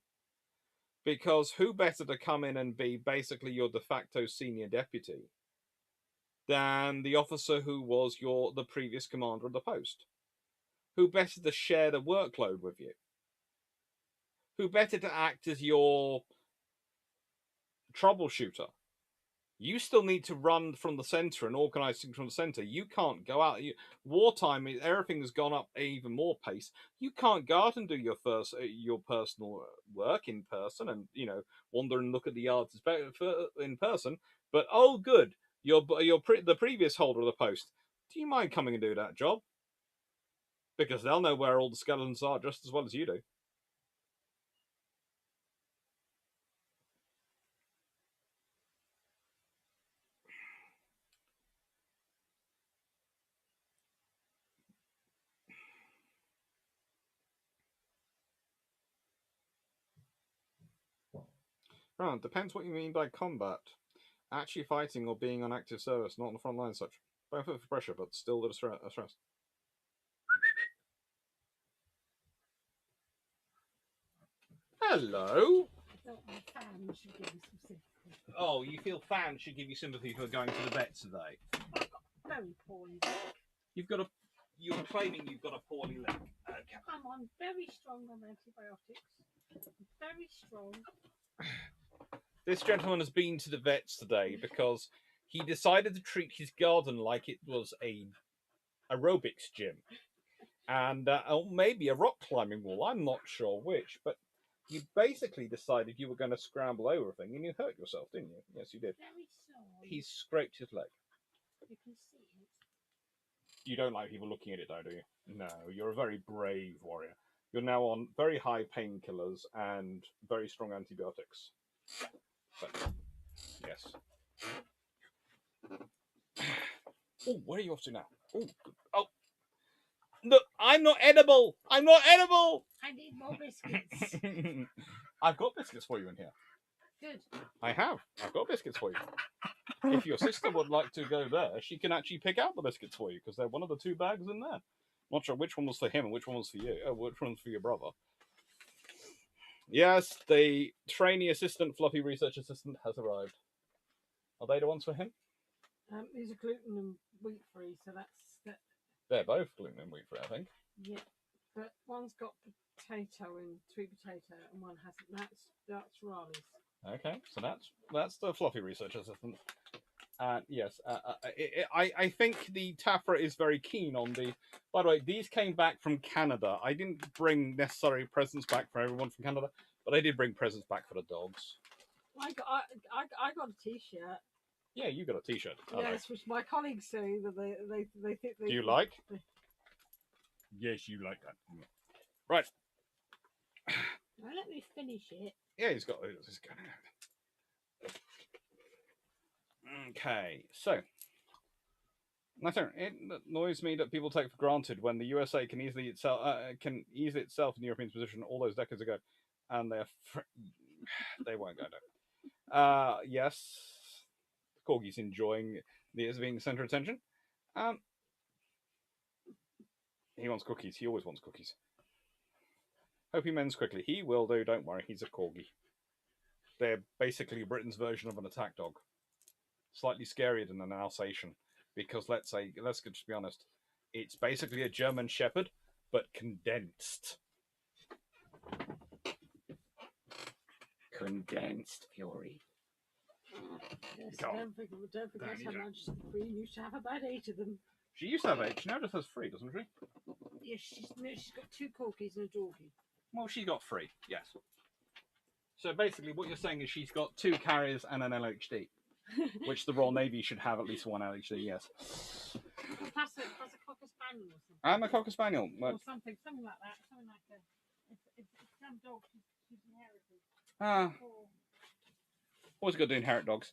Because who better to come in and be basically your de facto senior deputy than the officer who was the previous commander of the post? Who better to share the workload with you? Who better to act as your troubleshooter? You still need to run from the center and organize things from the center. You can't go out. Wartime, everything has gone up even more pace. You can't go out and do your personal work in person, and wander and look at the yards in person. But oh, good, the previous holder of the post. Do you mind coming and do that job? Because they'll know where all the skeletons are just as well as you do. Right, depends what you mean by combat. Actually fighting or being on active service, not on the front line such. Both for pressure, but still a stress. Hello? Oh, you feel fans should give you sympathy for going to the vet today? Very poorly. You're claiming you've got a poorly leg. Okay. I'm on very strong on antibiotics. Very strong. This gentleman has been to the vets today because he decided to treat his garden like it was a aerobics gym. And maybe a rock climbing wall. I'm not sure which, but you basically decided you were going to scramble over a thing and you hurt yourself, didn't you? Yes, you did. Very sorry. He scraped his leg. You can see it. You don't like people looking at it, though, do you? No, you're a very brave warrior. You're now on very high painkillers and very strong antibiotics. But, yes. Oh, where are you off to now? Oh. No, I'm not edible! I'm not edible! I need more biscuits. I've got biscuits for you in here. Good. I have. I've got biscuits for you. If your sister would like to go there, she can actually pick out the biscuits for you because they're one of the two bags in there. Not sure which one was for him and which one was for you. Which one's for your brother? Yes, the trainee assistant, fluffy research assistant, has arrived. Are they the ones for him? These are gluten and wheat free, so that's that. They're both gluten and wheat free, I think. Yeah, but one's got potato and sweet potato, and one hasn't. That's Raleigh's. Okay, so that's the fluffy research assistant. Yes, I think the Tafra is very keen on the. By the way, these came back from Canada. I didn't bring necessary presents back for everyone from Canada, but I did bring presents back for the dogs. I got a T-shirt. Yeah, you got a T-shirt. Yes, which my colleagues say that they think they. Do you like? Yes, you like that. Right. Now let me finish it. Yeah, he's got. Okay, so it annoys me that people take for granted when the USA can easily ease itself in the European position all those decades ago, and they won't go there. Yes, Corgi's enjoying as being the center of attention. He wants cookies. He always wants cookies. Hope he mends quickly. He will do. Don't worry. He's a Corgi. They're basically Britain's version of an attack dog. Slightly scarier than an Alsatian, because let's just be honest, it's basically a German Shepherd, but condensed. Condensed fury. Yes, don't forget how much Queen used to have about 8 of them. She used to have 8. She now just has 3, doesn't she? Yes, she's got 2 corgis and a doggy. Well, she got 3, yes. So basically, what you're saying is she's got 2 carriers and an LHD. Which the Royal Navy should have at least 1 LHD, yes. Plus a Cocker Spaniel or something. I'm a Cocker Spaniel. Or something like that. Something like that. It's some dog she's inherited. Always got to inherit dogs.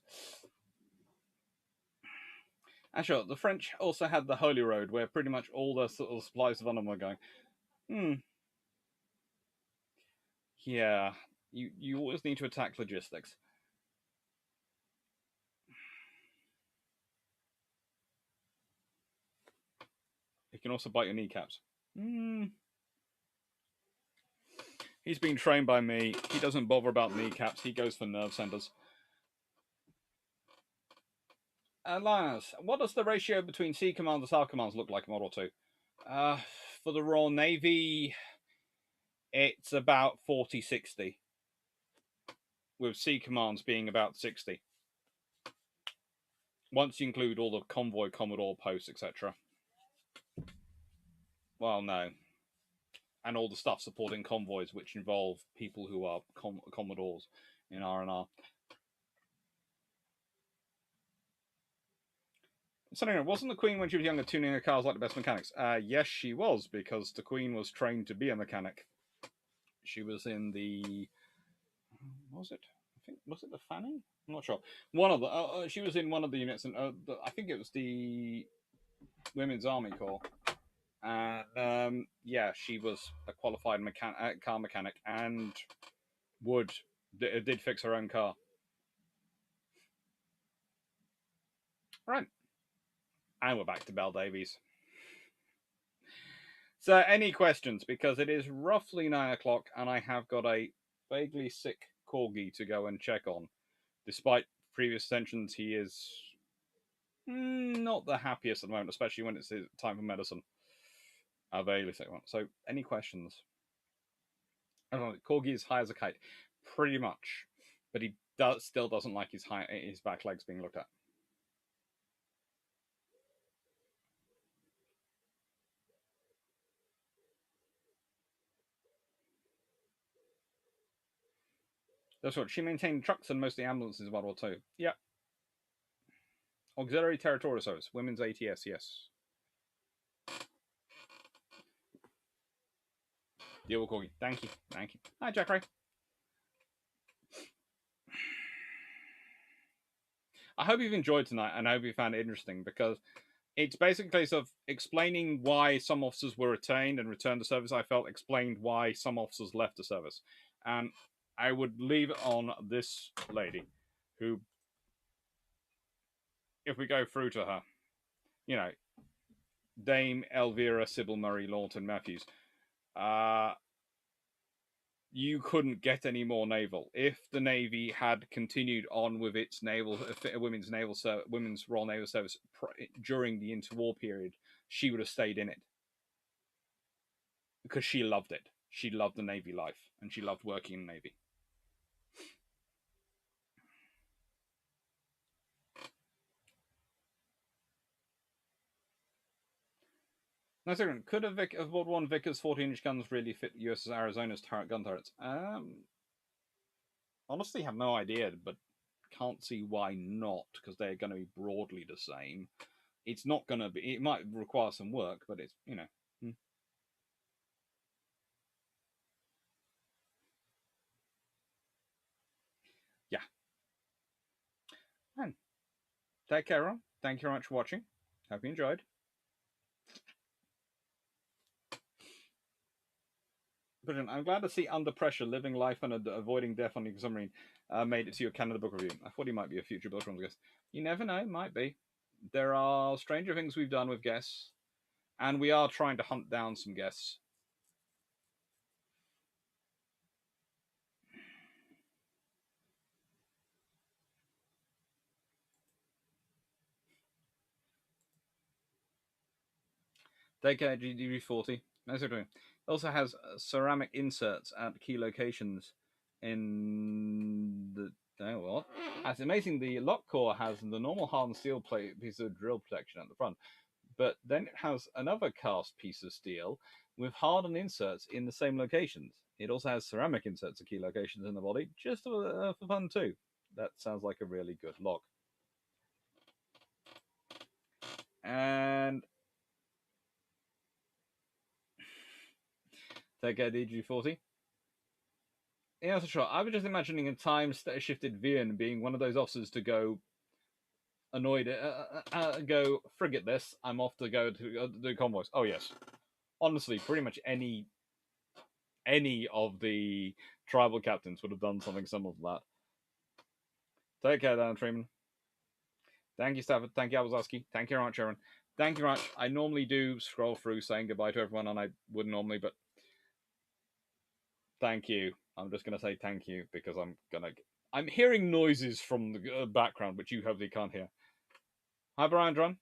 And sure, the French also had the Holy Road, where pretty much all the sort of supplies of venom were going. Yeah. You always need to attack logistics. He can also bite your kneecaps. He's been trained by me. He doesn't bother about kneecaps. He goes for nerve centers. Linus, what does the ratio between Sea Commands and South Commands look like in Model 2? For the Royal Navy, it's about 40-60, with Sea Commands being about 60. Once you include all the convoy, Commodore posts, etc. Well, no. And all the stuff supporting convoys, which involve people who are Commodores in R&R. So, wasn't the Queen, when she was younger, tuning her cars like the best mechanics? Yes, she was, because the Queen was trained to be a mechanic. She was in the... Was it? I think, was it the Fanny? I'm not sure. One of the... she was in one of the units, and I think it was the Women's Army Corps. And yeah, she was a qualified car mechanic and did fix her own car. Right. And we're back to Belle Davies. So, any questions? Because it is roughly 9 o'clock and I have got a vaguely sick corgi to go and check on. Despite previous attentions, he is not the happiest at the moment, especially when it's time for medicine. A vaguely sick one. So, any questions? Corgi is high as a kite. Pretty much. But he still doesn't like his back legs being looked at. That's what she maintained trucks and mostly ambulances in World War II. Yep. Auxiliary Territorial Service, Women's ATS, yes. Deal with Corgi. Thank you. Thank you. Hi, Jack Ray. I hope you've enjoyed tonight and I hope you found it interesting because it's basically a case of explaining why some officers were retained and returned to service. I felt explained why some officers left the service. And I would leave it on this lady who, if we go through to her, Dame Elvira Sybil Murray Lawton Matthews, you couldn't get any more naval. If the Navy had continued on with its women's Royal Naval Service during the interwar period, she would have stayed in it because she loved it. She loved the Navy life and she loved working in the Navy. No, second. Could a World War I Vickers 14-inch guns really fit USS Arizona's gun turrets? Honestly, have no idea, but can't see why not, because they're going to be broadly the same. It's not going to be... It might require some work, but it's, Yeah. And take care, everyone. Thank you very much for watching. Hope you enjoyed. Brilliant. I'm glad to see Under Pressure, Living Life and Avoiding Death on the Submarine made it to your Canada book review. I thought he might be a future Biltron's guest. You never know, might be. There are stranger things we've done with guests, and we are trying to hunt down some guests. Take care, GDB40. It also has ceramic inserts at key locations in the... Oh, what? It's amazing. The lock core has the normal hardened steel plate piece of drill protection at the front, but then it has another cast piece of steel with hardened inserts in the same locations. It also has ceramic inserts at key locations in the body, just for fun too. That sounds like a really good lock. And take care, DG40. Yeah, for sure. I was just imagining a time-shifted Vian being one of those officers to go annoyed, go frigate this. I'm off to go to do convoys. Oh yes, honestly, pretty much any any of the tribal captains would have done something similar to that. Take care, Dan Freeman. Thank you, Stafford. Thank you, Abazoski. Thank you very much, Aaron. Thank you very much. I normally do scroll through saying goodbye to everyone, and I wouldn't normally, but thank you. I'm just going to say thank you because I'm hearing noises from the background, which you hopefully can't hear. Hi, Brian Drun.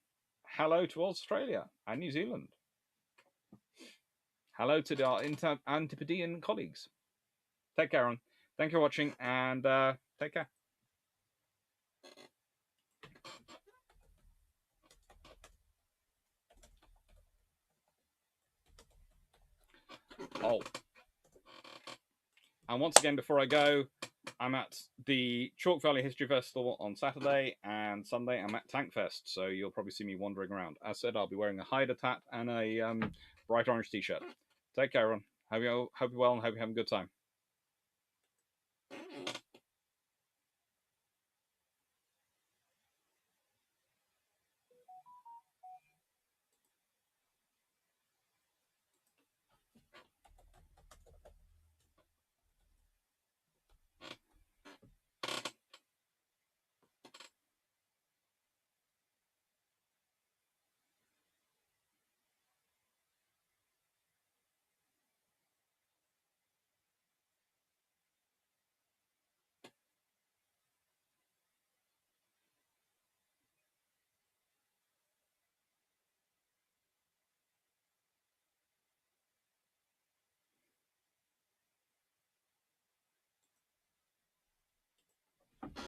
Hello to Australia and New Zealand. Hello to our Antipodean colleagues. Take care, Aaron. Thank you for watching, and take care. Oh. And once again, before I go, I'm at the Chalk Valley History Festival on Saturday, and Sunday I'm at Tank Fest, so you'll probably see me wandering around. As said, I'll be wearing a Hyder hat and a bright orange t-shirt. Take care, everyone. Hope you're well and hope you have a good time.